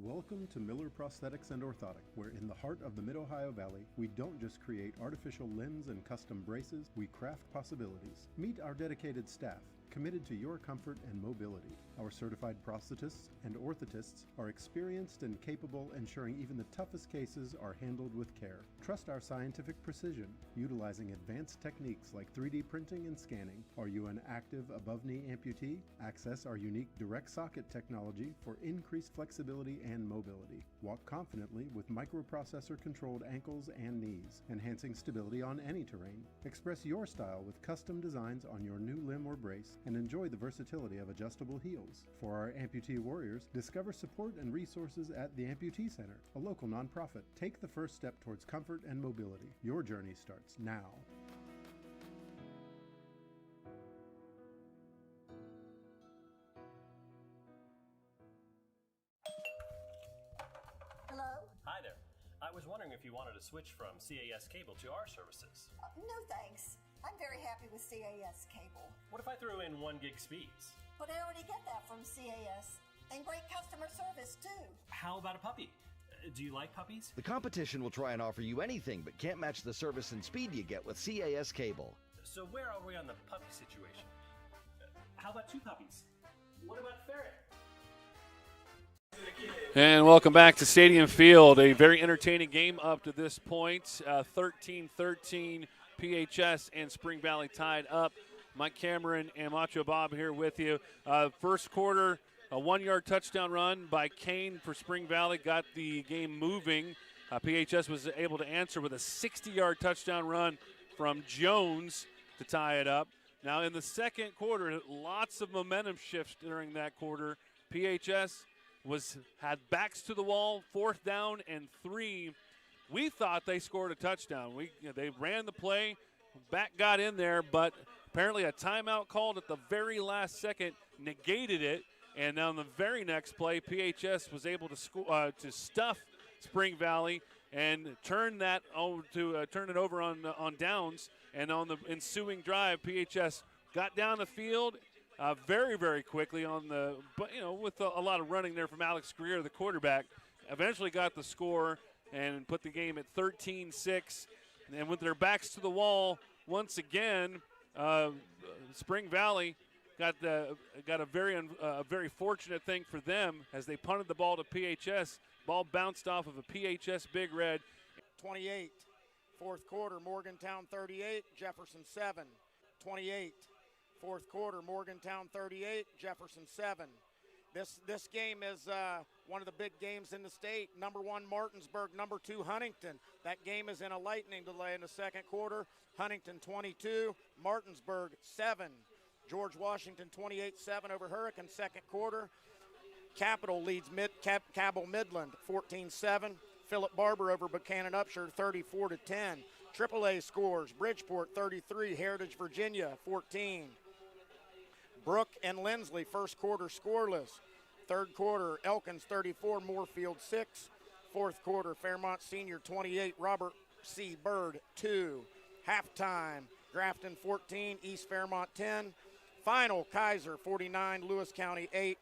Welcome to Miller Prosthetics and Orthotic, where in the heart of the Mid-Ohio Valley, we don't just create artificial limbs and custom braces, we craft possibilities. Meet our dedicated staff, committed to your comfort and mobility. Our certified prosthetists and orthotists are experienced and capable, ensuring even the toughest cases are handled with care. Trust our scientific precision, utilizing advanced techniques like 3D printing and scanning. Are you an active above-knee amputee? Access our unique direct socket technology for increased flexibility and mobility. Walk confidently with microprocessor-controlled ankles and knees, enhancing stability on any terrain. Express your style with custom designs on your new limb or brace, and enjoy the versatility of adjustable heels. For our amputee warriors, discover support and resources at the Amputee Center, a local nonprofit. Take the first step towards comfort and mobility. Your journey starts now. Hello? Hi there. I was wondering if you wanted to switch from CAS cable to our services. No thanks. I'm very happy with CAS cable. What if I threw in 1 gig speeds? But I already get that from CAS. And great customer service, too. How about a puppy? Do you like puppies? The competition will try and offer you anything, but can't match the service and speed you get with CAS cable. So where are we on the puppy situation? How about 2 puppies? What about ferret? And welcome back to Stadium Field. A very entertaining game up to this point. 13-13, PHS and Spring Valley tied up. Mike Cameron and Macho Bob here with you. First quarter, a 1-yard touchdown run by Kane for Spring Valley got the game moving. PHS was able to answer with a 60-yard touchdown run from Jones to tie it up. Now in the second quarter, lots of momentum shifts during that quarter. PHS had backs to the wall, 4th down and 3. We thought they scored a touchdown. They ran the play, back got in there, but apparently a timeout called at the very last second negated it. And on the very next play, PHS was able to stuff Spring Valley and turn it over on downs. And on the ensuing drive, PHS got down the field very, very quickly with a lot of running there from Alex Greer, the quarterback. Eventually got the score and put the game at 13-6. And with their backs to the wall, once again, Spring Valley got a very fortunate thing for them as they punted the ball to PHS. Ball bounced off of a PHS Big Red. 28, fourth quarter, Morgantown 38, Jefferson 7. 28, fourth quarter, Morgantown 38, Jefferson 7. This game is one of the big games in the state. Number 1, Martinsburg. Number 2, Huntington. That game is in a lightning delay in the second quarter. Huntington 22, Martinsburg 7. George Washington 28-7 over Hurricane. Second quarter. Capital leads Cabell Midland 14-7. Philip Barber over Buchanan Upshur 34-10. AAA scores. Bridgeport 33, Heritage Virginia 14. Brook and Lindsley first quarter scoreless. Third quarter, Elkins 34, Moorfield 6. Fourth quarter, Fairmont Senior 28, Robert C. Bird 2. Halftime, Grafton 14, East Fairmont 10. Final, Kaiser 49, Lewis County 8.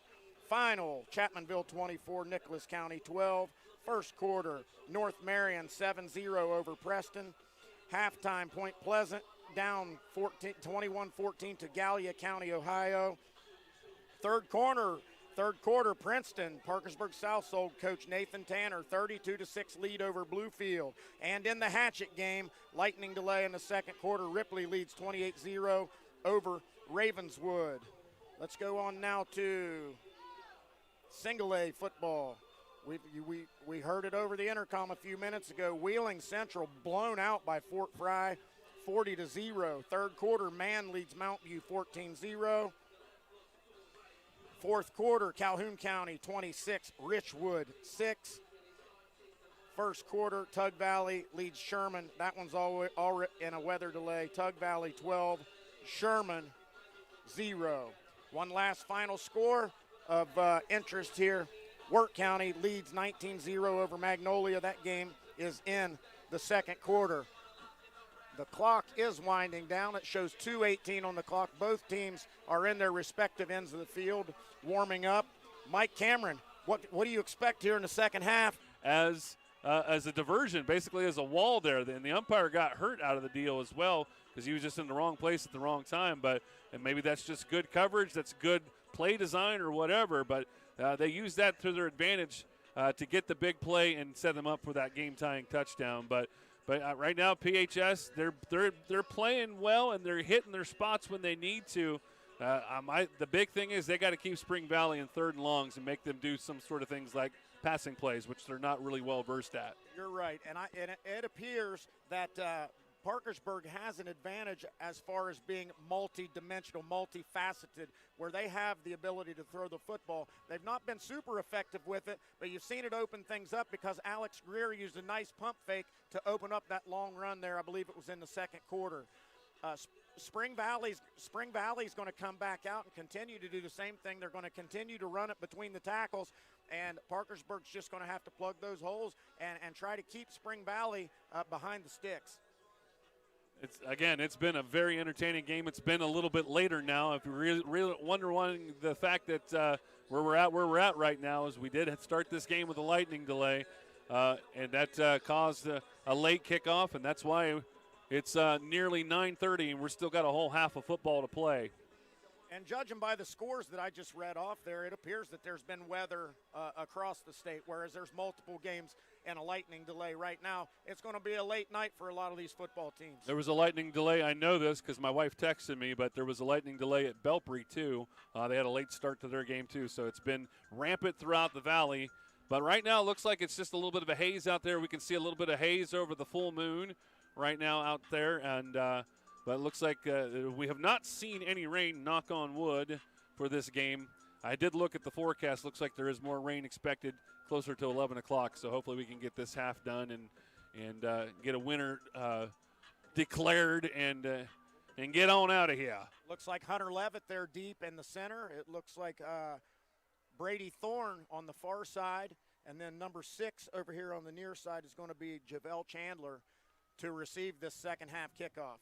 Final, Chapmanville 24, Nicholas County 12. First quarter, North Marion 7-0 over Preston. Halftime, Point Pleasant down 21-14 to Gallia County, Ohio. Third quarter, Princeton, Parkersburg South sold coach Nathan Tanner 32-6 lead over Bluefield. And in the Hatchet game, lightning delay in the second quarter, Ripley leads 28-0 over Ravenswood. Let's go on now to single A football. We heard it over the intercom a few minutes ago. Wheeling Central blown out by Fort Fry 40-0. Third quarter, Man leads Mount View 14-0. Fourth quarter, Calhoun County 26, Richwood 6. First quarter, Tug Valley leads Sherman. That one's all in a weather delay. Tug Valley 12, Sherman 0. One last final score of interest here. Work County leads 19-0 over Magnolia. That game is in the second quarter. The clock is winding down. It shows 2:18 on the clock. Both teams are in their respective ends of the field warming up. Mike Cameron, What do you expect here in the second half? As a diversion, basically as a wall there. And the umpire got hurt out of the deal as well because he was just in the wrong place at the wrong time. And maybe that's just good coverage, that's good play design or whatever. But they used that to their advantage to get the big play and set them up for that game-tying touchdown. But right now, PHS, they're playing well and they're hitting their spots when they need to. The big thing is they got to keep Spring Valley in 3rd and longs and make them do some sort of things like passing plays, which they're not really well versed at. You're right, and it appears that Parkersburg has an advantage as far as being multi-dimensional, multifaceted, where they have the ability to throw the football. They've not been super effective with it, but you've seen it open things up because Alex Greer used a nice pump fake to open up that long run there. I believe it was in the second quarter. Spring Valley's going to come back out and continue to do the same thing. They're going to continue to run it between the tackles, and Parkersburg's just going to have to plug those holes and try to keep Spring Valley behind the sticks. It's been a very entertaining game. It's been a little bit later now. If you're really wondering the fact that where we're at right now is we did start this game with a lightning delay, and that caused a late kickoff, and that's why it's nearly 9:30, and we're still got a whole half of football to play. And judging by the scores that I just read off there, it appears that there's been weather across the state, whereas there's multiple games and a lightning delay right now. It's going to be a late night for a lot of these football teams. There was a lightning delay. I know this because my wife texted me, but there was a lightning delay at Belpre, too. They had a late start to their game, too, so it's been rampant throughout the valley. But right now it looks like it's just a little bit of a haze out there. We can see a little bit of haze over the full moon right now out there, and but it looks like we have not seen any rain, knock on wood, for this game. I did look at the forecast. Looks like there is more rain expected closer to 11 o'clock, so hopefully we can get this half done and get a winner declared and get on out of here. Looks like Hunter Levitt there deep in the center. It looks like Brady Thorne on the far side, and then number 6 over here on the near side is going to be Javel Chandler to receive this second half kickoff.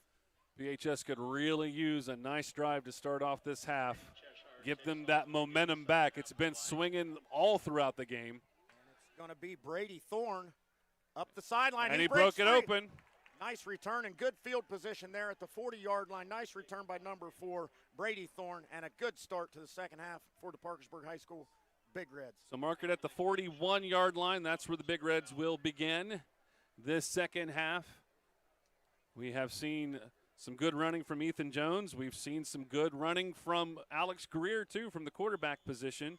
PHS could really use a nice drive to start off this half, give them that momentum back. It's been swinging all throughout the game. It's going to be Brady Thorne up the sideline. And he broke it open. Nice return and good field position there at the 40-yard line. Nice return by number 4, Brady Thorne, and a good start to the second half for the Parkersburg High School Big Reds. So mark it at the 41-yard line. That's where the Big Reds will begin this second half. We have seen some good running from Ethan Jones. We've seen some good running from Alex Greer, too, from the quarterback position.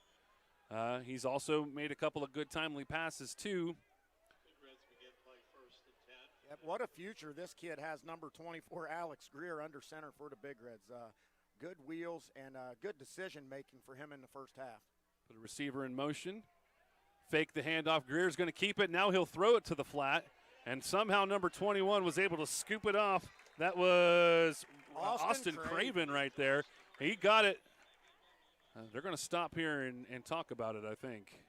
He's also made a couple of good timely passes, too. Yep, what a future this kid has, number 24, Alex Greer, under center for the Big Reds. Good wheels and good decision-making for him in the first half. Put a receiver in motion. Fake the handoff. Greer's going to keep it. Now he'll throw it to the flat. And somehow number 21 was able to scoop it off. That was Austin Craven right there. He got it. They're going to stop here and talk about it, I think.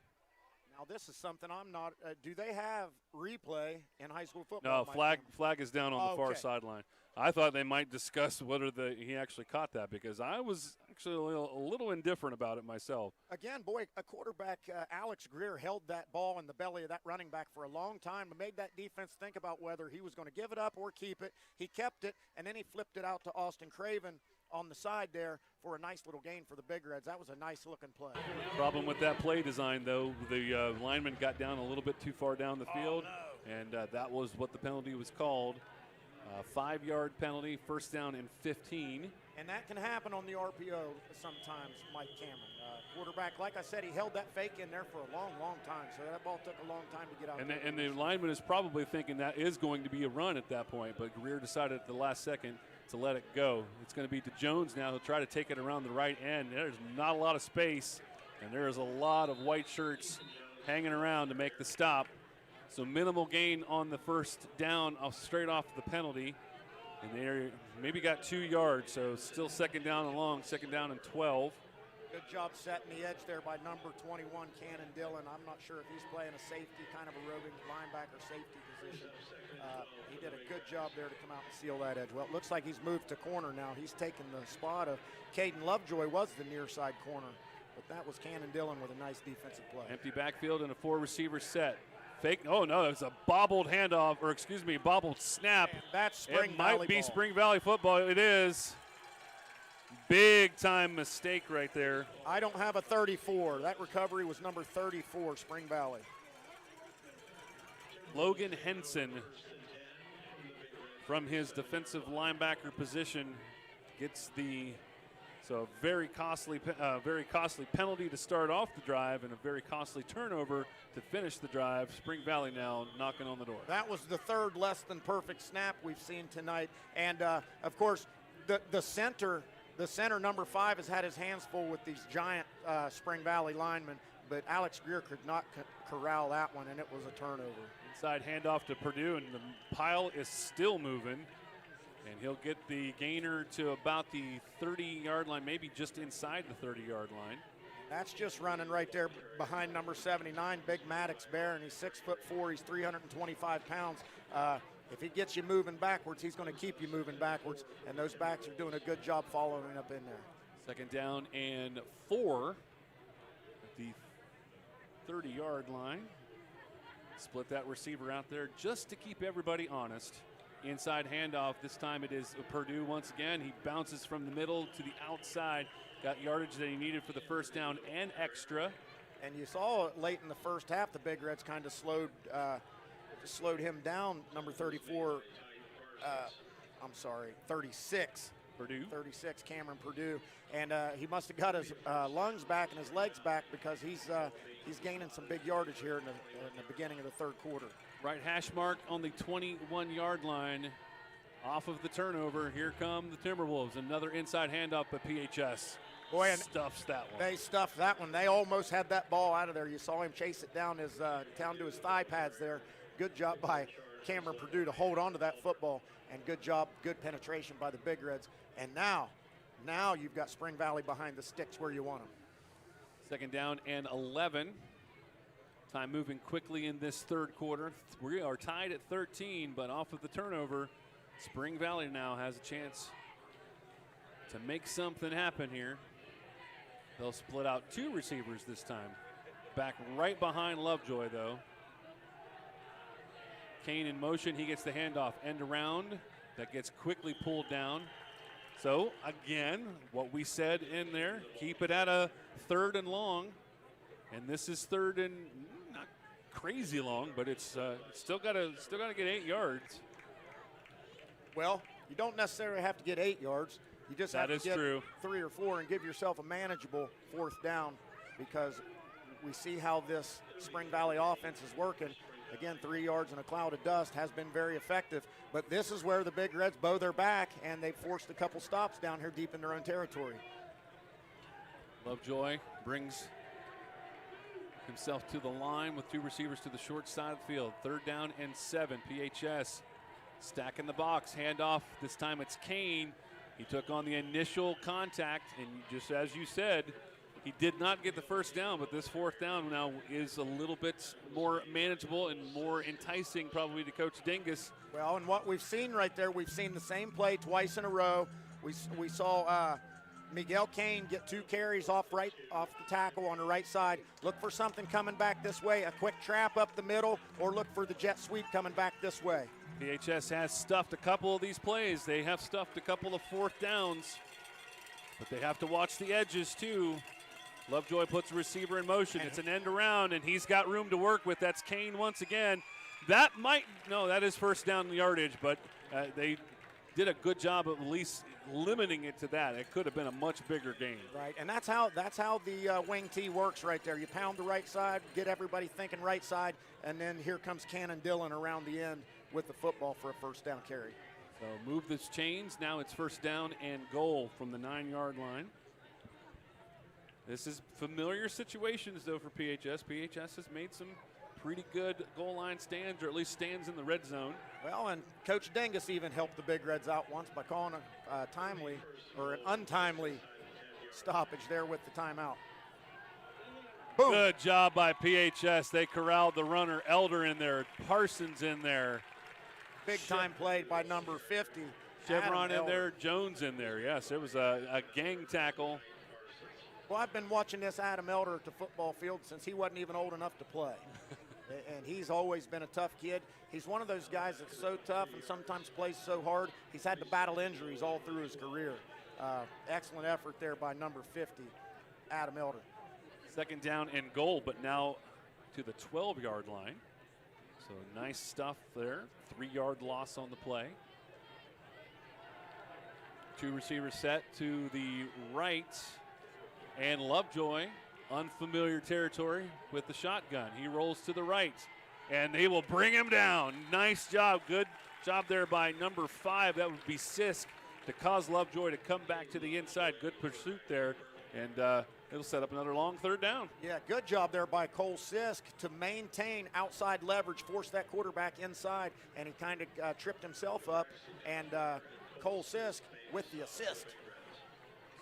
Now, this is something I'm not do they have replay in high school football? No, flag is down on the far sideline. I thought they might discuss whether he actually caught that because I was actually a little indifferent about it myself. Again, boy, a quarterback, Alex Greer, held that ball in the belly of that running back for a long time and made that defense think about whether he was going to give it up or keep it. He kept it, and then he flipped it out to Austin Craven on the side there for a nice little gain for the Big Reds. That was a nice-looking play. Problem with that play design, though, the lineman got down a little bit too far down the field, and that was what the penalty was called. 5-yard penalty, first down and 15. And that can happen on the RPO sometimes, Mike Cameron. Quarterback, like I said, he held that fake in there for a long, long time, so that ball took a long time to get out. And the lineman is probably thinking that is going to be a run at that point, but Greer decided at the last second to let it go. It's going to be to Jones now. He'll try to take it around the right end. There's not a lot of space, and there's a lot of white shirts hanging around to make the stop. So minimal gain on the first down straight off the penalty. And they maybe got 2 yards, so still second down and long, second down and 12. Good job setting the edge there by number 21, Cannon Dillon. I'm not sure if he's playing a safety, kind of a roving linebacker safety position. He did a good job there to come out and seal that edge. Well, it looks like he's moved to corner now. He's taken the spot of Caden Lovejoy, was the near side corner but that was Cannon Dillon with a nice defensive play. Empty backfield and a 4-receiver set. Fake. Oh no, it's a bobbled handoff, or excuse me, bobbled snap. And that's Spring it Valley might be ball. Spring Valley football. It is. Big time mistake right there. I don't have a 34. That recovery was number 34, Spring Valley. Logan Henson from his defensive linebacker position gets the very costly penalty to start off the drive and a very costly turnover to finish the drive. Spring Valley now knocking on the door. That was the third less than perfect snap we've seen tonight. And of course, the center number 5 has had his hands full with these giant Spring Valley linemen, but Alex Greer could not corral that one, and it was a turnover. Inside handoff to Purdue, and the pile is still moving. And he'll get the gainer to about the 30-yard line, maybe just inside the 30-yard line. That's just running right there behind number 79, Big Maddox Bear, and he's 6'4", he's 325 pounds. If he gets you moving backwards, he's going to keep you moving backwards, and those backs are doing a good job following up in there. Second down and 4 at the 30-yard line. Split that receiver out there just to keep everybody honest. Inside handoff, this time it is Purdue once again. He bounces from the middle to the outside. Got yardage that he needed for the first down and extra. And you saw late in the first half, the Big Reds kind of slowed him down, number 34, 36. Purdue. 36, Cameron Purdue. And he must have got his lungs back and his legs back because he's gaining some big yardage here in the beginning of the third quarter. Right hash mark on the 21-yard line. Off of the turnover, here come the Timberwolves. Another inside handoff, but PHS stuffs that one. They stuffed that one. They almost had that ball out of there. You saw him chase it down to his thigh pads there. Good job by Cameron Purdue to hold on to that football, and good penetration by the Big Reds. And now you've got Spring Valley behind the sticks where you want them. Second down and 11. Time moving quickly in this third quarter. We are tied at 13, but off of the turnover, Spring Valley now has a chance to make something happen here. They'll split out 2 receivers this time. Back right behind Lovejoy, though. Kane in motion, he gets the handoff. End around, that gets quickly pulled down. So, again, what we said in there, keep it at a 3rd and long. And this is 3rd and not crazy long, but it's still got to get 8 yards. Well, you don't necessarily have to get 8 yards. You just have to get 3 or 4 and give yourself a manageable 4th down, because we see how this Spring Valley offense is working. Again, 3 yards in a cloud of dust has been very effective, but this is where the Big Reds bow their back, and they've forced a couple stops down here deep in their own territory. Lovejoy brings himself to the line with 2 receivers to the short side of the field. 3rd down and 7. PHS stacking the box. Handoff. This time it's Kane. He took on the initial contact, and just as you said, he did not get the first down, but this 4th down now is a little bit more manageable and more enticing probably to Coach Dingus. Well, and what we've seen right there, we've seen the same play twice in a row. We saw Miguel Kane get 2 carries off the tackle on the right side. Look for something coming back this way, a quick trap up the middle, or look for the jet sweep coming back this way. PHS has stuffed a couple of these plays. They have stuffed a couple of 4th downs, but they have to watch the edges too. Lovejoy puts a receiver in motion. It's an end around, and he's got room to work with. That's Kane once again. That is 1st down yardage, but they did a good job of at least limiting it to that. It could have been a much bigger game. Right, and that's how the wing T works right there. You pound the right side, get everybody thinking right side, and then here comes Cannon Dillon around the end with the football for a 1st down carry. So move this chains. Now it's 1st down and goal from the 9-yard line. This is familiar situations, though, for PHS. PHS has made some pretty good goal line stands, or at least stands in the red zone. Well, and Coach Dingus even helped the Big Reds out once by calling a timely or an untimely stoppage there with the timeout. Boom. Good job by PHS. They corralled the runner. Elder in there. Parsons in there. Big time play by number 50. Chevron in there. Jones in there. Yes, it was a gang tackle. Well, I've been watching this Adam Elder at the football field since he wasn't even old enough to play. And he's always been a tough kid. He's one of those guys that's so tough and sometimes plays so hard. He's had to battle injuries all through his career. Excellent effort there by number 50, Adam Elder. Second down and goal, but now to the 12-yard line. So nice stuff there. 3-yard loss on the play. Two receivers set to the right. And Lovejoy, unfamiliar territory with the shotgun. He rolls to the right, and they will bring him down. Nice job. Good job there by number 5. That would be Sisk to cause Lovejoy to come back to the inside. Good pursuit there, and it'll set up another long third down. Yeah, good job there by Cole Sisk to maintain outside leverage, force that quarterback inside, and he kind of tripped himself up, and Cole Sisk with the assist.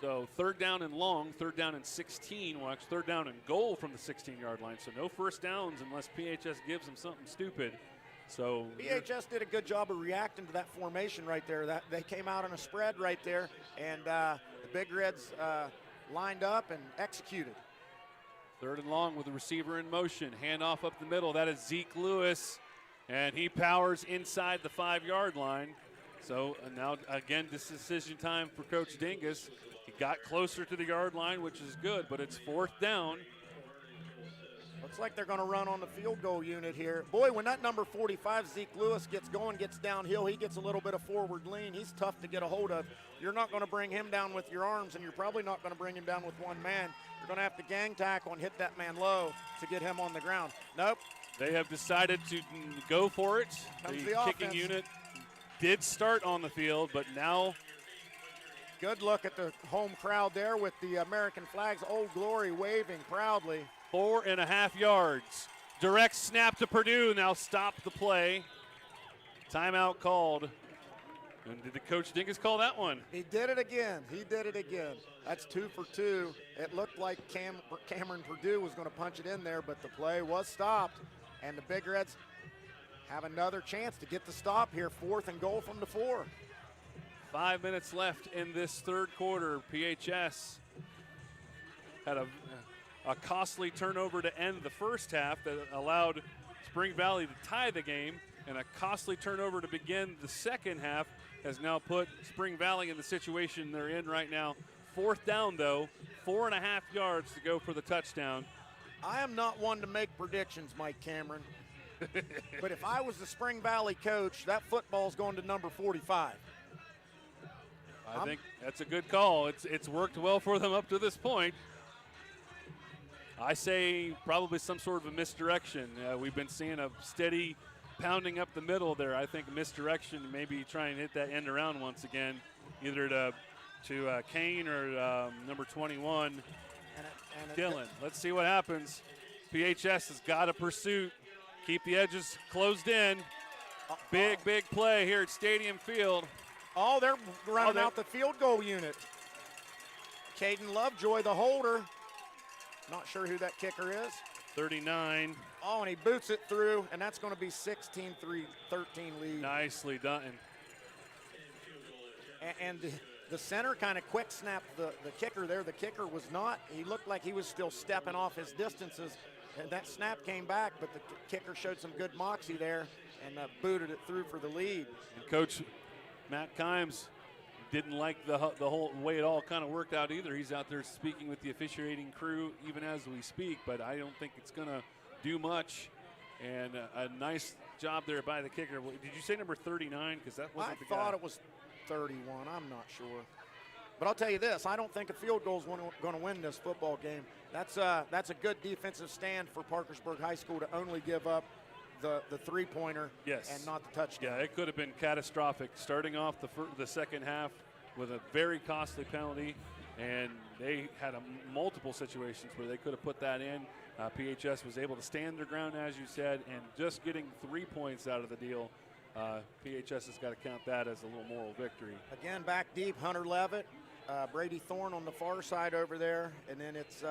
So third down and long, third down and 16. Well, actually third down and goal from the 16-yard line. So no first downs unless PHS gives them something stupid. So PHS did a good job of reacting to that formation right there. That they came out on a spread right there, and the Big Reds lined up and executed. Third and long with the receiver in motion. Handoff up the middle. That is Zeke Lewis, and he powers inside the 5-yard line. So now, again, this is decision time for Coach Dingus. He got closer to the yard line, which is good, but it's fourth down. Looks like they're going to run on the field goal unit here. Boy, when that number 45, Zeke Lewis, gets going, gets downhill, he gets a little bit of forward lean. He's tough to get a hold of. You're not going to bring him down with your arms, and you're probably not going to bring him down with one man. You're going to have to gang tackle and hit that man low to get him on the ground. Nope. They have decided to go for it. Comes the kicking offense. unit did start on the field, but now good look at the home crowd there with the American flags, Old Glory waving proudly. 4.5 yards. Direct snap to Purdue. Now stop the play. Timeout called. And did the Coach Dingus call that one? He did it again. He did it again. That's 2 for 2. It looked like Cameron Purdue was going to punch it in there, but the play was stopped. And the Big Reds have another chance to get the stop here. 4th and goal from the 4. 5 minutes left in this third quarter. PHS had a costly turnover to end the first half that allowed Spring Valley to tie the game, and a costly turnover to begin the second half has now put Spring Valley in the situation they're in right now. Fourth down, though, 4.5 yards to go for the touchdown. I am not one to make predictions, Mike Cameron. But if I was the Spring Valley coach, that football's going to number 45. I think that's a good call. It's worked well for them up to this point. I say probably some sort of a misdirection. We've been seeing a steady pounding up the middle there. I think misdirection, maybe try and hit that end around once again, either to Kane or number 21, Dylan. Let's see what happens. PHS has got a pursuit. Keep the edges closed in. Big play here at Stadium Field. Oh, they're running out the field goal unit. Caden Lovejoy, the holder. Not sure who that kicker is. 39. Oh, and he boots it through, and that's going to be 16-13 lead. Nicely done. And the center kind of quick snapped the kicker there. The kicker was not. He looked like he was still stepping off his distances. And that snap came back, but the kicker showed some good moxie there and booted it through for the lead. And Coach Matt Kimes didn't like the whole way it all kind of worked out either. He's out there speaking with the officiating crew even as we speak, but I don't think it's going to do much. And a nice job there by the kicker. Did you say number 39? Because that wasn't the guy. I thought it was 31. I'm not sure. But I'll tell you this, I don't think a field goal is going to win this football game. That's a good defensive stand for Parkersburg High School to only give up the three-pointer and not the touchdown. Yeah, it could have been catastrophic. Starting off the second half with a very costly penalty, and they had multiple situations where they could have put that in. PHS was able to stand their ground, as you said, and just getting 3 points out of the deal. PHS has got to count that as a little moral victory. Again, back deep, Hunter Levitt, Brady Thorne on the far side over there, and then it's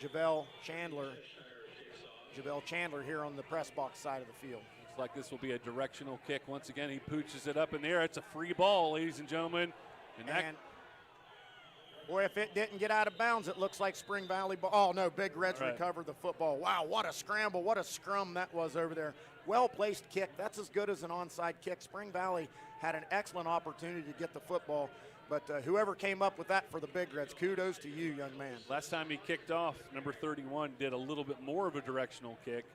Javel Chandler here on the press box side of the field. Looks like this will be a directional kick. Once again, he pooches it up in the air. It's a free ball, ladies and gentlemen. And Boy, if it didn't get out of bounds, it looks like Spring Valley ball. Oh, no, Big Reds Right. recovered the football. Wow, what a scramble, what a scrum that was over there. Well-placed kick. That's as good as an onside kick. Spring Valley had an excellent opportunity to get the football, but whoever came up with that for the Big Reds, kudos to you, young man. Last time he kicked off, number 31 did a little bit more of a directional kick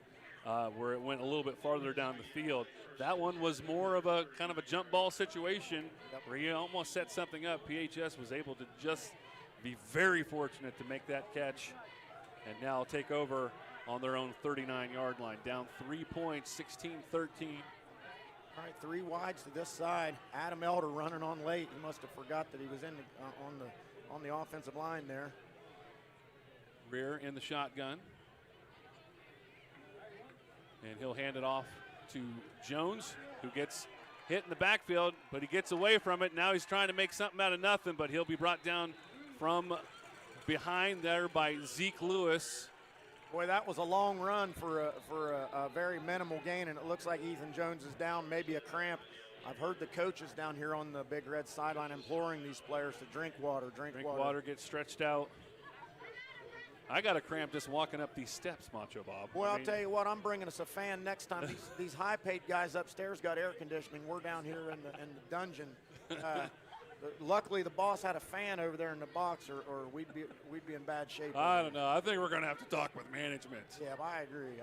where it went a little bit farther down the field. That one was more of a kind of a jump ball situation where he almost set something up. PHS was able to just be very fortunate to make that catch and now take over on their own 39-yard line. Down 3 points, 16-13. All right, 3 wides to this side. Adam Elder running on late. He must have forgot that he was in on the offensive line there. Rear in the shotgun. And he'll hand it off to Jones, who gets hit in the backfield, but he gets away from it. Now he's trying to make something out of nothing, but he'll be brought down from behind there by Zeke Lewis. Boy, that was a long run for a very minimal gain, and it looks like Ethan Jones is down, maybe a cramp. I've heard the coaches down here on the Big Red sideline imploring these players to drink water, drink water. Get stretched out. I got a cramp just walking up these steps, Macho Bob. Well, I'll tell you what, I'm bringing us a fan next time. These high-paid guys upstairs got air conditioning. We're down here in the dungeon. Luckily, the boss had a fan over there in the box, or we'd be in bad shape. I don't know. I think we're going to have to talk with management. Yeah, I agree.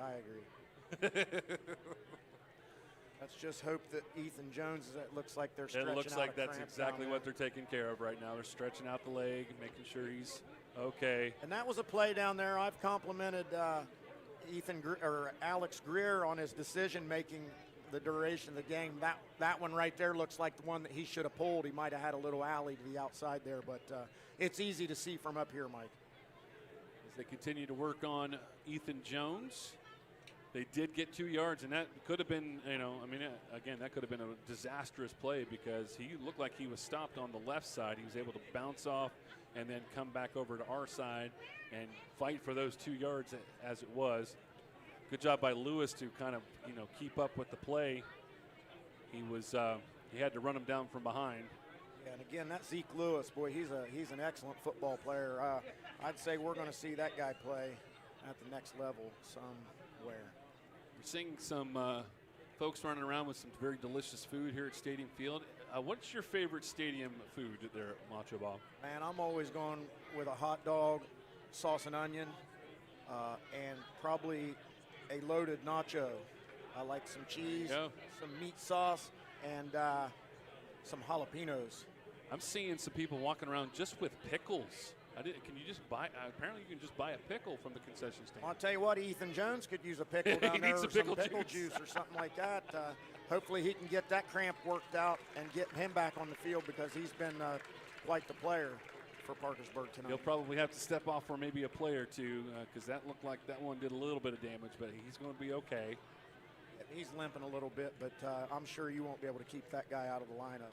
Let's just hope that Ethan Jones, it looks like they're stretching out. It looks like that's cramp exactly down what they're taking care of right now. They're stretching out the leg, making sure he's okay. And that was a play down there. I've complimented Alex Greer on his decision-making the duration of the game. That one right there looks like the one that he should have pulled. He might have had a little alley to the outside there, but it's easy to see from up here, Mike. As they continue to work on Ethan Jones, they did get 2 yards, and that could have been, again, that could have been a disastrous play because he looked like he was stopped on the left side. He was able to bounce off and then come back over to our side and fight for those 2 yards as it was. Good job by Lewis to kind of, keep up with the play. He had to run him down from behind. Yeah, and again, that's Zeke Lewis. Boy, he's an excellent football player. I'd say we're going to see that guy play at the next level somewhere. We're seeing some folks running around with some very delicious food here at Stadium Field. What's your favorite stadium food there at Macho Ball? Man, I'm always going with a hot dog, sauce and onion, and probably a loaded nacho. I like some cheese, some meat sauce, and some jalapenos. I'm seeing some people walking around just with pickles. Can you just buy? Apparently, you can just buy a pickle from the concession stand. I'll tell you what, Ethan Jones could use a pickle down there, or some pickle juice or something like that. Hopefully, he can get that cramp worked out and get him back on the field because he's been quite the player for Parkersburg tonight. He'll probably have to step off for maybe a play or two because that looked like that one did a little bit of damage, but he's going to be okay. He's limping a little bit, but I'm sure you won't be able to keep that guy out of the lineup.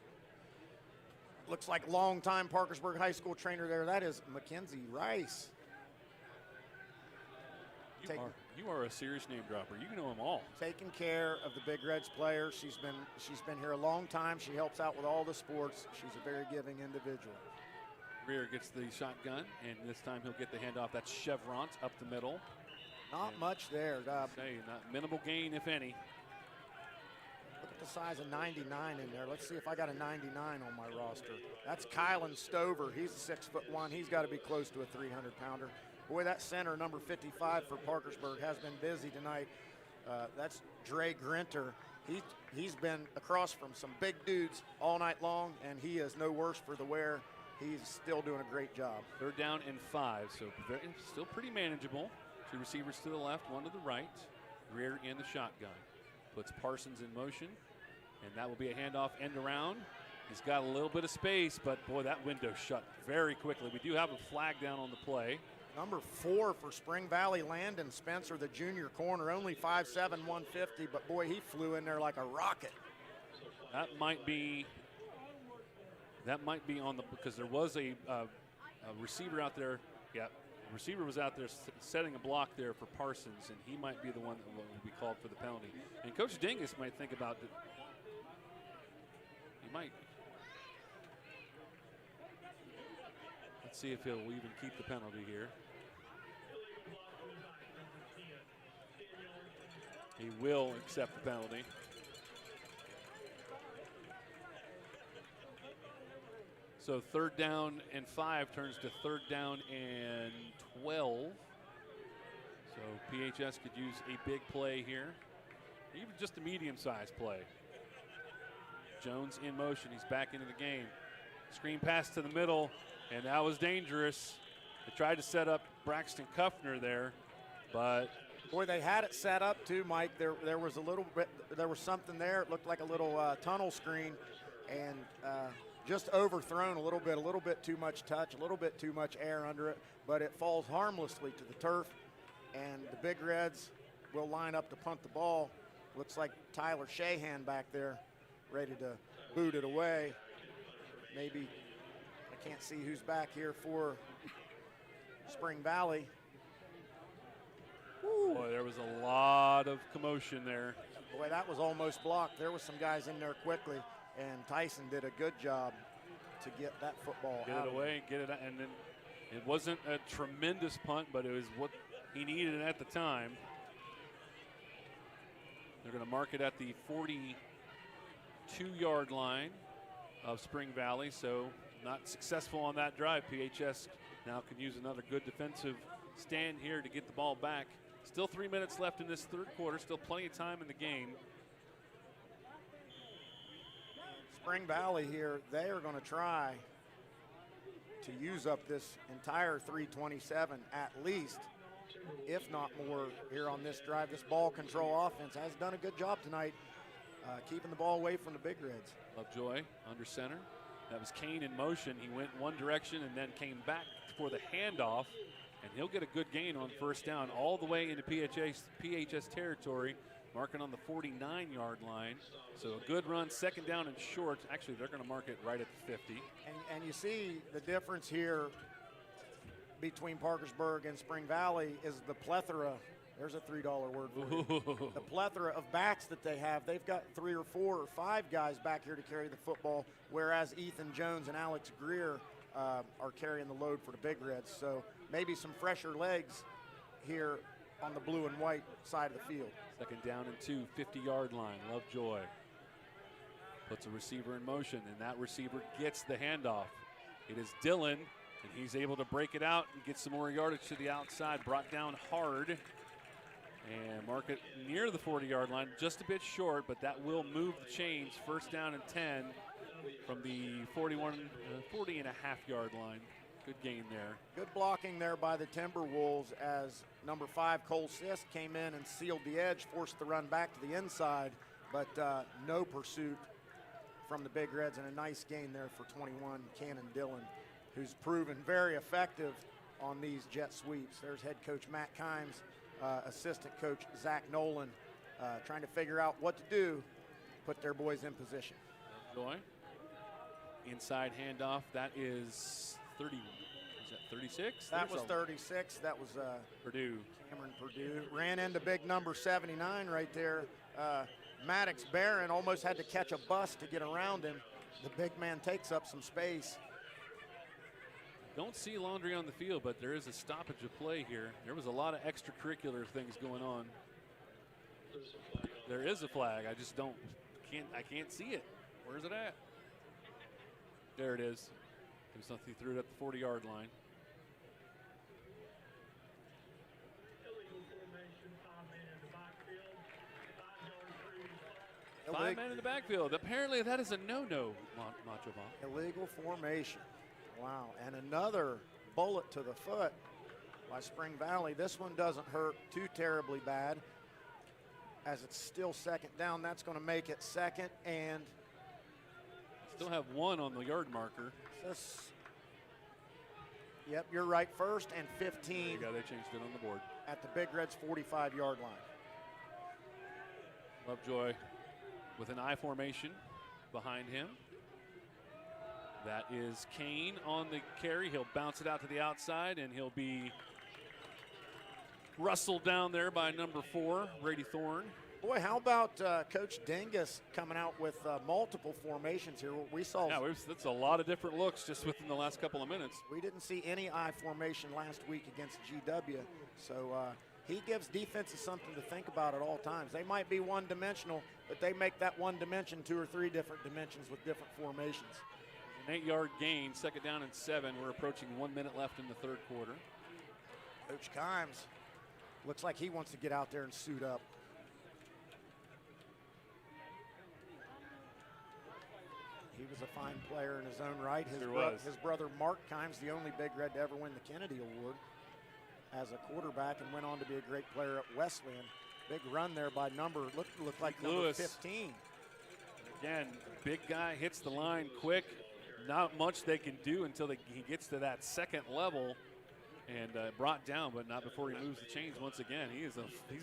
Looks like longtime Parkersburg High School trainer there. That is Mackenzie Rice. You are a serious name dropper. You know them all. Taking care of the Big Reds players. She's been here a long time. She helps out with all the sports. She's a very giving individual. Rear gets the shotgun, and this time he'll get the handoff. That's Chevron up the middle. Not much there. Not minimal gain, if any. Look at the size of 99 in there. Let's see if I got a 99 on my roster. That's Kylan Stover. He's a 6'1". He's got to be close to a 300-pounder. Boy, that center, number 55 for Parkersburg, has been busy tonight. That's Dre Grinter. He's been across from some big dudes all night long, and he is no worse for the wear. He's still doing a great job. They're down in 5, so still pretty manageable. 2 receivers to the left, 1 to the right. Rear in the shotgun. Puts Parsons in motion, and that will be a handoff end around. He's got a little bit of space, but boy, that window shut very quickly. We do have a flag down on the play. Number 4 for Spring Valley, Landon Spencer, the junior corner, only 5'7", 150, but boy, he flew in there like a rocket. That might be on the, because there was a receiver out there. Yeah, the receiver was out there setting a block there for Parsons, and he might be the one that will be called for the penalty. And Coach Dingus might think about it. He might. Let's see if he'll even keep the penalty here. He will accept the penalty. So 3rd down and 5 turns to 3rd down and 12. So PHS could use a big play here, even just a medium-sized play. Jones in motion, he's back into the game. Screen pass to the middle, and that was dangerous. They tried to set up Braxton Kuffner there, but boy, they had it set up too, Mike. There was a little bit, there was something there. It looked like a little tunnel screen, and just overthrown a little bit too much touch, a little bit too much air under it, but it falls harmlessly to the turf, and the Big Reds will line up to punt the ball. Looks like Tyler Shahan back there, ready to boot it away. Maybe, I can't see who's back here for Spring Valley. Woo. Boy, there was a lot of commotion there. Boy, that was almost blocked. There was some guys in there quickly, and Tyson did a good job to get that football out. Get it away, get it out, and then it wasn't a tremendous punt, but it was what he needed at the time. They're going to mark it at the 42-yard line of Spring Valley, so not successful on that drive. PHS now can use another good defensive stand here to get the ball back. Still 3 minutes left in this 3rd quarter, still plenty of time in the game. Spring Valley here, they are going to try to use up this entire 3:27 at least, if not more, here on this drive. This ball control offense has done a good job tonight, keeping the ball away from the Big Reds. Lovejoy under center. That was Kane in motion. He went one direction and then came back for the handoff, and he'll get a good gain on 1st down all the way into PHS territory, marking on the 49-yard line. So a good run, 2nd down and short. Actually, they're going to mark it right at the 50. And you see the difference here between Parkersburg and Spring Valley is the plethora. There's a $3 word for you. The plethora of backs that they have. They've got 3 or 4 or 5 guys back here to carry the football, whereas Ethan Jones and Alex Greer are carrying the load for the Big Reds. So maybe some fresher legs here on the blue and white side of the field. 2nd down and 2, 50-yard line. Lovejoy puts a receiver in motion, and that receiver gets the handoff. It is Dillon, and he's able to break it out and get some more yardage to the outside. Brought down hard, and mark it near the 40-yard line, just a bit short, but that will move the chains. 1st down and 10 from the 40-and-a-half-yard line. Good gain there. Good blocking there by the Timberwolves as number 5, Cole Sisk, came in and sealed the edge, forced the run back to the inside, but no pursuit from the Big Reds, and a nice gain there for 21, Cannon Dillon, who's proven very effective on these jet sweeps. There's head coach Matt Kimes, assistant coach Zach Nolan, trying to figure out what to do, put their boys in position. Joy. Inside handoff, that is 30, is that 36? That was 36, that was Purdue. Cameron Purdue. Ran into big number 79 right there. Maddox Barron almost had to catch a bus to get around him. The big man takes up some space. Don't see Laundry on the field, but there is a stoppage of play here. There was a lot of extracurricular things going on. There is a flag. I just I can't see it. Where's it at? There it is. There's something, he threw it at the 40-yard line. Five men in the backfield. Apparently that is a no-no, Macho Ball. Illegal formation. Wow, and another bullet to the foot by Spring Valley. This one doesn't hurt too terribly bad, as it's still 2nd down. That's going to make it 2nd and... Still have 1 on the yard marker. Yep, you're right, 1st and 15. There you go, they changed it on the board. At the Big Reds 45-yard line. Lovejoy with an I formation behind him. That is Kane on the carry. He'll bounce it out to the outside, and he'll be rustled down there by number 4, Brady Thorne. Boy, how about Coach Dingus coming out with multiple formations here? We saw. Yeah, that's a lot of different looks just within the last couple of minutes. We didn't see any I formation last week against GW, so he gives defenses something to think about at all times. They might be one-dimensional, but they make that one dimension 2 or 3 different dimensions with different formations. An 8-yard gain, 2nd down and 7. We're approaching 1 minute left in the third quarter. Coach Kimes looks like he wants to get out there and suit up. He was a fine player in his own right. His brother Mark Kimes, the only Big Red to ever win the Kennedy Award as a quarterback, and went on to be a great player at Wesleyan. Big run there by looked like number 15. Again, big guy hits the line quick. Not much they can do until he gets to that second level and brought down, but not before he moves the chains once again. He's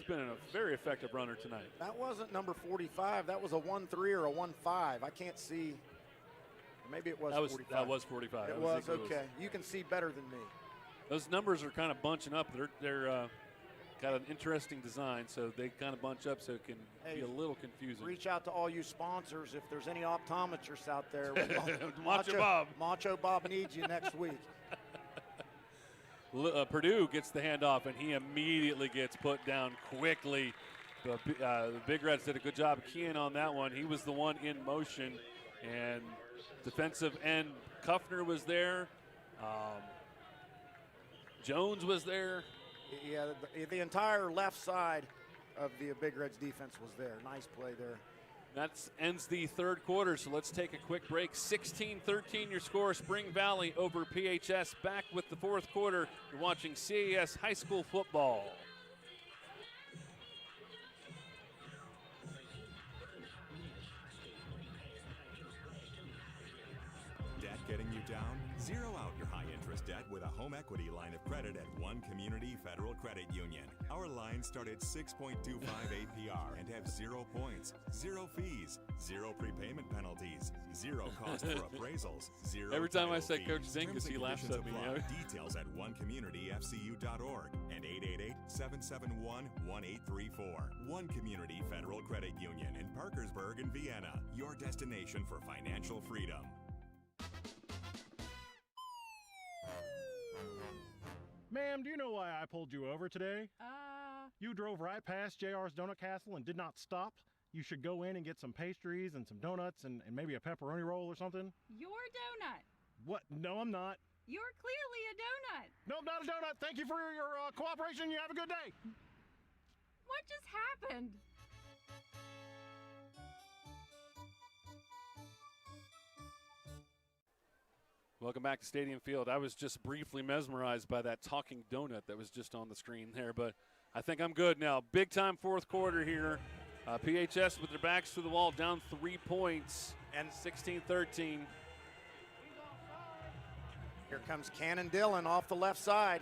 been a very effective runner tonight. That wasn't number 45. That was a 1-3 or a 1-5. I can't see. Maybe it was 45. That was 45. It was, okay. You can see better than me. Those numbers are kind of bunching up. They're got an interesting design, so they kind of bunch up so it can be a little confusing. Reach out to all you sponsors if there's any optometrists out there. Macho Bob needs you next week. Purdue gets the handoff, and he immediately gets put down quickly. The Big Reds did a good job keying on that one. He was the one in motion, and defensive end Kuffner was there. Jones was there. Yeah, the entire left side of the Big Reds defense was there. Nice play there. That ends the third quarter, so let's take a quick break. 16-13 your score, Spring Valley over PHS. Back with the fourth quarter. You're watching CAS High School football. Debt getting you down? Zero out your high-interest debt with a home equity line of credit at One Community Federal Credit Union. Our lines start at 6.25 APR and have 0 points, 0 fees, 0 prepayment penalties, 0 cost for appraisals, 0 Every time I title say fees. Coach Zinkus, he laughs at me. Details at onecommunityfcu.org and 888-771-1834. One Community Federal Credit Union in Parkersburg and Vienna. Your destination for financial freedom. Ma'am, do you know why I pulled you over today? You drove right past JR's Donut Castle and did not stop. You should go in and get some pastries and some donuts and maybe a pepperoni roll or something. Your donut. What? No, I'm not. You're clearly a donut. No, I'm not a donut. Thank you for your cooperation. You have a good day. What just happened? Welcome back to Stadium Field. I was just briefly mesmerized by that talking donut that was just on the screen there, but I think I'm good now. Big time fourth quarter here. PHS with their backs to the wall, down 3 points, and 16-13. Here comes Cannon Dillon off the left side.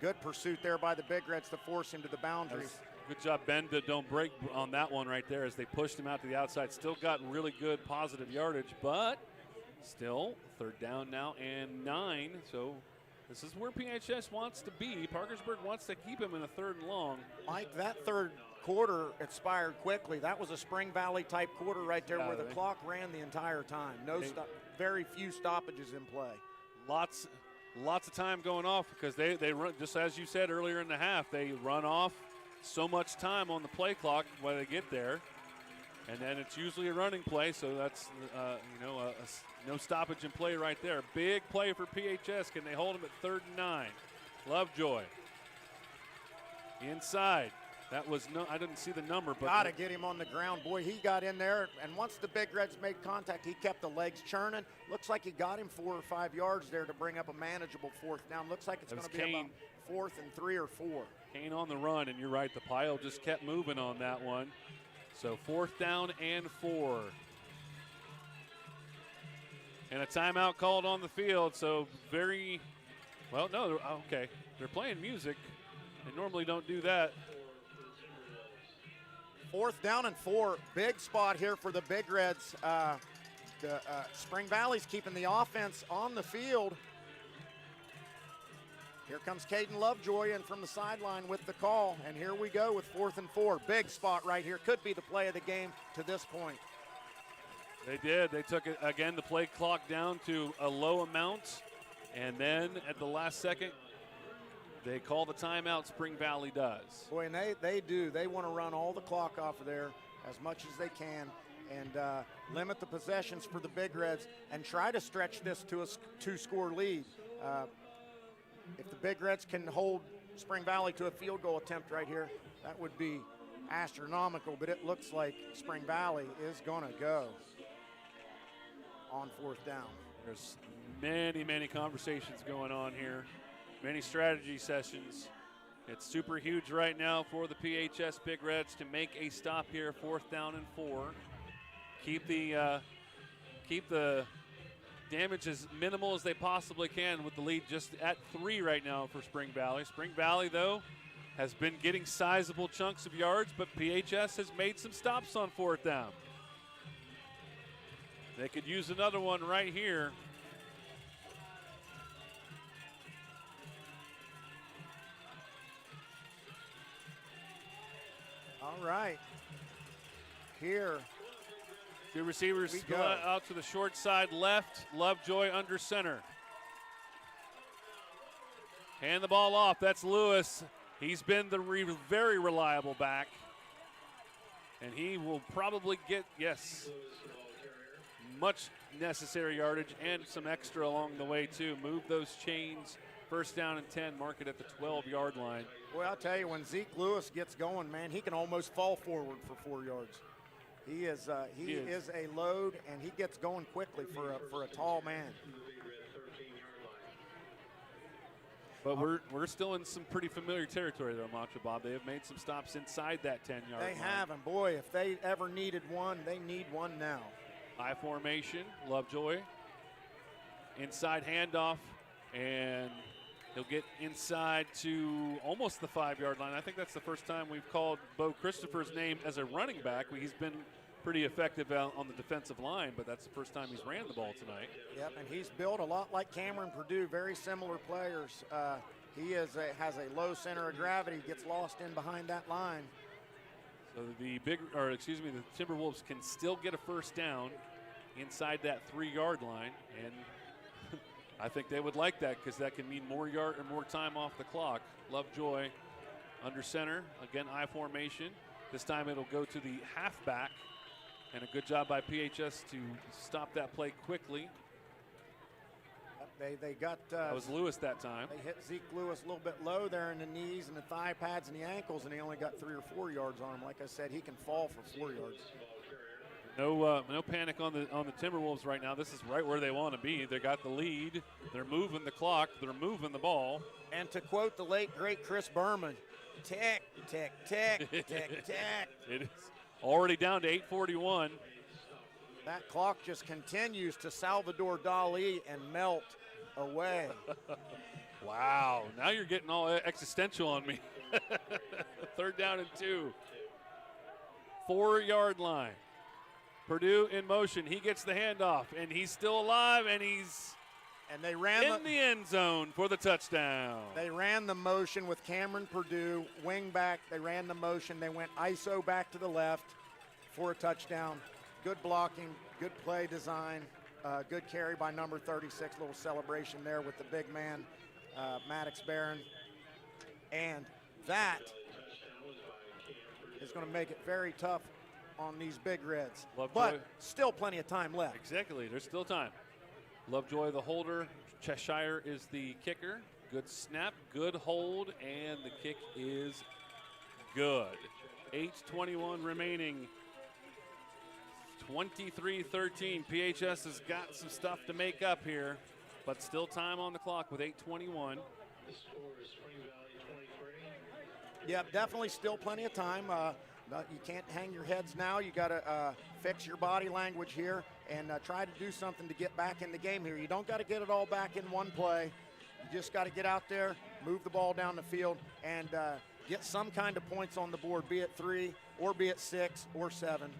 Good pursuit there by the Big Reds to force him to the boundaries. Good job, Ben, to don't break on that one right there as they pushed him out to the outside. Still got really good positive yardage, but still third down now and 9. So this is where PHS wants to be. Parkersburg wants to keep him in a 3rd and long. Mike, that third quarter expired quickly. That was a Spring Valley type quarter right there where the clock ran the entire time. Very few stoppages in play. Lots of time going off because they run, just as you said earlier in the half, they run off so much time on the play clock when they get there. And then it's usually a running play, so that's, no stoppage in play right there. Big play for PHS. Can they hold him at 3rd and 9? Lovejoy. Inside. That was I didn't see the number. But got to get him on the ground. Boy, he got in there, and once the Big Reds made contact, he kept the legs churning. Looks like he got him 4 or 5 yards there to bring up a manageable 4th down. Looks like it's going to be about 4th and 3 or 4. Kane on the run, and you're right, the pile just kept moving on that one. So 4th down and 4. And a timeout called on the field, so okay. They're playing music. They normally don't do that. 4th down and 4. Big spot here for the Big Reds. Spring Valley's keeping the offense on the field. Here comes Caden Lovejoy in from the sideline with the call, and here we go with 4th and 4. Big spot right here. Could be the play of the game to this point. They did. They took it again, the play clock down to a low amount, and then at the last second, they call the timeout. Spring Valley does. Boy, and they do. They want to run all the clock off of there as much as they can and limit the possessions for the Big Reds and try to stretch this to a 2-score lead. If the Big Reds can hold Spring Valley to a field goal attempt right here, that would be astronomical, but it looks like Spring Valley is going to go on 4th down. There's many conversations going on here, many strategy sessions. It's super huge right now for the PHS Big Reds to make a stop here, 4th down and 4. Keep the damage as minimal as they possibly can with the lead just at 3 right now for Spring Valley. Spring Valley, though, has been getting sizable chunks of yards, but PHS has made some stops on 4th down. They could use another one right here. All right. Here. 2 receivers split out to the short side left. Lovejoy under center. Hand the ball off. That's Lewis. He's been the very reliable back. And he will probably get, much necessary yardage and some extra along the way, too. Move those chains. 1st down and 10. Mark it at the 12-yard line. Boy, I'll tell you, when Zeke Lewis gets going, man, he can almost fall forward for 4 yards. He is a load, and he gets going quickly for a tall man. But we're still in some pretty familiar territory, though, Macho Bob. They have made some stops inside that 10-yard line. They have, and boy, if they ever needed one, they need one now. High formation, Lovejoy. Inside handoff, and he'll get inside to almost the 5-yard line. I think that's the first time we've called Bo Christopher's name as a running back. He's been pretty effective on the defensive line, but that's the first time he's ran the ball tonight. Yep, and he's built a lot like Cameron Purdue, very similar players. He has a low center of gravity, gets lost in behind that line. So the Timberwolves can still get a 1st down inside that 3-yard line, and I think they would like that because that can mean more time off the clock. Lovejoy under center, again I formation. This time it'll go to the halfback, and a good job by PHS to stop that play quickly. They got that was Lewis that time. They hit Zeke Lewis a little bit low there in the knees and the thigh pads and the ankles, and he only got 3 or 4 yards on him. Like I said, he can fall for 4 yards. No panic on the Timberwolves right now. This is right where they want to be. They got the lead. They're moving the clock. They're moving the ball. And to quote the late great Chris Berman, tick, tick, tick, tick, tick. It is already down to 8:41. That clock just continues to Salvador Dali and melt away. Wow, now you're getting all existential on me. 3rd down and 2. 4-yard line. Purdue in motion. He gets the handoff, and he's still alive, and he's they ran in the end zone for the touchdown. They ran the motion with Cameron Purdue, wing back. They ran the motion. They went ISO back to the left for a touchdown. Good blocking, good play design, good carry by number 36. Little celebration there with the big man, Maddox Barron. And that is going to make it very tough on these Big Reds. But still plenty of time left. Exactly, there's still time. Lovejoy the holder, Cheshire is the kicker. Good snap, good hold, and the kick is good. 8:21 remaining. 23-13. PHS has got some stuff to make up here, but still time on the clock with 8:21. Yep, definitely still plenty of time. You can't hang your heads now. You got to fix your body language here and try to do something to get back in the game here. You don't got to get it all back in one play. You just got to get out there, move the ball down the field, and get some kind of points on the board, be it 3 or be it 6 or 7.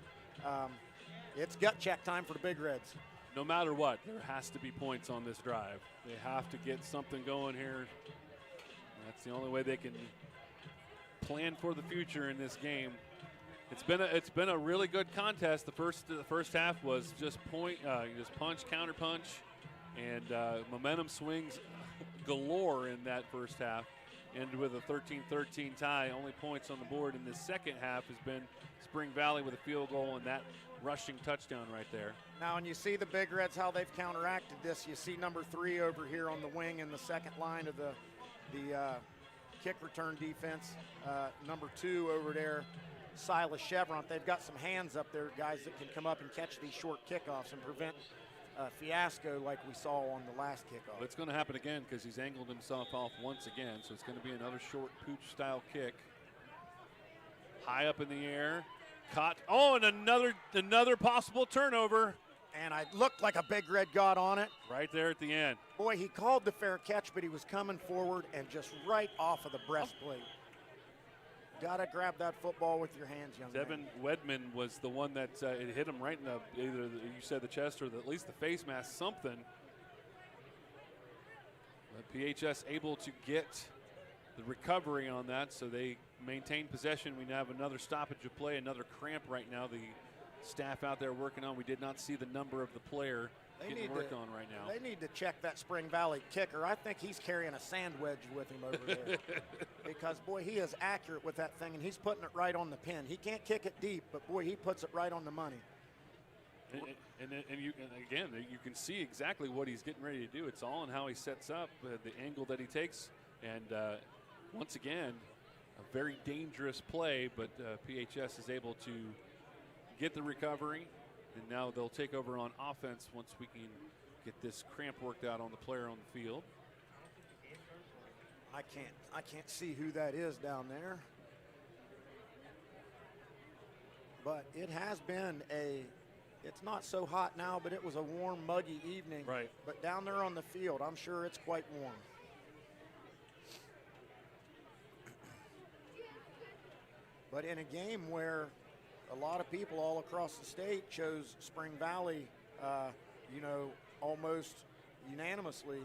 It's gut check time for the Big Reds. No matter what, there has to be points on this drive. They have to get something going here. It's the only way they can plan for the future in this game. It's been a really good contest. The first half was just punch, counter punch, and momentum swings galore in that first half. And with a 13-13 tie, only points on the board in the second half has been Spring Valley with a field goal and that rushing touchdown right there. Now, and you see the Big Reds, how they've counteracted this. You see number 3 over here on the wing in the second line of the kick return defense. Number 2 over there, Silas Chevron. They've got some hands up there, guys that can come up and catch these short kickoffs and prevent fiasco like we saw on the last kickoff. Well, it's going to happen again because he's angled himself off once again, so it's going to be another short pooch-style kick. High up in the air, caught. Oh, and another possible turnover. And it looked like a Big Red got on it. Right there at the end. Boy, he called the fair catch, but he was coming forward and just right off of the breastplate. Got to grab that football with your hands, young Devin man. Wedman was the one that it hit him right in either you said the chest or at least the face mask, something. But PHS able to get the recovery on that, so they maintain possession. We now have another stoppage of play, another cramp right now. The staff out there working on. We did not see the number of the player getting worked on right now. They need to check that Spring Valley kicker. I think he's carrying a sand wedge with him over there. Because, boy, he is accurate with that thing, and he's putting it right on the pin. He can't kick it deep, but, boy, he puts it right on the money. And again, you can see exactly what he's getting ready to do. It's all in how he sets up, the angle that he takes. And once again, a very dangerous play, but PHS is able to get the recovery. And now they'll take over on offense once we can get this cramp worked out on the player on the field. I can't see who that is down there. But it has been it's not so hot now, but it was a warm, muggy evening. Right. But down there on the field, I'm sure it's quite warm. But in a game where a lot of people all across the state chose Spring Valley, almost unanimously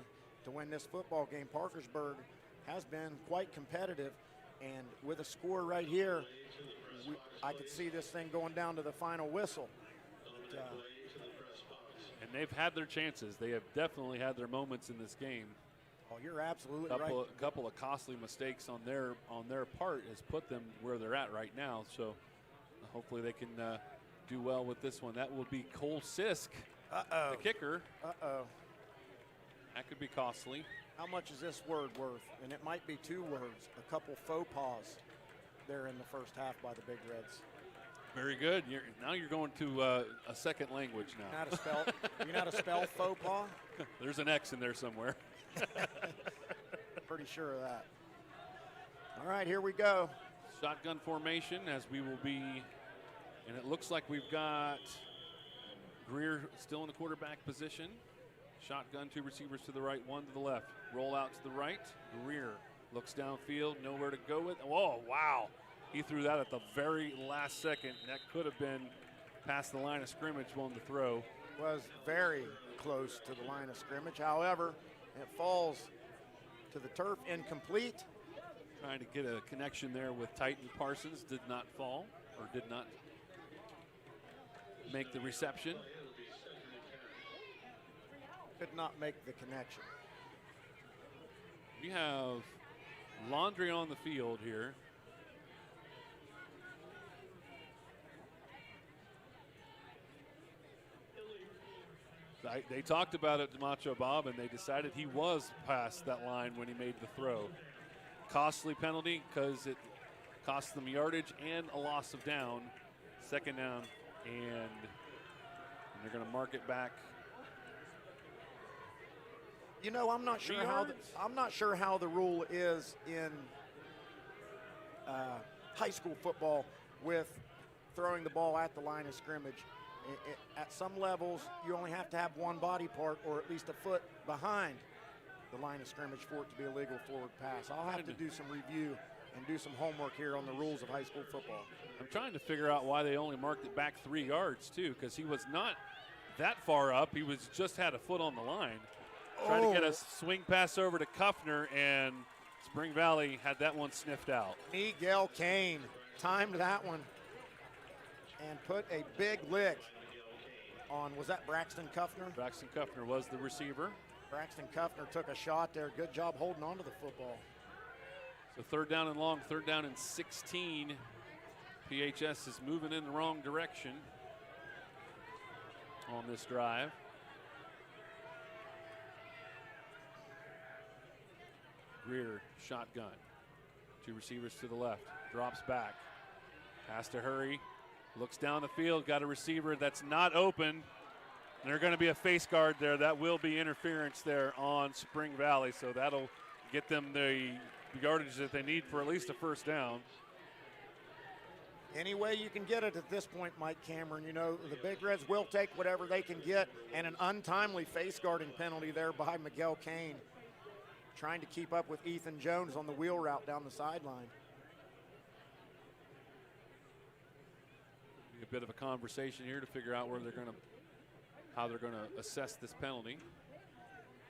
to win this football game, Parkersburg has been quite competitive. And with a score right here, I could see this thing going down to the final whistle. And they've had their chances. They have definitely had their moments in this game. Oh, you're absolutely right. A couple of costly mistakes on their part has put them where they're at right now. So hopefully they can do well with this one. That will be Cole Sisk, the kicker. That could be costly. How much is this word worth? And it might be 2 words. A couple faux pas there in the first half by the Big Reds. Very good. Now you're going to a second language now. You know how to spell faux pas? There's an X in there somewhere. Pretty sure of that. All right, here we go. Shotgun formation as we will be, and it looks like we've got Greer still in the quarterback position. Shotgun, 2 receivers to the right, 1 to the left. Roll out to the right. Greer looks downfield, nowhere to go with. Whoa, wow. He threw that at the very last second. That could have been past the line of scrimmage on the throw. Was very close to the line of scrimmage. However, it falls to the turf, incomplete. Trying to get a connection there with Titan Parsons. Did not fall, or did not make the reception. Could not make the connection. We have laundry on the field here. They talked about it to Macho Bob, and they decided he was past that line when he made the throw. Costly penalty because it cost them yardage and a loss of down. Second down, and they're going to mark it back. You know, I'm not sure how the rule is in high school football with throwing the ball at the line of scrimmage. At some levels, you only have to have 1 body part or at least a foot behind the line of scrimmage for it to be a legal forward pass. I'll have to do some review and do some homework here on the rules of high school football. I'm trying to figure out why they only marked it back 3 yards, too, because he was not that far up. He was just had a foot on the line. Trying to get a swing pass over to Kuffner, and Spring Valley had that one sniffed out. Miguel Kane timed that one and put a big lick on, was that Braxton Kuffner? Braxton Kuffner was the receiver. Braxton Kuffner took a shot there. Good job holding on to the football. So third down and long, third down and 16. PHS is moving in the wrong direction on this drive. Greer, shotgun. Two receivers to the left, drops back. Has to hurry, looks down the field, got a receiver that's not open. There's going to be a face guard there. That will be interference there on Spring Valley, so that'll get them the yardage that they need for at least a first down. Any way you can get it at this point, Mike Cameron. You know, the Big Reds will take whatever they can get, and an untimely face guarding penalty there by Miguel Kane, trying to keep up with Ethan Jones on the wheel route down the sideline. A bit of a conversation here to figure out where they're going to, how they're going to assess this penalty.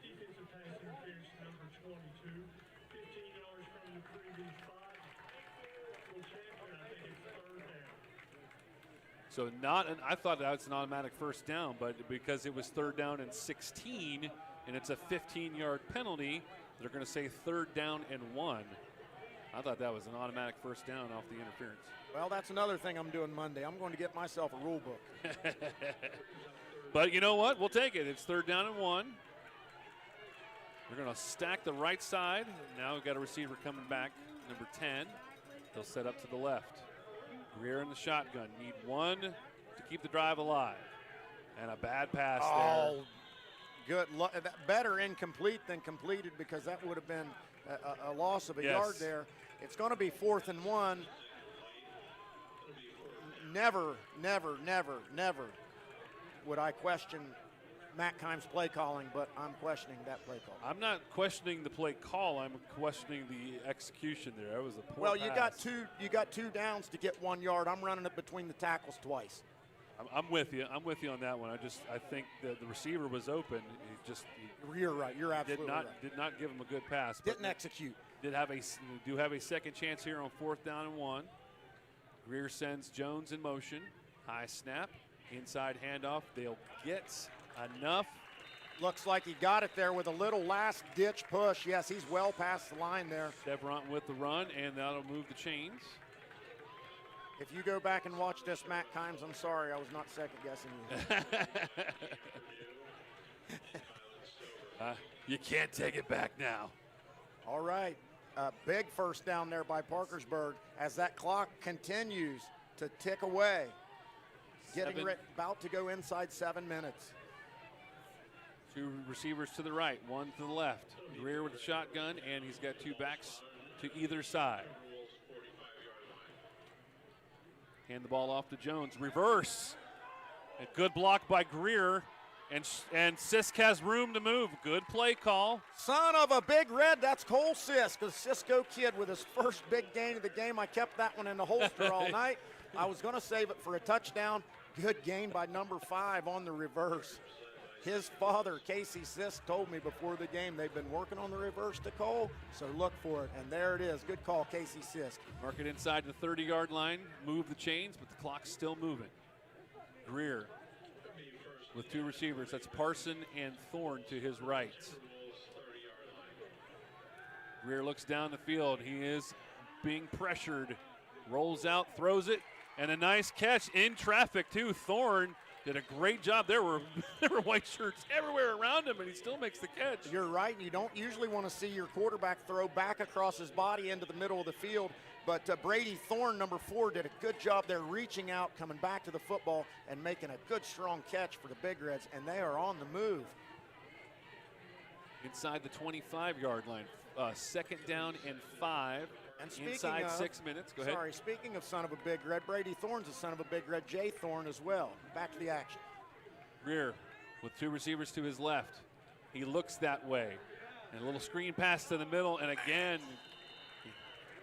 Defensive pass interference number 22, 15 yards from the previous spot. Full champion, I think it's third down. So not an, I thought that was an automatic first down, but because it was third down and 16, and it's a 15-yard penalty, they're going to say third down and 1. I thought that was an automatic first down off the interference. Well, that's another thing I'm doing Monday. I'm going to get myself a rule book. But you know what? We'll take it. It's third down and 1. They're going to stack the right side. Now we've got a receiver coming back, number 10. They'll set up to the left. Greer in the shotgun. Need one to keep the drive alive. And a bad pass there. Good. Better incomplete than completed, because that would have been a loss of a yard there. It's going to be 4th and 1. Never, never, never, never would I question Matt Kimes' play calling, but I'm questioning that play call. I'm not questioning the play call. I'm questioning the execution there. That was a poor Well, pass. you got two downs to get 1 yard. I'm running it between the tackles twice. I'm with you. I'm with you on that one. I think the receiver was open. You're right. You're absolutely right. Did not give him a good pass. Didn't execute. Do have a second chance here on 4th down and 1. Greer sends Jones in motion. High snap. Inside handoff. They'll get enough. Looks like he got it there with a little last ditch push. Yes, he's well past the line there. Chevron with the run, and that'll move the chains. If you go back and watch this, Matt Kimes, I'm sorry, I was not second guessing you. You can't take it back now. All right. A big first down there by Parkersburg as that clock continues to tick away. About to go inside 7 minutes. Two receivers to the right, one to the left. Greer with the shotgun, and he's got two backs to either side. Hand the ball off to Jones. Reverse. A good block by Greer. And Sisk has room to move. Good play call. Son of a Big Red, that's Cole Sisk, a Cisco kid with his first big gain of the game. I kept that one in the holster all night. I was going to save it for a touchdown. Good gain by number 5 on the reverse. His father, Casey Sisk, told me before the game they've been working on the reverse to Cole, so look for it. And there it is. Good call, Casey Sisk. Mark it inside the 30-yard line. Move the chains, but the clock's still moving. Greer with two receivers. That's Parson and Thorne to his right. Greer looks down the field. He is being pressured. Rolls out, throws it, and a nice catch in traffic too. Thorne did a great job. There were white shirts everywhere around him, and he still makes the catch. You're right. You don't usually want to see your quarterback throw back across his body into the middle of the field. But Brady Thorne, number 4, did a good job there reaching out, coming back to the football, and making a good, strong catch for the Big Reds, and they are on the move. Inside the 25-yard line. 2nd down and 5. And inside 6 minutes. Go ahead. Sorry, speaking of son of a Big Red, Brady Thorne's a son of a Big Red, Jay Thorne as well. Back to the action. Greer with two receivers to his left. He looks that way. And a little screen pass to the middle, and again.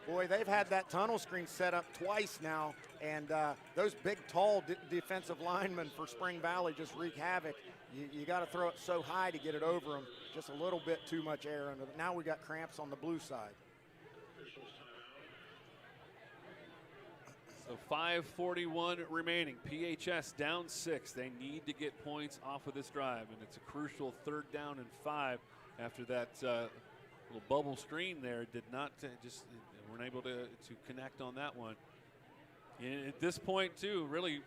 Boy, they've had that tunnel screen set up twice now, and those big, tall defensive linemen for Spring Valley just wreak havoc. You got to throw it so high to get it over them. Just a little bit too much air under it. Now we got cramps on the blue side. So 5:41 remaining. PHS down 6. They need to get points off of this drive, and it's a crucial 3rd down and 5 after that little bubble screen there. Did not just weren't able to connect on that one. And at this point, too, really,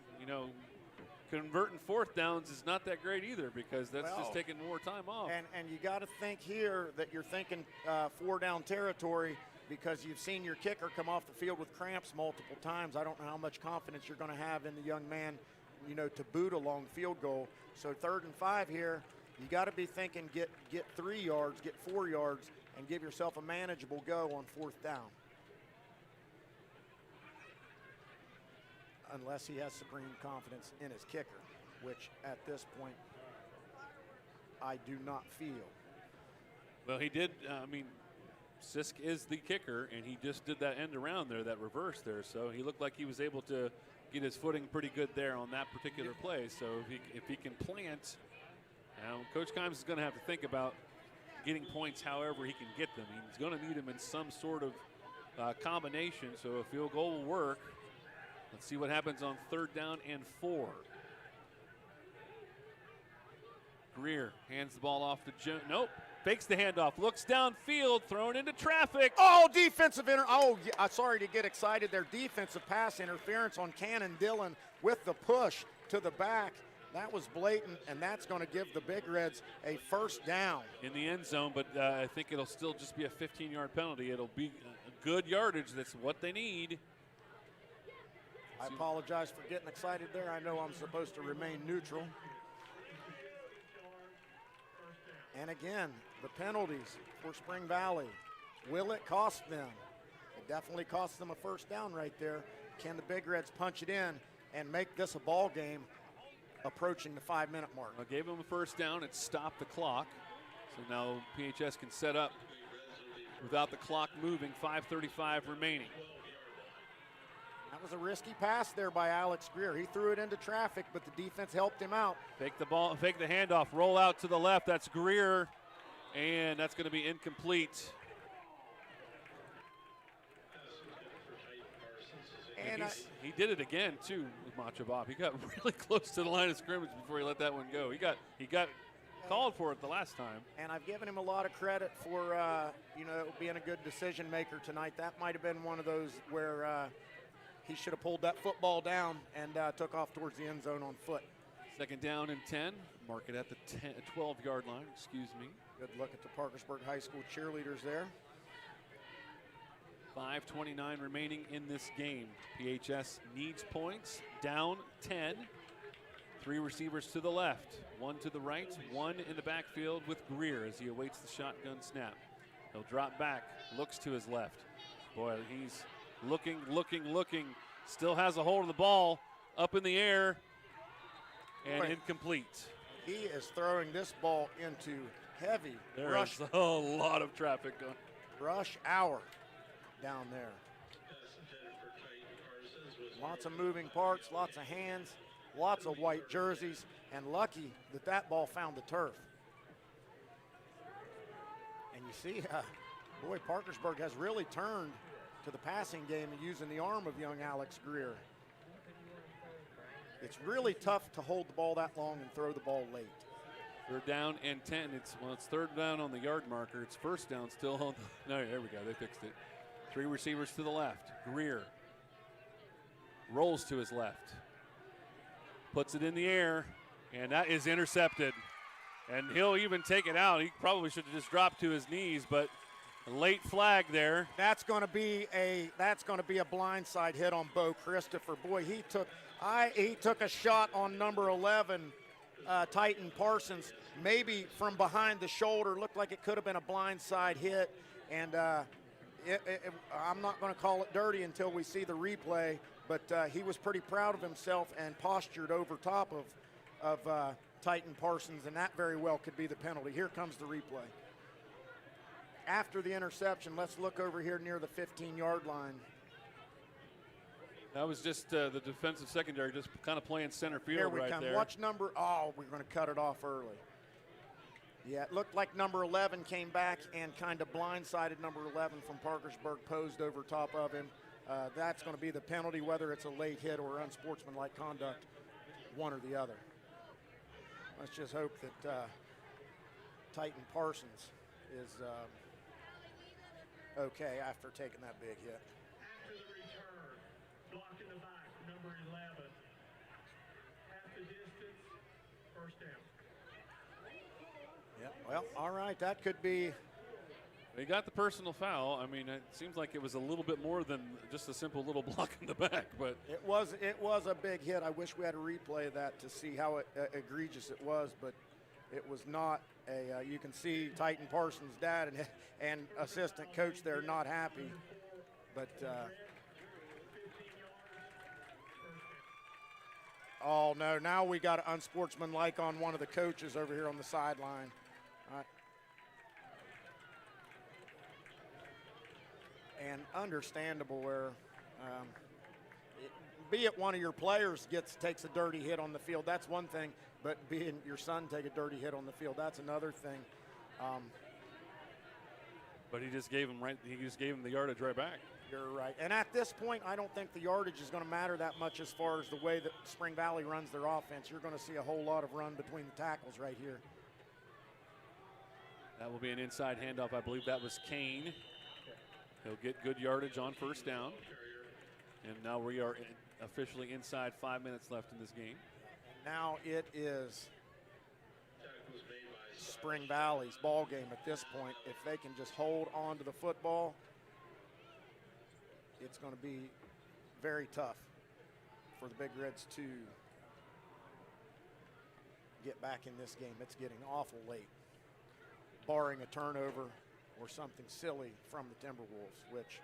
converting 4th downs is not that great either because that's just taking more time off. And you got to think here that you're thinking 4-down territory because you've seen your kicker come off the field with cramps multiple times. I don't know how much confidence you're going to have in the young man, to boot a long field goal. So 3rd and 5 here, you got to be thinking get 3 yards, get 4 yards, and give yourself a manageable go on 4th down. Unless he has supreme confidence in his kicker, which at this point I do not feel. Well, he did. Sisk is the kicker, and he just did that end around there, that reverse there. So he looked like he was able to get his footing pretty good there on that particular play. So if he can plant, Coach Kimes is going to have to think about getting points however he can get them. He's going to need them in some sort of combination. So a field goal will work. Let's see what happens on 3rd down and 4. Greer hands the ball off to Jones. Nope. Fakes the handoff. Looks downfield. Thrown into traffic. Oh, defensive sorry to get excited there. Defensive pass interference on Cannon Dillon with the push to the back. That was blatant, and that's going to give the Big Reds a 1st down. In the end zone, but I think it'll still just be a 15-yard penalty. It'll be a good yardage. That's what they need. I apologize for getting excited there. I know I'm supposed to remain neutral. And again, the penalties for Spring Valley. Will it cost them? It definitely costs them a 1st down right there. Can the Big Reds punch it in and make this a ball game approaching the 5-minute mark? I gave them a 1st down. It stopped the clock. So now PHS can set up without the clock moving. 5:35 remaining. That was a risky pass there by Alex Greer. He threw it into traffic, but the defense helped him out. Fake the ball, fake the handoff, roll out to the left. That's Greer, and that's going to be incomplete. And he did it again too with Macho Bob. He got really close to the line of scrimmage before he let that one go. He got called for it the last time. And I've given him a lot of credit for being a good decision maker tonight. That might have been one of those where he should have pulled that football down and took off towards the end zone on foot. 2nd down and 10. Mark it at the 12-yard line. Excuse me. Good look at the Parkersburg High School cheerleaders there. 5:29 remaining in this game. PHS needs points. Down 10. 3 receivers to the left, 1 to the right, 1 in the backfield with Greer as he awaits the shotgun snap. He'll drop back, looks to his left. Boy, he's looking, still has a hold of the ball, up in the air, and incomplete. He is throwing this ball into heavy rush. There's a lot of traffic going. Rush hour down there. Lots of moving parts, lots of hands, lots of white jerseys, and lucky that that ball found the turf. And you see, boy, Parkersburg has really turned to the passing game and using the arm of young Alex Greer. It's really tough to hold the ball that long and throw the ball late. 3rd down and 10. It's 3rd down on the yard marker. It's 1st down still on the, no, there we go, they fixed it. 3 receivers to the left. Greer rolls to his left. Puts it in the air, and that is intercepted. And he'll even take it out. He probably should have just dropped to his knees, but a late flag there. That's going to be a blindside hit on Bo Christopher. Boy, he took a shot on number 11, Titan Parsons, maybe from behind the shoulder. Looked like it could have been a blindside hit, and I'm not going to call it dirty until we see the replay. But he was pretty proud of himself and postured over top of Titan Parsons, and that very well could be the penalty. Here comes the replay. After the interception, let's look over here near the 15-yard line. That was just the defensive secondary just kind of playing center field right there. Watch number, we're going to cut it off early. Yeah, it looked like number 11 came back and kind of blindsided number 11 from Parkersburg, posed over top of him. that's going to be the penalty, whether it's a late hit or unsportsmanlike conduct, one or the other. Let's just hope that Titan Parsons is okay after taking that big hit. After the return, block in the back, number 11. Half the distance, first down. Yeah, well, all right, that could be. They got the personal foul. I mean, it seems like it was a little bit more than just a simple little block in the back, but It was a big hit. I wish we had a replay of that to see how egregious it was, but it was not a. You can see Titan Parsons' dad and assistant coach there not happy, but. Oh no! Now we got unsportsmanlike on one of the coaches over here on the sideline. And understandable where, be it one of your players takes a dirty hit on the field, that's one thing, but being your son take a dirty hit on the field, that's another thing. But he just gave him the yardage right back. You're right. And at this point, I don't think the yardage is going to matter that much as far as the way that Spring Valley runs their offense. You're going to see a whole lot of run between the tackles right here. That will be an inside handoff. I believe that was Kane. He'll get good yardage on first down. And now we are officially inside 5 minutes left in this game. Now it is Spring Valley's ball game at this point. If they can just hold on to the football, it's going to be very tough for the Big Reds to get back in this game. It's getting awful late, barring a turnover or something silly from the Timberwolves, which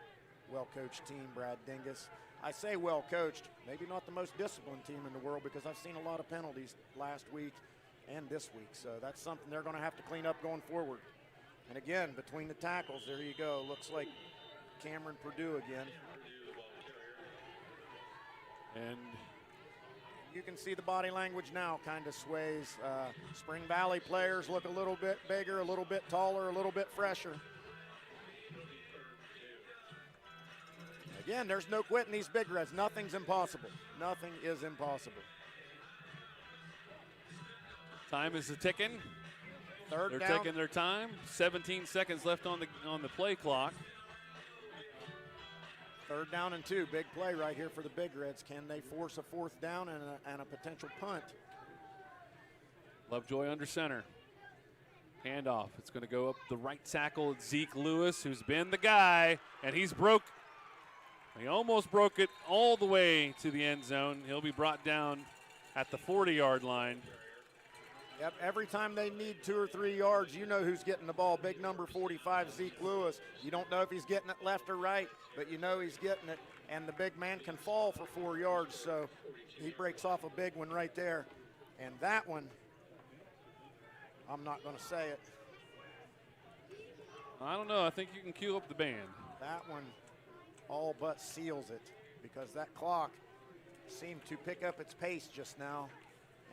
well-coached team, Brad Dingus. I say well-coached, maybe not the most disciplined team in the world because I've seen a lot of penalties last week and this week. So that's something they're going to have to clean up going forward. And again, between the tackles, there you go. Looks like Cameron Purdue again. And you can see the body language now kind of sways. Spring Valley players look a little bit bigger, a little bit taller, a little bit fresher. Again, there's no quitting these Big Reds. Nothing's impossible. Nothing is impossible. Time is ticking. They're taking their time. 17 seconds left on the play clock. 3rd down and 2. Big play right here for the Big Reds. Can they force a 4th down and a potential punt? Lovejoy under center. Handoff. It's going to go up the right tackle. Zeke Lewis, who's been the guy, and he almost broke it all the way to the end zone. He'll be brought down at the 40-yard line. Yep, every time they need 2 or 3 yards, you know who's getting the ball. Big number 45, Zeke Lewis. You don't know if he's getting it left or right, but you know he's getting it, and the big man can fall for 4 yards, so he breaks off a big one right there. And that one, I'm not going to say it. I don't know. I think you can cue up the band. That one all but seals it because that clock seemed to pick up its pace just now,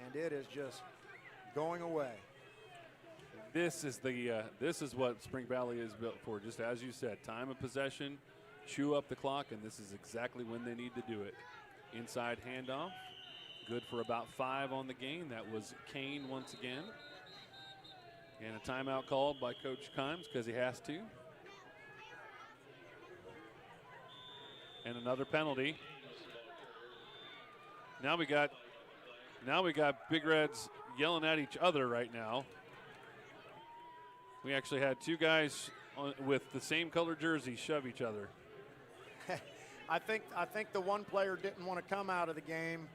and it is just going away. This is what Spring Valley is built for. Just as you said, time of possession, chew up the clock, and this is exactly when they need to do it. Inside handoff, good for about 5 on the game. That was Kane once again. And a timeout called by Coach Kimes because he has to. And another penalty. Now we got Big Reds yelling at each other right now. We actually had 2 guys with the same color jerseys shove each other. I think the one player didn't want to come out of the game.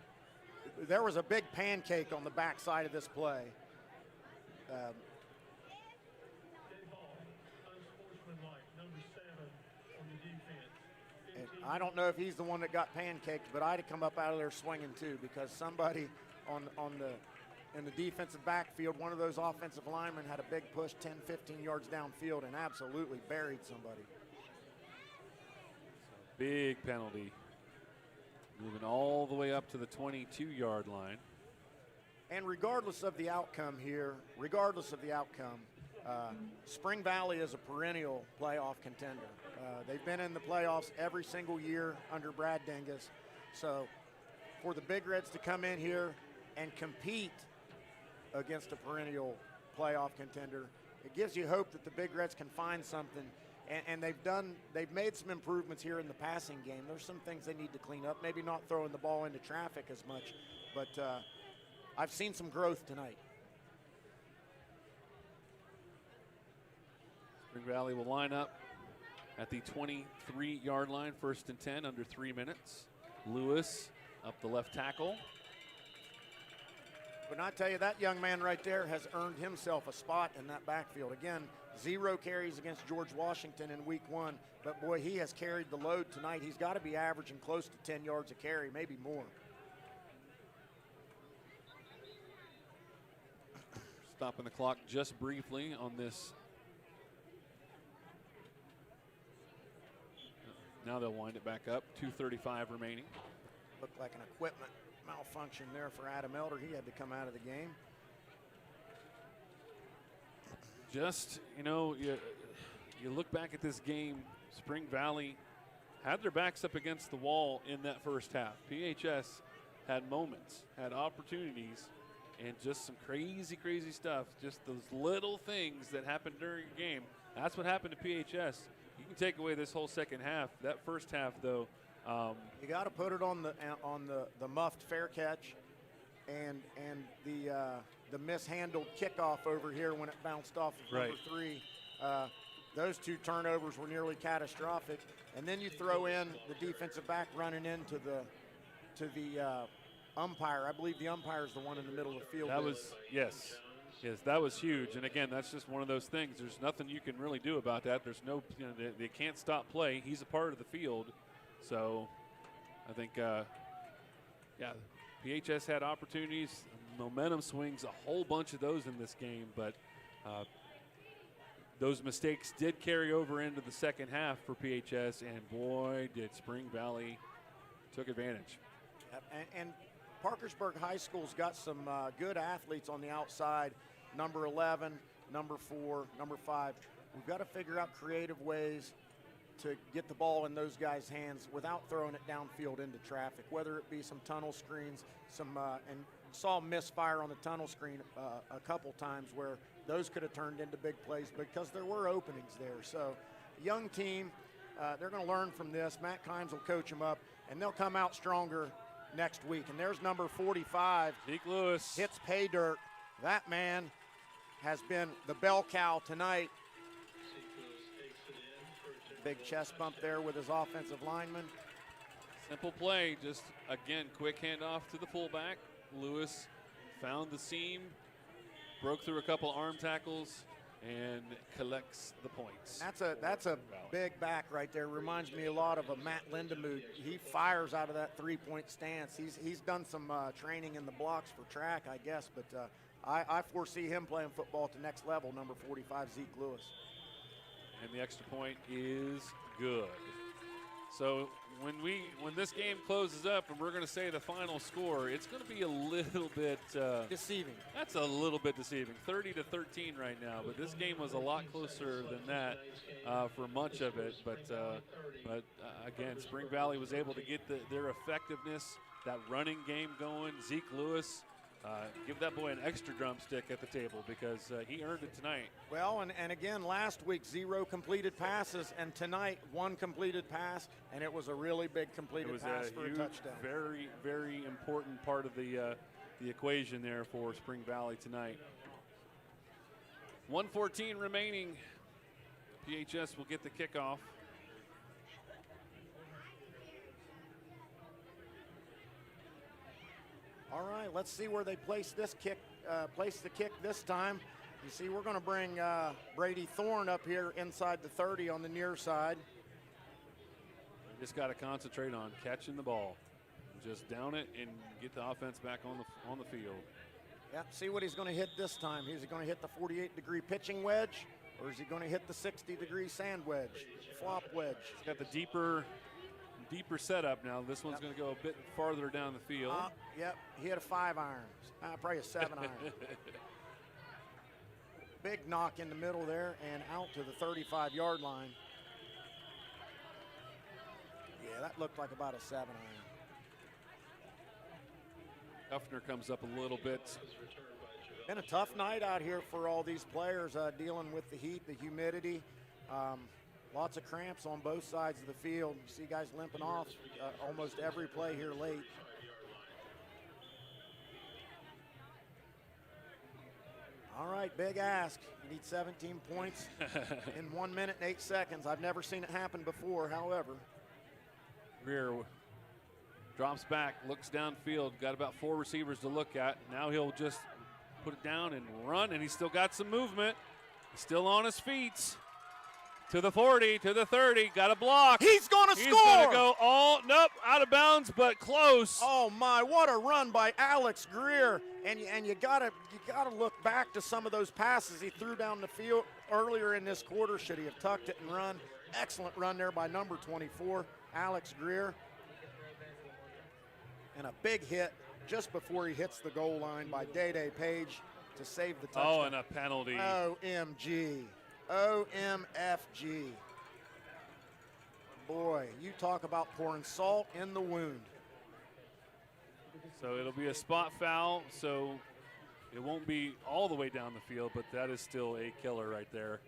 There was a big pancake on the backside of this play. And I don't know if he's the one that got pancaked, but I'd have come up out of there swinging too because somebody in the defensive backfield, one of those offensive linemen had a big push 10, 15 yards downfield and absolutely buried somebody. Big penalty. Moving all the way up to the 22-yard line. And regardless of the outcome here, Spring Valley is a perennial playoff contender. They've been in the playoffs every single year under Brad Dingus. So for the Big Reds to come in here and compete against a perennial playoff contender, it gives you hope that the Big Reds can find something. And they've made some improvements here in the passing game. There's some things they need to clean up, maybe not throwing the ball into traffic as much, but I've seen some growth tonight. Spring Valley will line up at the 23-yard line, 1st and 10, under 3 minutes. Lewis up the left tackle. But I tell you, that young man right there has earned himself a spot in that backfield. Again, 0 carries against George Washington in week 1, but boy, he has carried the load tonight. He's got to be averaging close to 10 yards a carry, maybe more. Stopping the clock just briefly on this. Now they'll wind it back up. 2:35 remaining. Looked like an equipment malfunction there for Adam Elder. He had to come out of the game. Just, you look back at this game, Spring Valley had their backs up against the wall in that first half. PHS had moments, had opportunities, and just some crazy, crazy stuff. Just those little things that happened during a game. That's what happened to PHS. You can take away this whole second half. That first half, though, you got to put it on the muffed fair catch, and the mishandled kickoff over here when it bounced off of number 3. Those 2 turnovers were nearly catastrophic, and then you throw in the defensive back running into the umpire. I believe the umpire is the one in the middle of the field. That was Yes, that was huge. And again, that's just one of those things. There's nothing you can really do about that. There's no, they can't stop play. He's a part of the field. So I think, PHS had opportunities. Momentum swings, a whole bunch of those in this game. But those mistakes did carry over into the second half for PHS. And boy, did Spring Valley took advantage. And Parkersburg High School's got some good athletes on the outside. Number 11, number 4, number 5. We've got to figure out creative ways to get the ball in those guys' hands without throwing it downfield into traffic, whether it be some tunnel screens, and saw misfire on the tunnel screen a couple times where those could have turned into big plays because there were openings there. So young team, they're going to learn from this. Matt Kimes will coach them up, and they'll come out stronger next week. And there's number 45. Zeke Lewis. Hits pay dirt. That man has been the bell cow tonight. Big chest bump there with his offensive lineman. Simple play, just again, quick handoff to the fullback. Lewis found the seam, broke through a couple arm tackles, and collects the points. That's a big back right there. Reminds me a lot of a Matt Lindemuth. He fires out of that three-point stance. He's done some training in the blocks for track, I guess, but I foresee him playing football at the next level, number 45, Zeke Lewis. And the extra point is good. So when this game closes up and we're going to say the final score, it's going to be a little bit deceiving. That's a little bit deceiving. 30-13 right now, but this game was a lot closer than that for much of it. But again, Spring Valley was able to get their effectiveness, that running game going. Zeke Lewis. Give that boy an extra drumstick at the table because he earned it tonight. Well, and again, last week, 0 completed passes, and tonight, 1 completed pass, and it was a really big completed pass for a touchdown. Very, very important part of the equation there for Spring Valley tonight. 1:14 remaining. PHS will get the kickoff. All right, let's see where they place this kick. Place the kick this time. You see, we're going to bring Brady Thorne up here inside the 30 on the near side. You just got to concentrate on catching the ball, just down it and get the offense back on the field. Yep. See what he's going to hit this time. Is he going to hit the 48-degree pitching wedge, or is he going to hit the 60-degree sand wedge, flop wedge? He's got the deeper setup now. This one's going to go a bit farther down the field. Yep, he had a 5-iron, probably a 7-iron. Big knock in the middle there and out to the 35-yard line. Yeah, that looked like about a 7-iron. Duffner comes up a little bit. Been a tough night out here for all these players, dealing with the heat, the humidity. Lots of cramps on both sides of the field. You see guys limping off almost every play here late. All right, big ask. You need 17 points in 1 minute and 8 seconds. I've never seen it happen before, however. Greer drops back, looks downfield, got about 4 receivers to look at. Now he'll just put it down and run, and he's still got some movement. He's still on his feet. To the 40, to the 30, got a block. He's gonna score! He's gonna go nope, out of bounds, but close. Oh my, what a run by Alex Greer. And you gotta look back to some of those passes he threw down the field earlier in this quarter. Should he have tucked it and run? Excellent run there by number 24, Alex Greer. And a big hit just before he hits the goal line by Day Page to save the touchdown. Oh, and a penalty. OMG. OMFG. Boy, you talk about pouring salt in the wound. So it'll be a spot foul, so it won't be all the way down the field, but that is still a killer right there.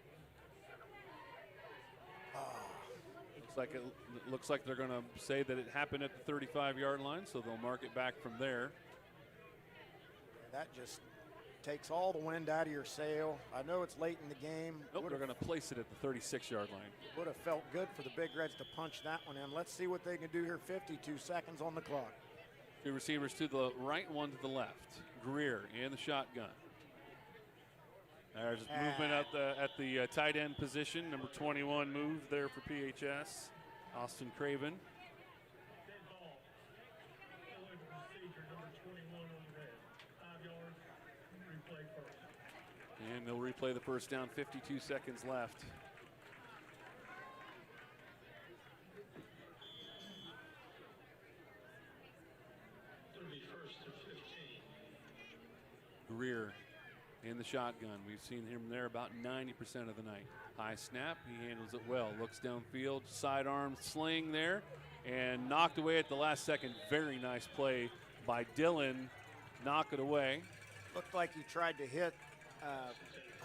Looks like they're going to say that it happened at the 35-yard line, so they'll mark it back from there. That just takes all the wind out of your sail. I know it's late in the game. Nope, they're going to place it at the 36-yard line. Would have felt good for the Big Reds to punch that one in. Let's see what they can do here. 52 seconds on the clock. 2 receivers to the right, 1 to the left. Greer in the shotgun. There's movement at the tight end position. Number 21 moved there for PHS. Austin Craven. And they'll replay the first down, 52 seconds left. Greer in the shotgun. We've seen him there about 90% of the night. High snap, he handles it well. Looks downfield, sidearm sling there, and knocked away at the last second. Very nice play by Dylan. Knock it away. Looked like he tried to hit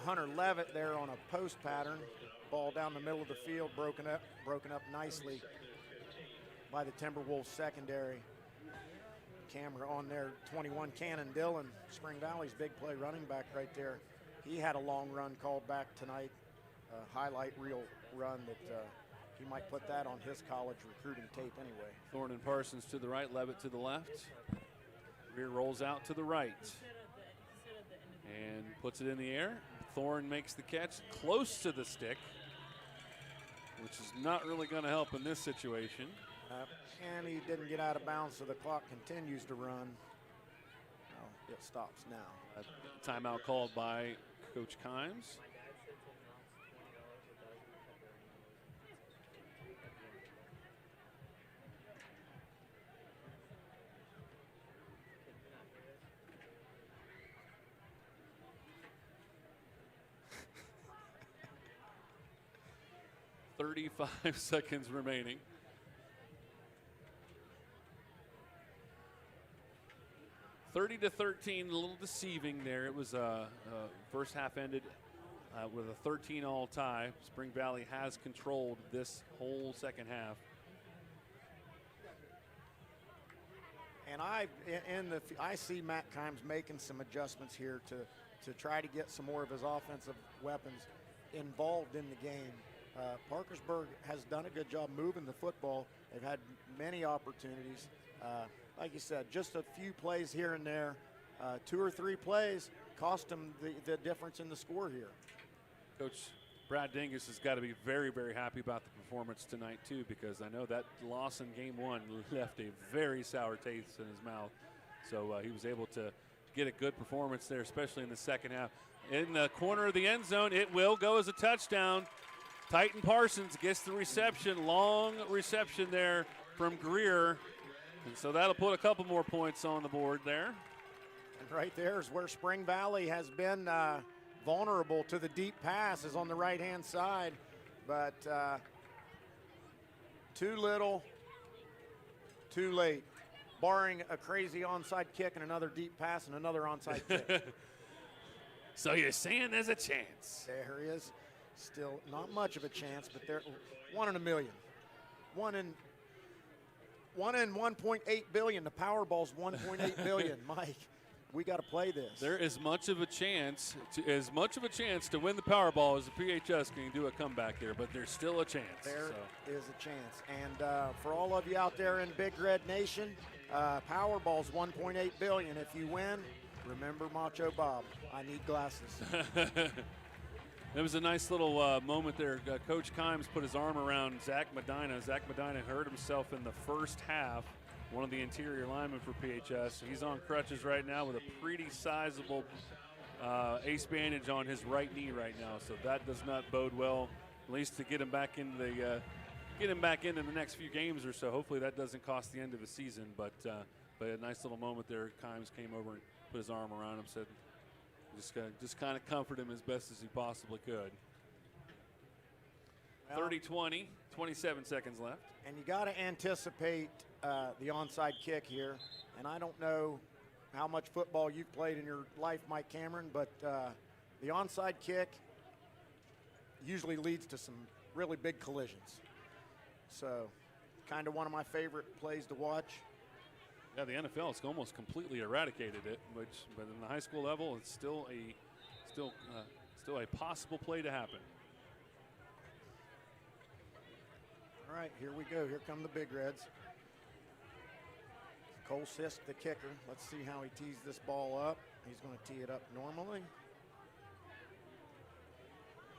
Hunter Levitt there on a post pattern. Ball down the middle of the field, broken up nicely by the Timberwolves secondary. Camera on there, 21 Cannon Dillon, Spring Valley's big play running back right there. He had a long run called back tonight, highlight reel run that he might put that on his college recruiting tape anyway. Thorne and Parsons to the right, Levitt to the left. Rear rolls out to the right and puts it in the air. Thorne makes the catch close to the stick, which is not really going to help in this situation. And he didn't get out of bounds, so the clock continues to run. Oh, it stops now. A timeout called by Coach Kimes. "35 seconds remaining." "30-13, a little deceiving there. It was first half ended with a 13-all tie. Spring Valley has controlled this whole second half. And I see Matt Kimes making some adjustments here to try to get some more of his offensive weapons involved in the game. Parkersburg has done a good job moving the football. They've had many opportunities. Like you said, just a few plays here and there, 2 or 3 plays cost them the difference in the score here. Coach Brad Dingus has got to be very, very happy about the performance tonight too, because I know that loss in game 1 left a very sour taste in his mouth. So he was able to get a good performance there, especially in the second half. In the corner of the end zone, it will go as a touchdown. Titan Parsons gets the reception, long reception there from Greer. And so that'll put a couple more points on the board there. And right there is where Spring Valley has been vulnerable to the deep pass is on the right-hand side, but too little, too late, barring a crazy onside kick and another deep pass and another onside kick. So you're saying there's a chance? There is still not much of a chance, but they're 1 in a million. 1 in 1.8 billion. The Powerball's 1.8 billion. Mike, we got to play this. There is as much of a chance to win the Powerball as the PHS can do a comeback here, but there's still a chance. There is a chance. And for all of you out there in Big Red Nation, Powerball's 1.8 billion. If you win, remember Macho Bob. I need glasses. It was a nice little moment there. Coach Kimes put his arm around Zach Medina. Zach Medina hurt himself in the first half, one of the interior linemen for PHS. He's on crutches right now with a pretty sizable ace bandage on his right knee right now, so that does not bode well, at least to get him back into the next few games or so. Hopefully that doesn't cost the end of the season, but a nice little moment there. Kimes came over and put his arm around him, said just kind of comfort him as best as he possibly could. 30-20, 27 seconds left. And you got to anticipate the onside kick here. And I don't know how much football you've played in your life, Mike Cameron, but the onside kick usually leads to some really big collisions. So kind of one of my favorite plays to watch. Yeah, the NFL has almost completely eradicated it, but in the high school level, it's still a possible play to happen. All right, here we go. Here come the Big Reds. Cole Sisk, the kicker. Let's see how he tees this ball up. He's going to tee it up normally.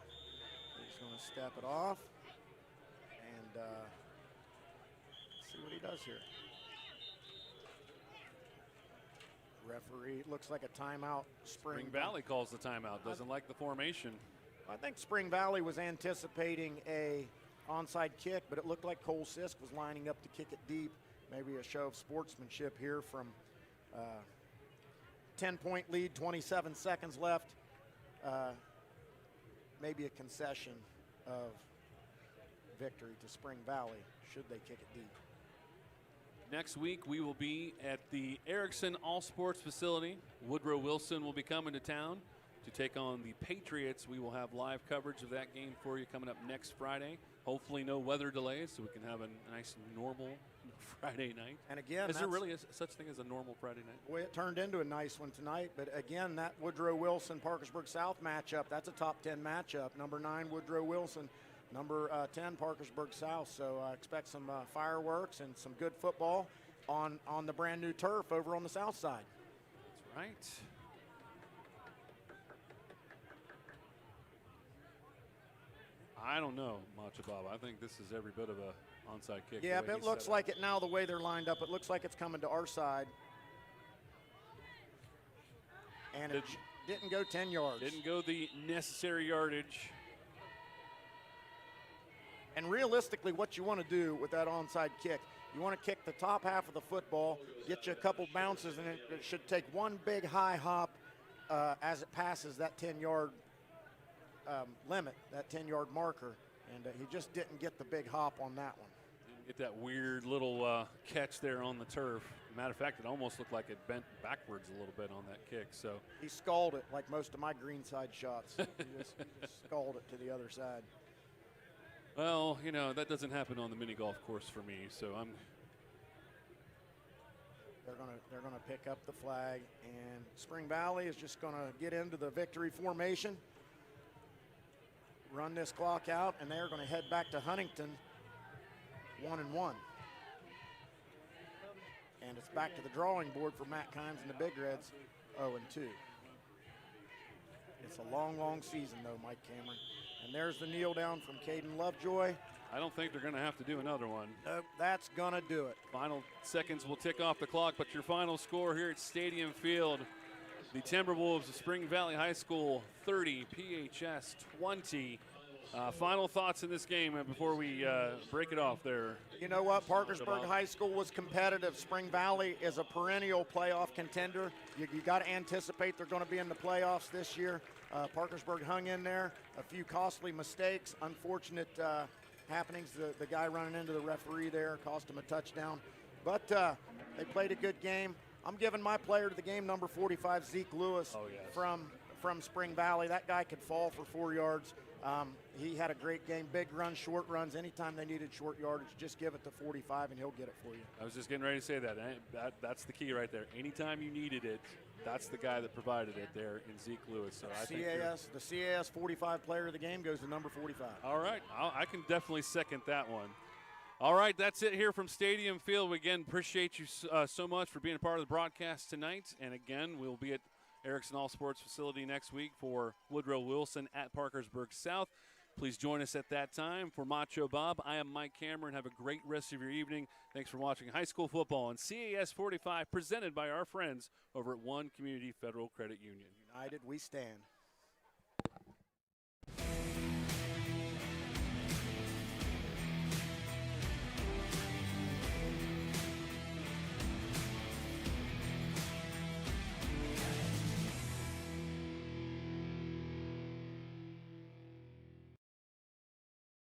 He's going to step it off. And see what he does here. Referee, looks like a timeout. Spring Valley calls the timeout. Doesn't like the formation. I think Spring Valley was anticipating a onside kick, but it looked like Cole Sisk was lining up to kick it deep. Maybe a show of sportsmanship here from 10-point lead, 27 seconds left. Maybe a concession of victory to Spring Valley should they kick it deep. Next week, we will be at the Erickson All Sports Facility. Woodrow Wilson will be coming to town to take on the Patriots. We will have live coverage of that game for you coming up next Friday. Hopefully no weather delays, so we can have a nice normal Friday night. And again, is there really such thing as a normal Friday night? Well, it turned into a nice one tonight, but again, that Woodrow Wilson Parkersburg South matchup, that's a top 10 matchup. Number 9 Woodrow Wilson, number 10 Parkersburg South. So expect some fireworks and some good football on the brand new turf over on the south side. That's right. I don't know, Macho Bob. I think this is every bit of a onside kick. Yeah, but it looks like it now the way they're lined up. It looks like it's coming to our side. And it didn't go 10 yards. Didn't go the necessary yardage. And realistically, what you want to do with that onside kick, you want to kick the top half of the football, get you a couple bounces, and it should take one big high hop as it passes that 10-yard limit, that 10-yard marker. And he just didn't get the big hop on that one. Didn't get that weird little catch there on the turf. Matter of fact, it almost looked like it bent backwards a little bit on that kick. So he sculled it like most of my greenside shots. he just sculled it to the other side. Well, you know, that doesn't happen on the mini golf course for me, so They're gonna pick up the flag, and Spring Valley is just gonna get into the victory formation, run this clock out, and they're gonna head back to Huntington 1-1. And it's back to the drawing board for Matt Kimes and the Big Reds, 0-2. It's a long, long season though, Mike Cameron. And there's the kneel down from Caden Lovejoy. I don't think they're going to have to do another one. Nope, that's going to do it. Final seconds will tick off the clock, but your final score here at Stadium Field, the Timberwolves of Spring Valley High School 30, PHS 20. Final thoughts in this game before we break it off there. You know what? Parkersburg High School was competitive. Spring Valley is a perennial playoff contender. You got to anticipate they're going to be in the playoffs this year. Parkersburg hung in there. A few costly mistakes, unfortunate happenings. The guy running into the referee there cost him a touchdown. But they played a good game. I'm giving my player of the game, number 45, Zeke Lewis, from Spring Valley. That guy could fall for 4 yards. He had a great game, big runs, short runs. Anytime they needed short yardage, just give it to 45 and he'll get it for you. I was just getting ready to say that. That's the key right there. Anytime you needed it, that's the guy that provided it there in Zeke Lewis. So I think the CAS 45 player of the game goes to number 45. All right. I can definitely second that one. All right, that's it here from Stadium Field. We again appreciate you so much for being a part of the broadcast tonight. And again, we'll be at Erickson All Sports Facility next week for Woodrow Wilson at Parkersburg South. Please join us at that time. For Macho Bob, I am Mike Cameron. Have a great rest of your evening. Thanks for watching high school football on CAS 45, presented by our friends over at One Community Federal Credit Union. United we stand.